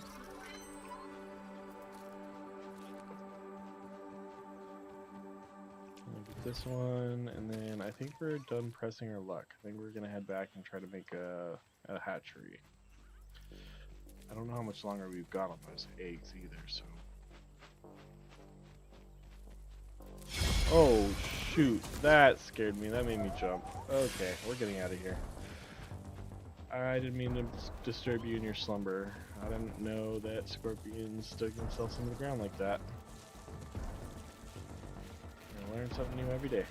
Get this one, and then I think we're done pressing our luck. I think we're gonna head back and try to make a hatchery. I don't know how much longer we've got on those eggs either, so. Oh shoot, that scared me. That made me jump. Okay, we're getting out of here. I didn't mean to disturb you in your slumber. I didn't know that scorpions dug themselves into the ground like that. I learn something new every day.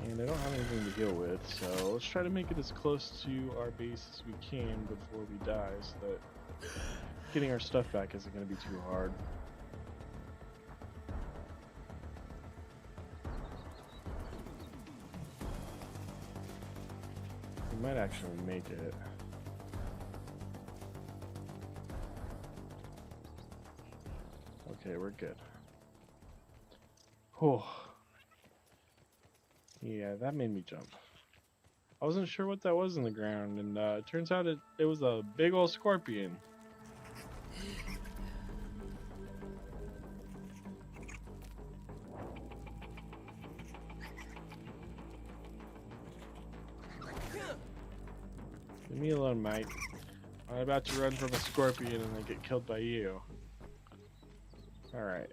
And I don't have anything to heal with, so let's try to make it as close to our base as we can before we die, so that getting our stuff back isn't going to be too hard. We might actually make it. Okay, we're good. Oh. Yeah, that made me jump. I wasn't sure what that was in the ground, and it turns out it was a big old scorpion. Leave me alone, mate. I'm about to run from a scorpion and then get killed by you. Alright.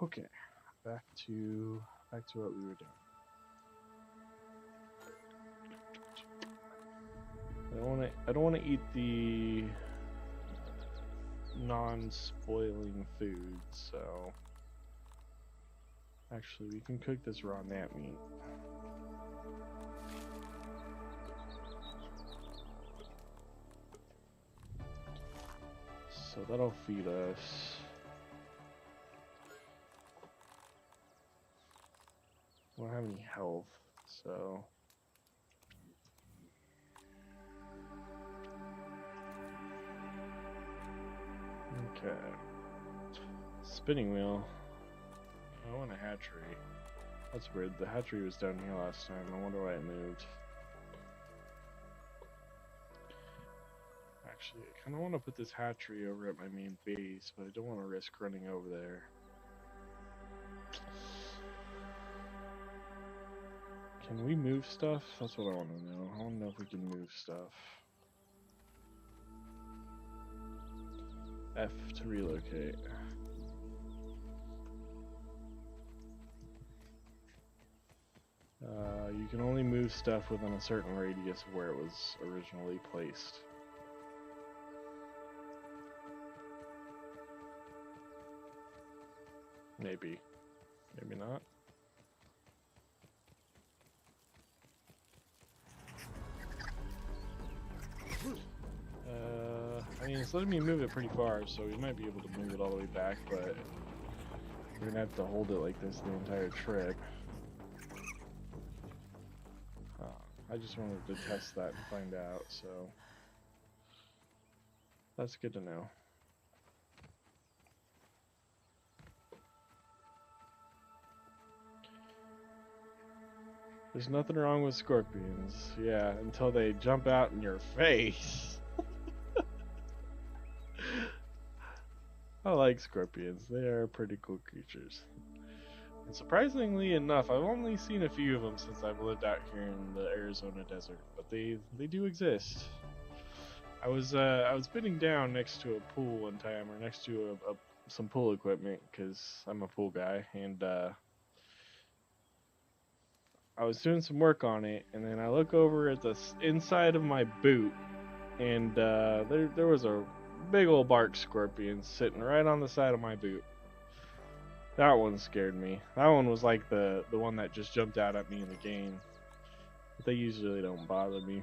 Okay. Back to what we were doing. I don't wanna eat the non-spoiling food, so actually we can cook this raw gnat meat. So that'll feed us. I don't have any health, so okay. Spinning wheel. I want a hatchery. That's weird. The hatchery was down here last time. I wonder why it moved. Actually, I kind of want to put this hatchery over at my main base, but I don't want to risk running over there. Can we move stuff? That's what I want to know. I want to know if we can move stuff. F to relocate. You can only move stuff within a certain radius of where it was originally placed. Maybe. Maybe not. I mean, it's letting me move it pretty far, so we might be able to move it all the way back, but we're gonna have to hold it like this the entire trip. I just wanted to test that and find out, so that's good to know. There's nothing wrong with scorpions, yeah, until they jump out in your face. I like scorpions, they are pretty cool creatures. And surprisingly enough, I've only seen a few of them since I've lived out here in the Arizona desert, but they do exist. I was bidding down next to a pool one time, or next to some pool equipment, because I'm a pool guy, and I was doing some work on it, and then I look over at the inside of my boot, and there was a big old bark scorpion sitting right on the side of my boot. That one scared me. That one was like the one that just jumped out at me in the game. But they usually don't bother me.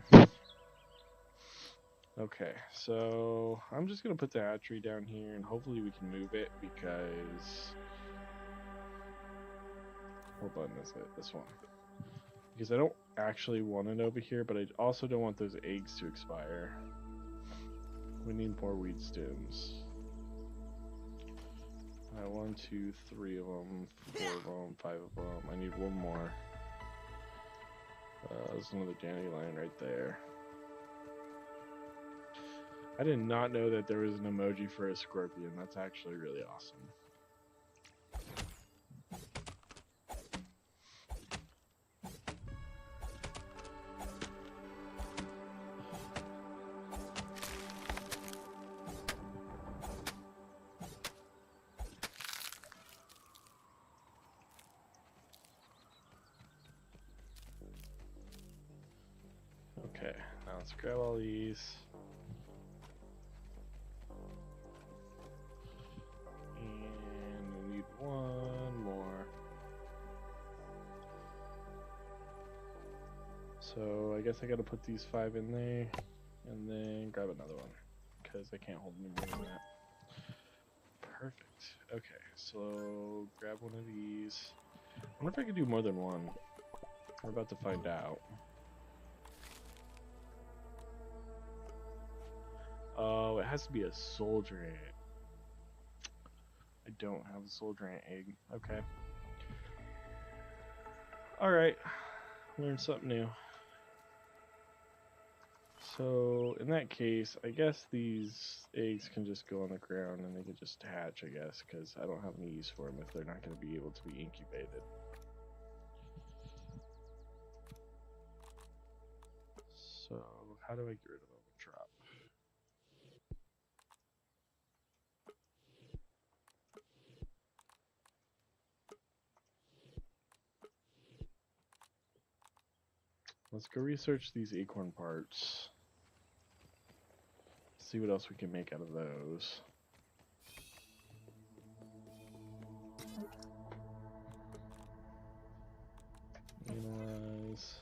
Okay, so I'm just gonna put the hatchery down here, and hopefully we can move it because. What button is it? This one. Because I don't actually want it over here, but I also don't want those eggs to expire. We need more weed stems. Alright, 1, 2, 3 of them, 4 of them, 5 of them. I need one more. There's another dandelion right there. I did not know that there was an emoji for a scorpion. That's actually really awesome. Okay, now let's grab all these. And we need one more. So I guess I gotta put these 5 in there and then grab another one because I can't hold any more than that. Perfect. Okay, so grab one of these. I wonder if I could do more than one. We're about to find out. Oh, it has to be a soldier ant. I don't have a soldier ant egg. Okay. Alright. Learned something new. So, in that case, I guess these eggs can just go on the ground and they can just hatch, I guess, because I don't have any use for them if they're not going to be able to be incubated. So, how do I get rid of a drop? Let's go research these acorn parts. See what else we can make out of those. Analyze.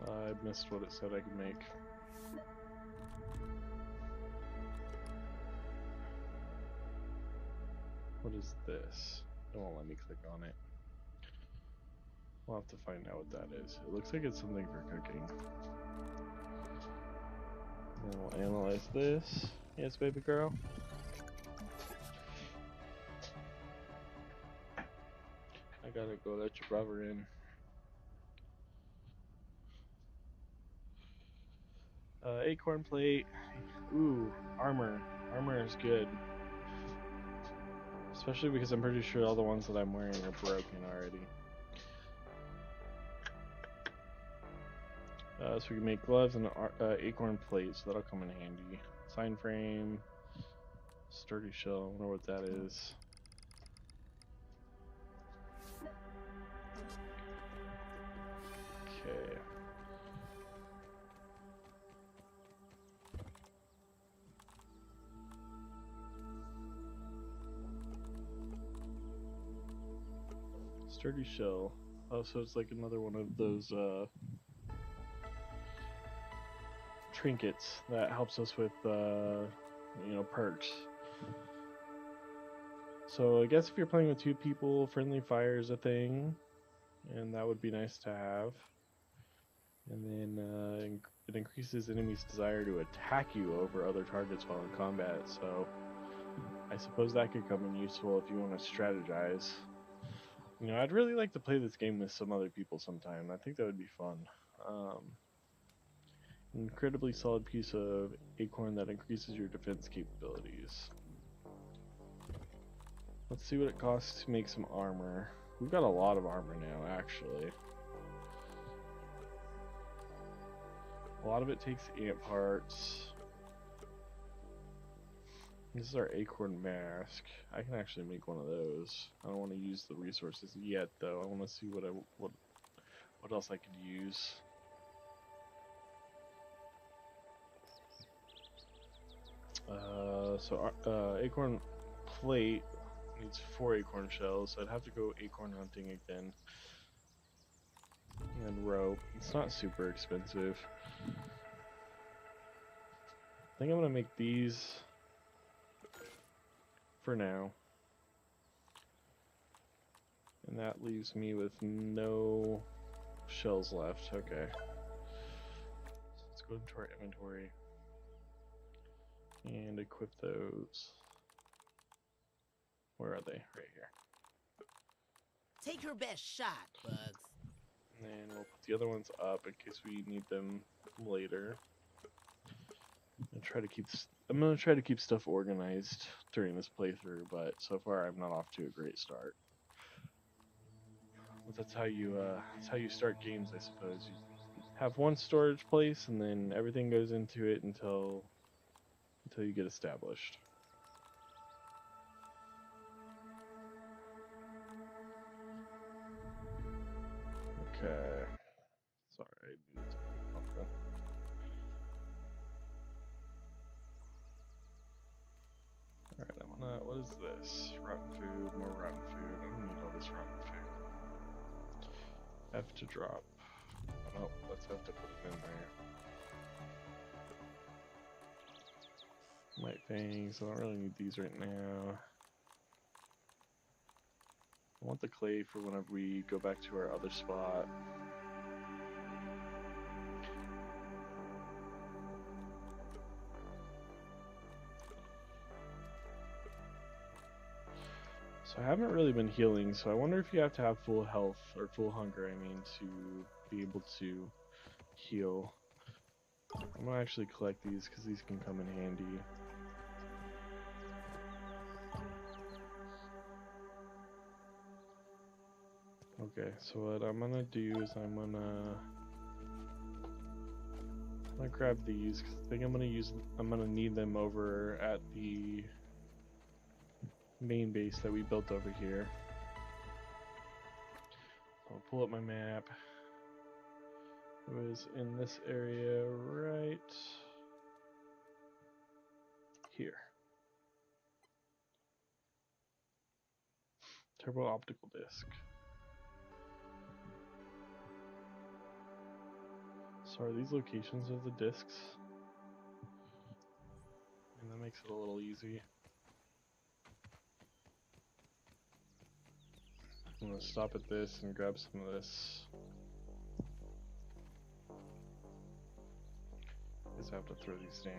I missed what it said I could make. What is this? It won't let me click on it. We'll have to find out what that is. It looks like it's something for cooking. And we'll analyze this. Yes, baby girl. I gotta go let your brother in. Acorn plate. Ooh, armor. Armor is good. Especially because I'm pretty sure all the ones that I'm wearing are broken already. So we can make gloves and acorn plate, so that'll come in handy. Sign frame. Sturdy shell. I wonder what that is. Okay. Sturdy shell. Oh, so it's like another one of those trinkets that helps us with perks. So I guess if you're playing with 2 people, friendly fire is a thing, and that would be nice to have. And then it increases enemies' desire to attack you over other targets while in combat, so I suppose that could come in useful if you want to strategize. You know, I'd really like to play this game with some other people sometime. I think that would be fun. Incredibly solid piece of acorn that increases your defense capabilities. Let's see what it costs to make some armor. We've got a lot of armor now, actually. A lot of it takes ant parts. This is our acorn mask. I can actually make one of those. I don't want to use the resources yet, though. I want to see what else I could use. Acorn plate needs 4 acorn shells, so I'd have to go acorn hunting again. And rope. It's not super expensive. I think I'm gonna make these for now. And that leaves me with no shells left. Okay. So let's go into our inventory and equip those. Where are they? Right here. Take her best shot, Bugs. And then we'll put the other ones up in case we need them later. I'm gonna try to keep stuff organized during this playthrough, but so far I'm not off to a great start. But that's how you start games, I suppose. You have one storage place, and then everything goes into it until you get established. Okay. Sorry, I needed something. Alright, I'm gonna. What is this? Rotten food, more rotten food. I don't need all this rotten food. F to drop. Oh, let's have to put them in there. Light fangs. I don't really need these right now. I want the clay for whenever we go back to our other spot. So I haven't really been healing, so I wonder if you have to have full health, or full hunger, I mean, to be able to heal. I'm gonna actually collect these, because these can come in handy. Okay, so what I'm gonna do is I'm gonna grab these, because I think I'm gonna need them over at the main base that we built over here. So I'll pull up my map. It was in this area right here. Turbo optical disc. So are these locations of the discs? And that makes it a little easy. I'm gonna stop at this and grab some of this. Guess I have to throw these down.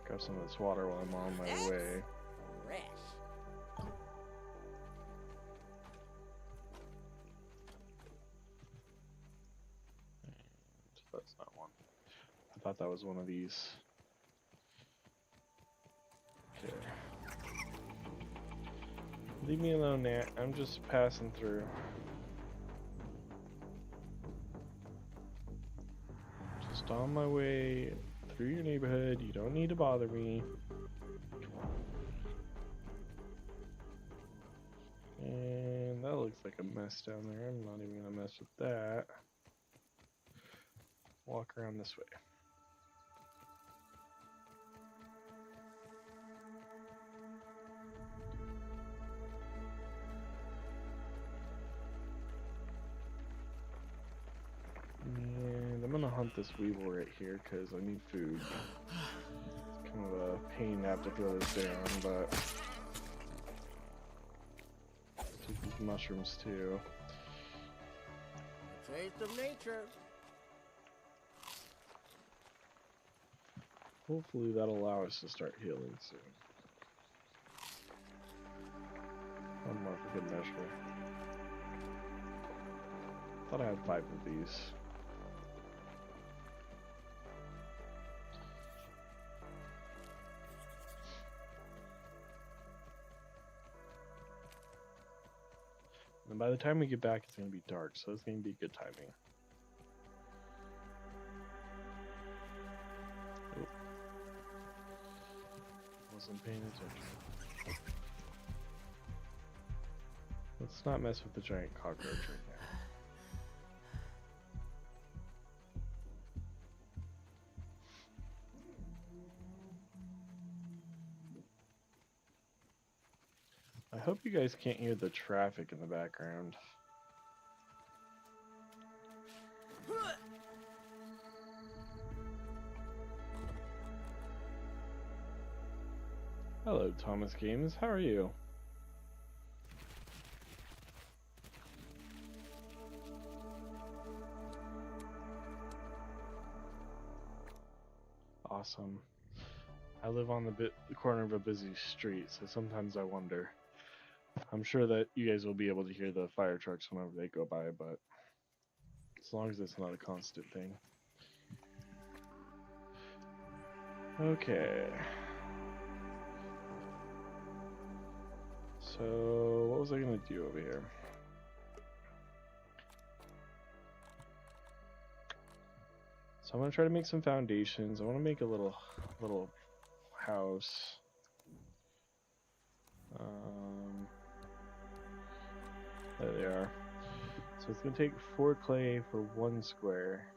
Grab some of this water while I'm on my way. Fresh. And that's not one. I thought that was one of these. Okay. Leave me alone, Nat. I'm just passing through. Just on my way through your neighborhood. You don't need to bother me. And that looks like a mess down there. I'm not even gonna mess with that. Walk around this way. And I'm gonna hunt this weevil right here because I need food. It's kind of a pain to have to throw this down, but take these mushrooms too. A taste of nature. Hopefully that'll allow us to start healing soon. One more for good measure. Thought I had 5 of these. And by the time we get back, it's going to be dark, so it's going to be good timing. Oh. Wasn't paying attention. Let's not mess with the giant cockroach right now. I hope you guys can't hear the traffic in the background. Hello, Thomas Games. How are you? Awesome. I live on the corner of a busy street, so sometimes I wonder. I'm sure that you guys will be able to hear the fire trucks whenever they go by, but as long as it's not a constant thing. Okay. So, what was I gonna do over here? So I'm gonna try to make some foundations. I want to make a little house. There they are. So it's gonna take 4 clay for 1 square.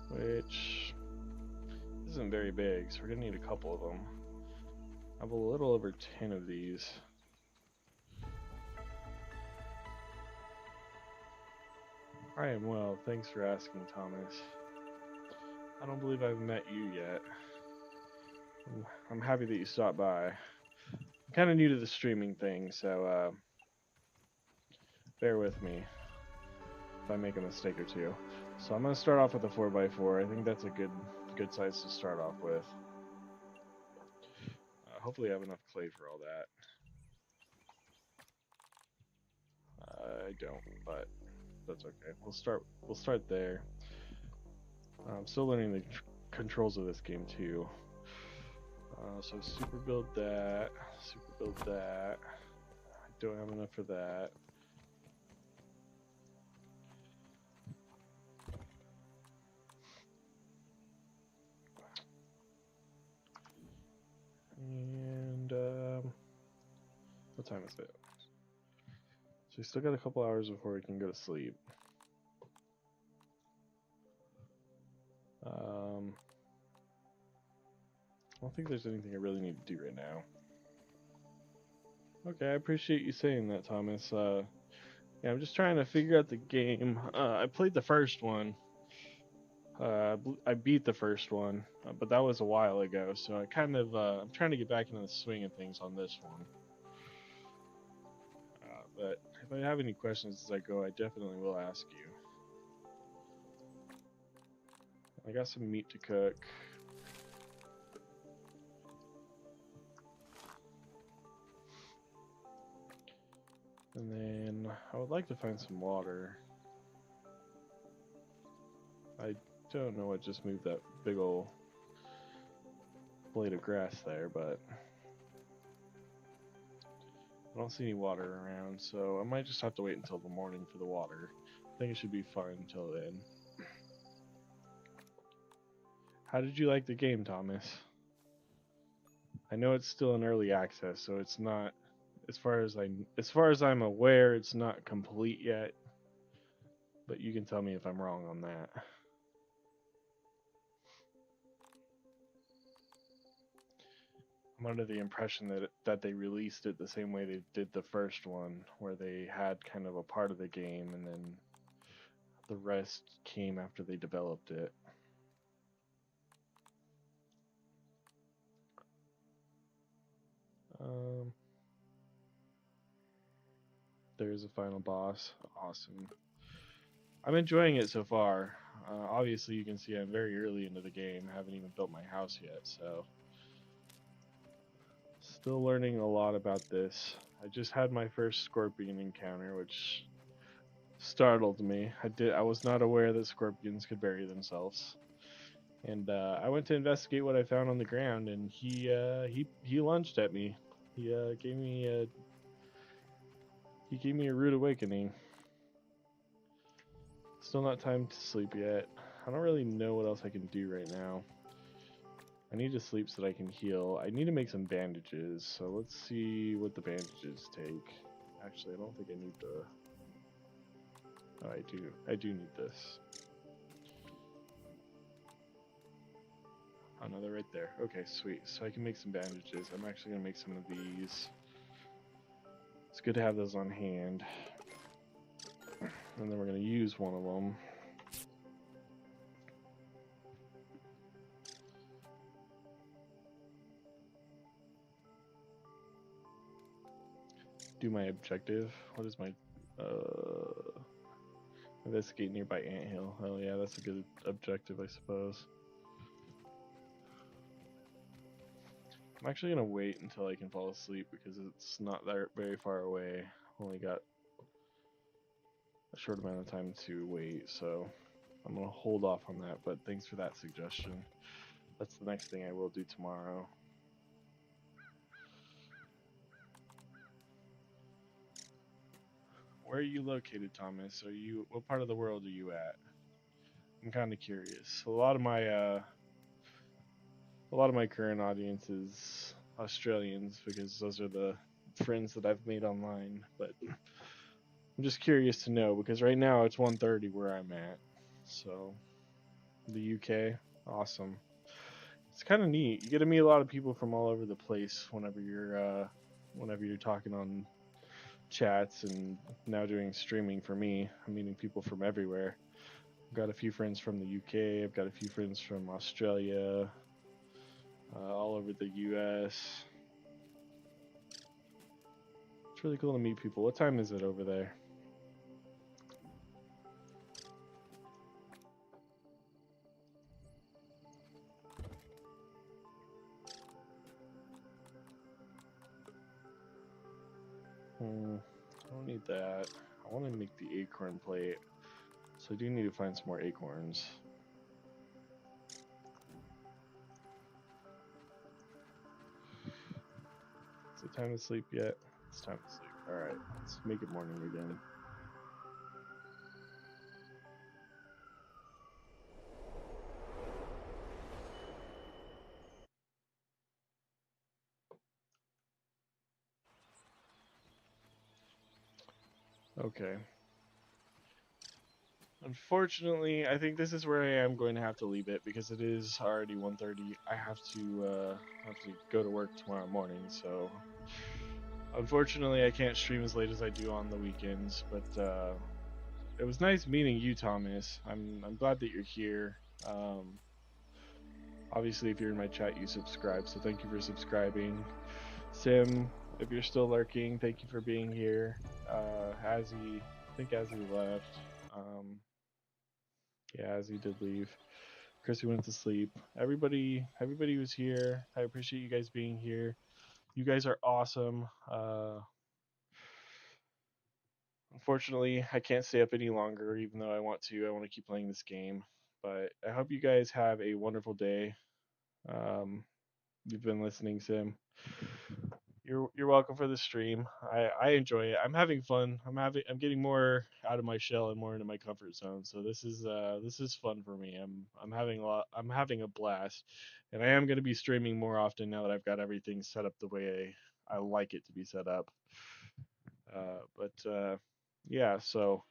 Which isn't very big, so we're gonna need a couple of them. I have a little over 10 of these. I am well, thanks for asking, Thomas. I don't believe I've met you yet. I'm happy that you stopped by. I'm kind of new to the streaming thing, so bear with me if I make a mistake or two. So I'm going to start off with a 4x4. I think that's a good size to start off with. Hopefully I have enough clay for all that. I don't, but that's okay. We'll start there. I'm still learning the controls of this game too. So super build that, super build that. I don't have enough for that. And what time is it? So we still got a couple hours before we can go to sleep. I don't think there's anything I really need to do right now. Okay, I appreciate you saying that, Thomas. Yeah, I'm just trying to figure out the game. I played the first one. I beat the first one, but that was a while ago. So I kind of I'm trying to get back into the swing of things on this one. But if I have any questions as I go, I definitely will ask you. I got some meat to cook. And then I would like to find some water. I don't know what just moved that big ol' blade of grass there, but I don't see any water around, so I might just have to wait until the morning for the water. I think it should be fine until then. How did you like the game, Thomas? I know it's still in early access, so it's not, as far as I'm aware, it's not complete yet. But you can tell me if I'm wrong on that. I'm under the impression that they released it the same way they did the first one, where they had kind of a part of the game and then the rest came after they developed it. There's a final boss. Awesome. I'm enjoying it so far. Obviously, you can see I'm very early into the game. I haven't even built my house yet, so still learning a lot about this. I just had my first scorpion encounter, which startled me. I was not aware that scorpions could bury themselves. And I went to investigate what I found on the ground, and he lunged at me. He gave me a rude awakening. Still not time to sleep yet. I don't really know what else I can do right now. I need to sleep so that I can heal. I need to make some bandages, so let's see what the bandages take. Actually, I don't think I need the... Oh, I do. I do need this. Oh no, they're right there. Okay, sweet. So I can make some bandages. I'm actually going to make some of these. It's good to have those on hand. And then we're going to use one of them. do my objective. What is my investigate nearby anthill? Oh yeah, that's a good objective, I suppose. I'm actually gonna wait until I can fall asleep because it's not that very far away. Only got a short amount of time to wait, so I'm gonna hold off on that. But thanks for that suggestion. That's the next thing I will do tomorrow. Where are you located, Thomas? What part of the world are you at? I'm kind of curious. A lot of my current audience is Australians because those are the friends that I've made online. But I'm just curious to know because right now it's 1:30 where I'm at. So the UK, awesome. It's kind of neat. You get to meet a lot of people from all over the place whenever you're talking on chats and now doing streaming for me. I'm meeting people from everywhere. I've got a few friends from the UK. I've got a few friends from Australia, all over the US. It's really cool to meet people. What time is it over there? I don't need that. I want to make the acorn plate. So I do need to find some more acorns. Is it time to sleep yet? It's time to sleep. Alright, let's make it morning again. Okay. Unfortunately, I think this is where I am going to have to leave it because it is already 1:30. I have to go to work tomorrow morning, so unfortunately I can't stream as late as I do on the weekends, but it was nice meeting you, Thomas. I'm glad that you're here. Obviously if you're in my chat you subscribe, so thank you for subscribing. Sim, if you're still lurking, thank you for being here. I think Azzy left. Yeah, Azzy did leave. Chrissy went to sleep. Everybody was here. I appreciate you guys being here. You guys are awesome. Unfortunately, I can't stay up any longer, even though I want to. I want to keep playing this game. But I hope you guys have a wonderful day. You've been listening, Sim. You're welcome for the stream. I enjoy it. I'm having fun. I'm getting more out of my shell and more into my comfort zone. So this is fun for me. I'm having a blast, and I am going to be streaming more often now that I've got everything set up the way I like it to be set up. Yeah, so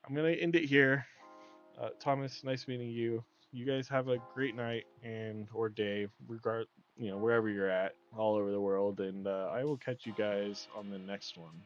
I'm gonna end it here. Thomas, nice meeting you. You guys have a great night and or day, wherever you're at, all over the world, and I will catch you guys on the next one.